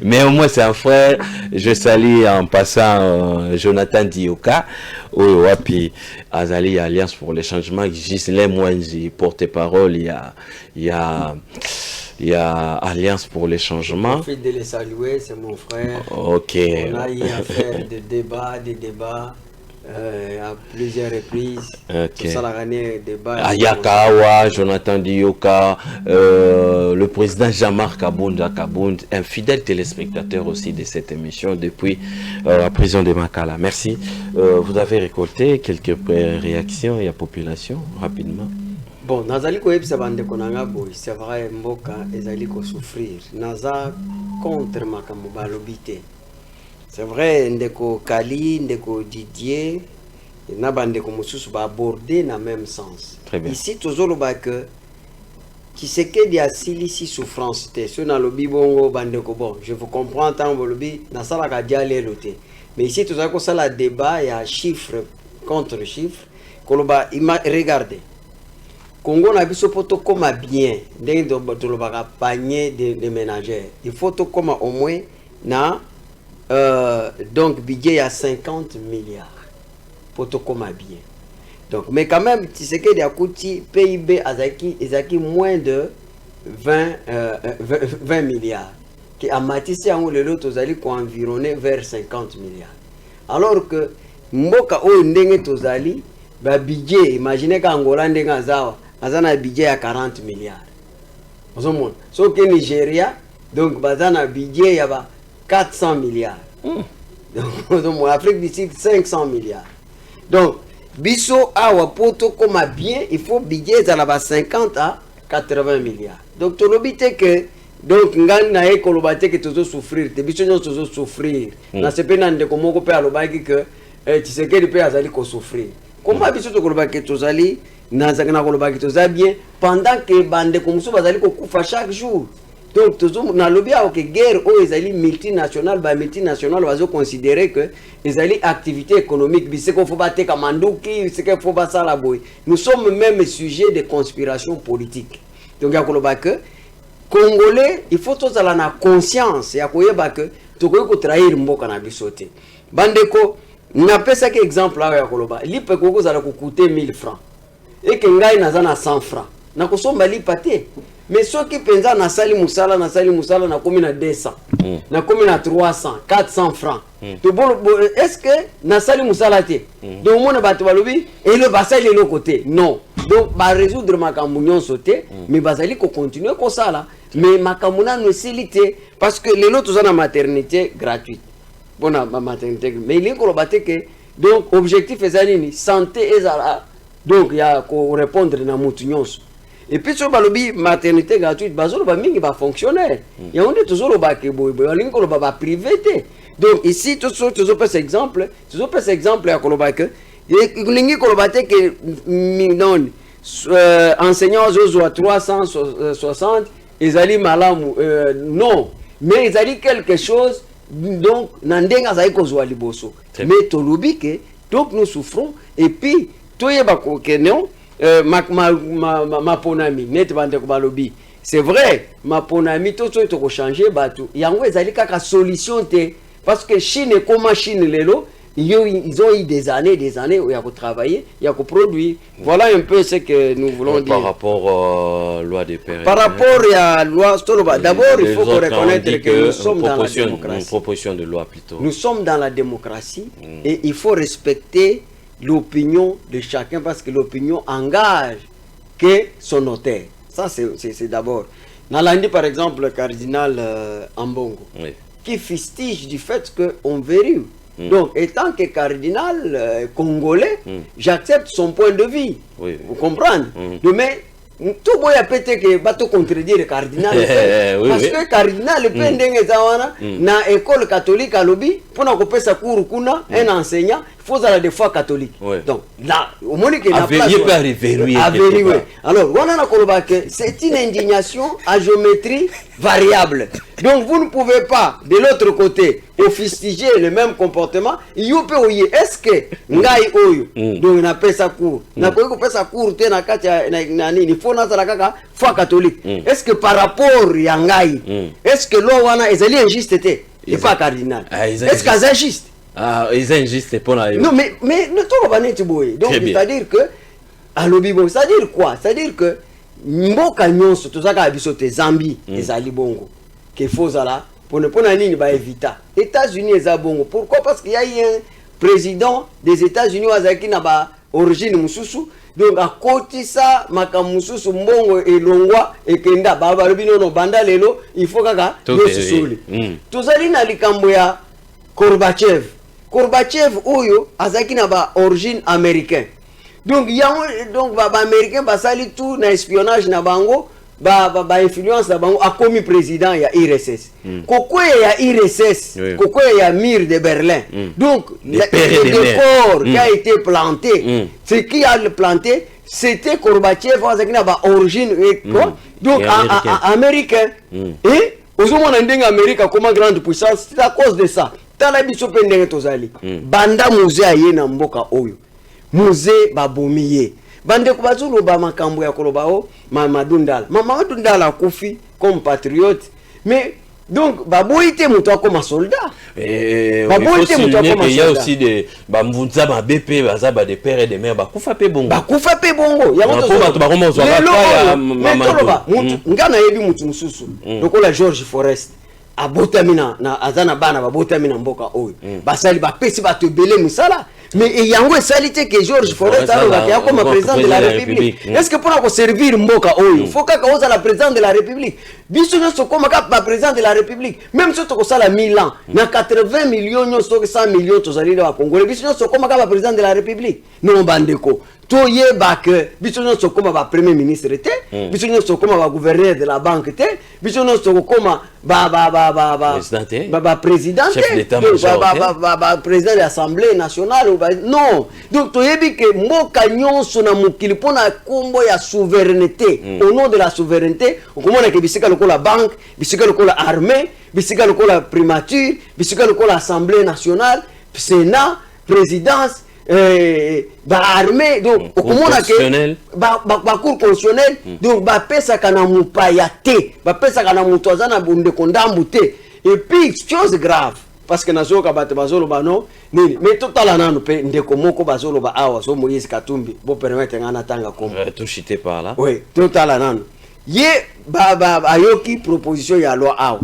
Mais au moins c'est un frère. Je salue en passant Jonathan Dioka, Wapi Azali Alliance pour les changements, Gislain Mouenzi, porte-parole, il y a Alliance pour les changements. Je profite de les saluer, c'est mon frère. Ok. On a eu à faire des débats à plusieurs reprises. Ok. Tout ça, la année, débat. Ayakawa, Jonathan Dioka, le président Jean-Marc Kabound, un fidèle téléspectateur aussi de cette émission depuis la prison de Makala. Merci. Vous avez récolté quelques réactions et la population rapidement. Bon, nazali koyebisa bande konanga boy, c'est vrai mboka ezali ko souffrir. Naza contre makambo balobité. C'est vrai ndeko Kali, ndeko Didier, na bande ko mususu ba aborder na même sens. Très bien. Ici tozolo ba que qui c'est que dia silisi souffrance té so na lobi bongo bande ko bon, je vous comprends tant bolobi na sala ka diale loté. Mais ici tozako sala débat ya chiffre contre chiffre. Koloba regardez. Congo na biso poto comme bien ndenge to lobaka panier de ménagères. Il faut to comme au moins na donc budget à 50 milliards poto comme bien. Donc mais quand même tu sais que dia kuti PIB azaki moins de 20 milliards qui a matissé en le lot tozali ko environner vers 50 milliards. Alors que mboka o ndenge tozali ba budget imaginez qu'Angola ndenge azawa bazana budget à 40 milliards. Au monde. Sauf que Nigeria, donc bazana budget à 400 milliards. Donc Afrique du Sud 500 milliards. Donc biso awa poto comme bien, il faut budget à 50 à 80 milliards. Donc to lobité que donc ngani na ekolobate que tozo souffrir, te biso tozo souffrir. Na sepena ndeko moko pe alobaki que tu sais que le pays azali ko souffrir. Comment biso to kolobaki tozali nazakana kolobaki toza bien pendant que bande comme ça bazali ko kufa chaque jour. Donc tozo na lobby a que guerre o ezali multinationale bazo considérer que ezali activité économique bise ko faut battre kamanduki c'est que faut battre la boy. Nous sommes même sujet de conspiration politique. Donc ya kolobaki Congolais, il faut tous avoir la conscience. Il y a que tu peux trahir mboka na bisote. Bandeko, n'a pas ça exemple là ya koloba. Li pe koko za coûter 1000 francs. Et que ngai na 100 francs. Na kosomba li pate. Mais ceux qui pensa na sali musala na komi na 200. Na komi na 300, 400 francs. Est-ce que na sali musala te? Donc mon bato balobi et le basali de l'autre côté. Non. Donc ba résoudre makambo nyonso te, mais bazali ko continuer ko sala. Mais makamuna no silité parce que les autres ont la maternité gratuite. Bon ma maternité mais il est ko baté que donc objectif ezali santé ezala. Donc il y a ko répondre na mutu nyonso. Et puis sur balobi maternité gratuite bazolo ba mingi ba fonctionnaire. Il y a on est toujours ba ke boy linko ba privé. Donc ici tout ce exemple, à Kolobake, lingi Kolobate que non enseignants aux 360 ils allaient malamu non, mais ils allaient quelque chose donc nandenga za iko zwa liboso. Mais tolobi que donc nous souffrons et puis toyeba ko kenon ma ponami net bande ko balobi. C'est vrai, ma ponami tout to ko changer batu. Yango ezali kaka solution te. Parce que Chine et comment Chine lelo, ils ont eu des années où il y a travaillé, il y a produit. Voilà un peu ce que nous voulons dire. Par rapport à la loi des pères. Par rapport à la loi Stoloba, d'abord il faut reconnaître que nous sommes dans la démocratie. Une proposition de loi plutôt. Nous sommes dans la démocratie et il faut respecter l'opinion de chacun parce que l'opinion engage que son notaire. Ça c'est d'abord. Nalandi par exemple le cardinal Ambongo. Oui. Qui fustige du fait qu'on verrouille. Donc, étant que cardinal congolais, j'accepte son point de vue. Oui. Vous comprenez? Mais tout le monde a pété que bateau contredire le cardinal. Parce que le cardinal est dans l'école catholique à Lobi, pour nous couper sa cour, un enseignant, il faut aller des fois catholique. Donc, là, au moins qu'il n'a pas. Alors, c'est une indignation à géométrie variable. Donc, vous ne pouvez pas, de l'autre côté, fustiger le même comportement. Est-ce que Ngai Oyo, donc il n'a pas sa cour, n'a pas sa cour, il faut na foi catholique. Est-ce que par rapport à Ngai, est-ce que l'on est injuste? Il n'est pas cardinal. Est-ce qu'il est injuste? Ah, ils sont injustes pour la. Non, mais ne t'en pas net boy. Donc, c'est-à-dire que, à l'obibo, c'est-à-dire quoi? C'est-à-dire que, mboka nyonso, tout ça, qui Zambie, les alibongo, qu'il faut là, pour ne pas éviter. États-Unis, les bongo. Pourquoi? Parce qu'il y a un président des États-Unis, qui n'a origine mususu. Donc, à côté ça, makamususu mbongo et longwa et kenda, baba lobino no banda lelo, il faut kaka, tout ça, na likambo ya Gorbachev. Gorbachev oyo azaki na ba origine américain. Donc ba américain ba sali tout na espionnage na bango ba influence na bango a commis président ya IRSS. Kokwe ya IRSS, kokwe ya mur de Berlin. Donc le décor qui a été planté, ce qui a planté c'était Gorbachev azaki na ba origine donc américain. Et aux hommes en Amérique comme grande puissance, c'est à cause de ça. Tala biso pendenge tozali banda musée aye na mboka oyo musée babomiye bande ko bazulu ba makambo ya koloba o Mamadundala Mamadundala kufi comme patriote mais donc baboite muto comme soldat il y a aussi des bamvunza ba BP baza ba des pères et des mères bakufa pe bongo ya moto ngana yebi mutu mususu lokola George Forest abotamina na azana bana babotamina mboka oyo basali bapesi bato belé musala mais yango esalite que George Forest a comme président de la République. Est-ce que pour servir mboka oyo faut kaka oza la président de la République biso nyonso comme ka président de la République même si to sala 1000 ans na 80 millions nyonso 100 millions tozali na Congolais biso nyonso comme ka président de la République non bandeko toyeba que biso nyonso comme ba premier ministre te biso nyonso comme ba gouverneur de la banque te biso nyonso comme président chef d'état président de l'Assemblée nationale non donc toyebi que mboka nyonso na mokili pona kombo ya souveraineté au nom de la souveraineté okomona ke bisika lokola banque bisika lokola armée bisika lokola primature bisika lokola Assemblée nationale Sénat présidence baarmé donc okomona ke bacour constitutionnel donc bapesaka na mopaya te bapesaka na moto aza na ndeko ndambu te et puis chose grave parce que nazoyoka bato bazoloba no nini mais totala nano mpe ndeko moko bazoloba awa so Moïse Katumbi bo permettre nga natanga kombo tout chité par là oui totala nano ye ayoki proposition ya loi awa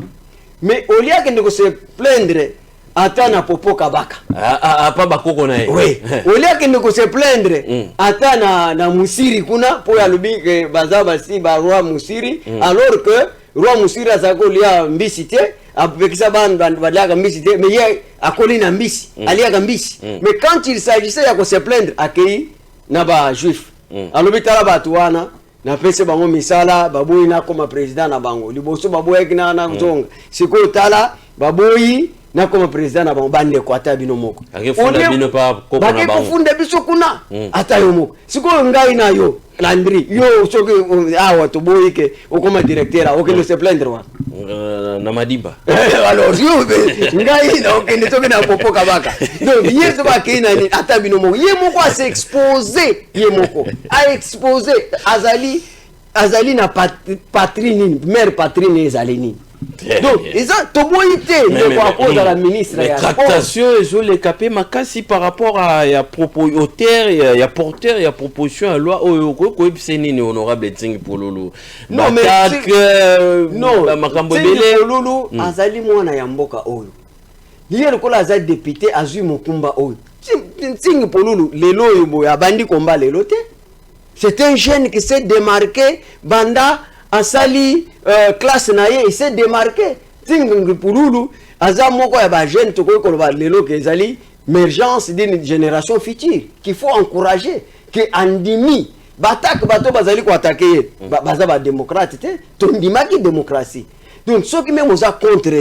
mais au lieu que ndeko se plaindre ata na popo kabaka pas bakoko na ye oui au lieu que ndeko se plaindre ata na musiri kuna po ya lubi ke baza basi ba roi musiri alors que roi musiri azako lia mbisi te apekisa badaka mbisi te mais ye akoli na mbisi aliaka mbisi mais quand il s'agissait ya ko se plaindre akei na ba juif alobi tala batu wana na pese bango misala baboyi na koma président na bango liboso baboyi na zonga siko tala baboyi na koma président na bango bande ko ata bino moko akefunda bino pa ko na bango bakefunda biso kuna ata yo moko siko ngai na yo Landry yo soki awa to boyi ke okoma directeur okende se plaindre wa na Madiba alors yo ngai na okende to na popo kabaka donc ye to ba ke na ni ata bino moko ye moko a s'exposer ye moko a exposer azali na patrie nini mère patrie ni ezali nini donc ils ont tout boyité mais à cause de la ministre les tractations ils ont les capé makasi par rapport à ya propos auteur ya porteur ya proposition à loi ko c'est nini honorable Tsingi Pololo non mais non makambo belé Pololo azali mwana ya mboka oyo lié ko la za député azui mokumba oyo Tsingi Pololo lelo yobo ya bandi komba lelo te c'est un jeune qui s'est démarqué banda asali classe naye il s'est démarqué Tsingi Pololo aza moko ya ba jeune to ko ba lelo ke ezali émergence d'une génération future qu'il faut encourager que andimi batak bato bazali ko attaquer baza ba démocrate te to ndimaki démocratie donc ceux qui même osa contre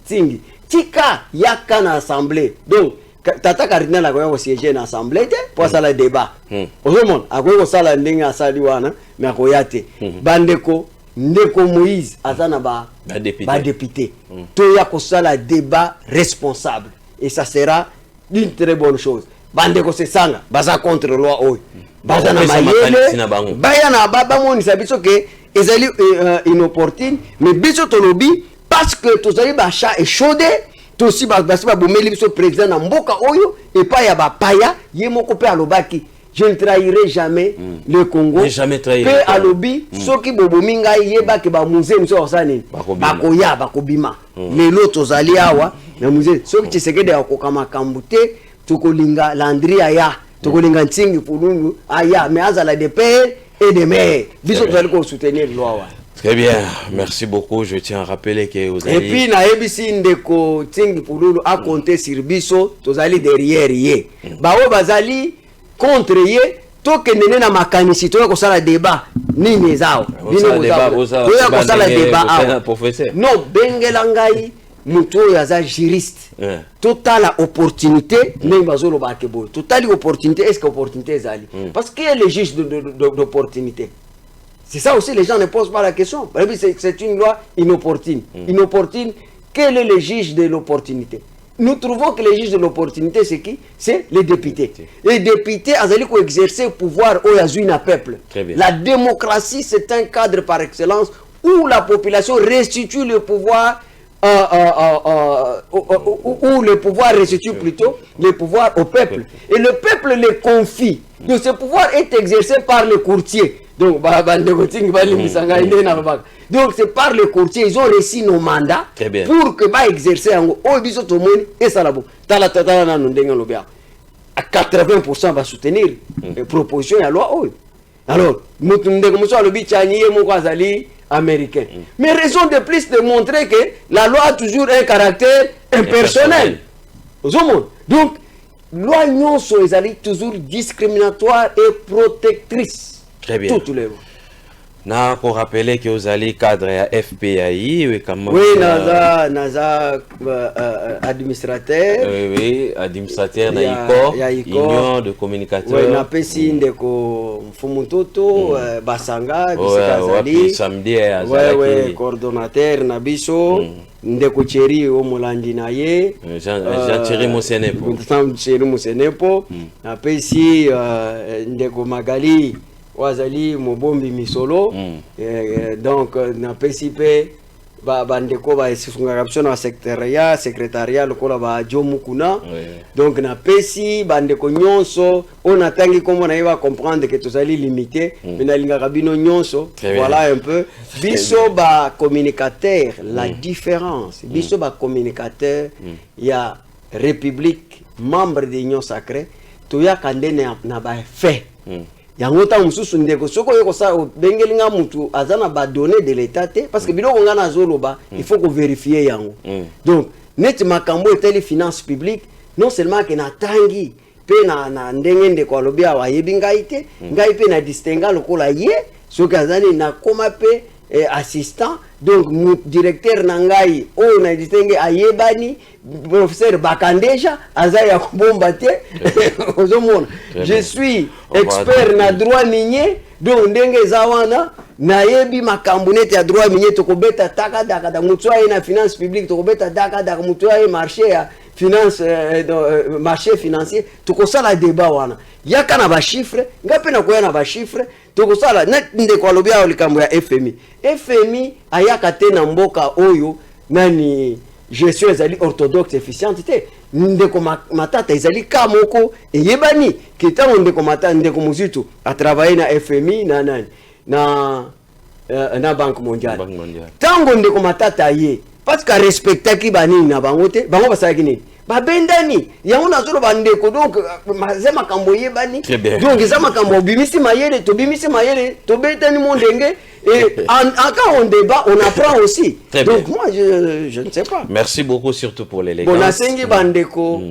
Tsingi tika yaka na assemblée donc tata cardinal akoya ko siéger na assemblée te pour ça le débat ozomona akoya ko sala ndenge asali wana mais akoya te bandeko ndeko Moïse azana ba député to ya ko sala débat responsable et ça sera une très bonne chose bandeko se sanga baza contre loi oyo baza na mayele baya na baba moni sabiso ke ezali inopportune mais biso tolobi parce que tozali ba chat échaudé tosi ba bomeli biso président na mboka oyo et pas ya ba paya ye moko pe alobaki je ne trahirai jamais le Congo. Jamais trahi. Pe alobi soki bobomi ngai yeba ke ba musée mso osani bakoya bakobima lelo tozali awa na musée soki Tshisekedi akokama kambute tokolinga Landry aya tokolinga Tsingi Pololo aya mais azala de père et de mère biso tozali ko soutenir loi. Très bien, merci beaucoup. Je tiens à rappeler que vous allez... Et puis, na ebisi ndeko Tsingi Pololo a compté sur biso, tozali derrière ye. Bao bazali contre ye, toke nene na makanisi, toke kosala débat, nini zao. Toke kosala débat awa. Non, bengela ngai, muto yaza juriste. Total la opportunité, nem bazolo ba kebo. Total opportunité, est-ce que opportunité zali? Parce qu'il y a les juges d'opportunité. C'est ça aussi, les gens ne posent pas la question. C'est une loi inopportune. Inopportune, quel est le juge de l'opportunité? Nous trouvons que le juge de l'opportunité, c'est qui? C'est les députés. Les députés, ils ont exercé le pouvoir au Yazouina peuple. La démocratie, c'est un cadre par excellence où la population restitue le pouvoir, où le pouvoir restitue plutôt le pouvoir au peuple. Et le peuple le confie. Donc ce pouvoir est exercé par les courtiers. Donc, donc c'est par les courtiers, ils ont reçu nos mandats pour que bah exercer en haut et ça là à 80% va soutenir les propositions à la loi. Alors, nous américain. Mais raison de plus de montrer que la loi a toujours un caractère impersonnel. Donc, loi non est toujours discriminatoire et protectrice. Très bien. Tous les mots. Na ko rappeler que vous allez cadre ya FPAI oui comment oui naza administrateur oui administrateur na ICO union de communicateurs oui na pesi ndeko mfumutoto basanga bisika zali samedi ouais coordonnateur na biso ndeko cheri o mulandi na ye Jean Thierry Mosenepo Thierry Mosenepo na pesi ndeko Magali wazali mobombi misolo donc na pesi pe bandeko ba esifunga biso na secrétariat lokola ba jomukuna donc na pesi bandeko nyonso on atangi comme on va comprendre que tozali limité mais na linga kabino nyonso voilà un peu biso ba communicateur la différence biso ba communicateur ya république membre de l'union sacrée toya kandene na ba fait yango ta mususu ndeko soko yeko sa bengelinga mutu azana ba données de l'état parce que biloko ngana zoloba il faut qu'on vérifier yango donc net makambo eteli finance publique non seulement que na tangi pe na ndenge ndeko alobia wa yebi ngai pe na distinga lokola ye soki azani na koma pe assistant donc directeur nangai o na distingue ayebani professeur Bakandeja azaya kubomba te ozomona je suis expert na droit minier donc ndenge zawana na yebi makambo nete ya droit minier tokobeta taka daka mutu aye na finance publique tokobeta daka mutu aye marché ya finance marché financier tokosala débat wana yaka na ba chiffre ngape na koya na ba chiffre tokosala ndeko alobia likambo ya FMI ayaka te na mboka oyo nani gestion ezali orthodoxe efficiente te ndeko matata ezali ka moko eyebani kitango ndeko matata ndeko muzitu a travailler na FMI na nani na Banque mondiale tango ndeko matata ye parce que respectaki banini na bango te bango basalaki nini babendani yango nazolo bandeko donc mazema kambo yebani donc za makambo bimisi mayele to betani mondenge et en cas on débat on apprend aussi donc moi je ne sais pas. Merci beaucoup surtout pour l'élégance. Bon nasengi bandeko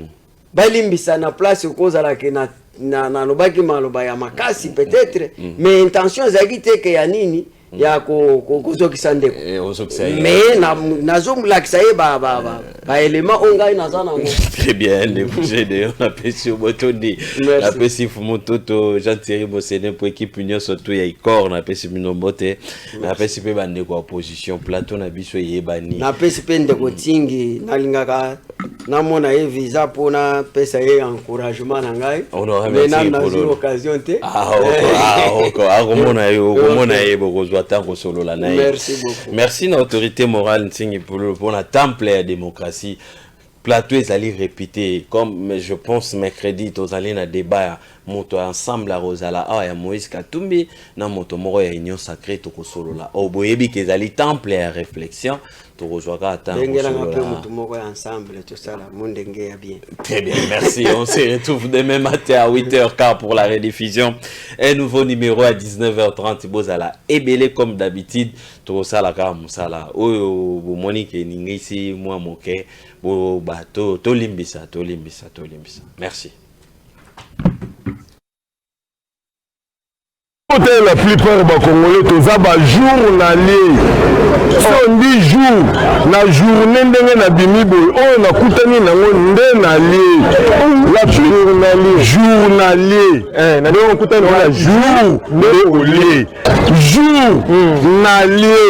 balimbisa na place okozala ke na lobaki maloba ya makasi peut-être mais intention zaki te ke ya nini ya kozokisa ndeko mais nazomulakisa ye ba élément ongai nazana ngo très bien débouché de on appelle sur botondi la pesi fumototo Jean Thierry Bosséné pour équipe union surtout ya ikor na pesi minombote na pesi pe bande ko opposition plateau na biso yebani na pesi pe ndeko tingi nalingaka na mona ye visa pona pesa ye encouragement na ngai mais na occasion te komona ye bokozwa tango solo la naï. Merci beaucoup. Merci à l'autorité morale Ntingi pour la temple et la démocratie. Plateau est allé répéter comme je pense mercredi tous allés na débat moto ensemble à Rosala ya Moïse Katumbi na moto moro ya union sacrée to solo la oboyebi que allé temple et réflexion to rejoindra à temps moto moro ensemble tout ça la monde ngea bien. Très bien, merci. On se retrouve demain matin à 8h15 pour la rediffusion. Un nouveau numéro à 19h30 bozala ebele comme d'habitude to sala ka musala oyo bo Monique ningisi moi moke bo bato to limbisa. Merci. La plupart des Congolais, tous les journaliers. On dit jour, la journée de Bimibo, on a coutani na la journalier. On a journalier. Journalier.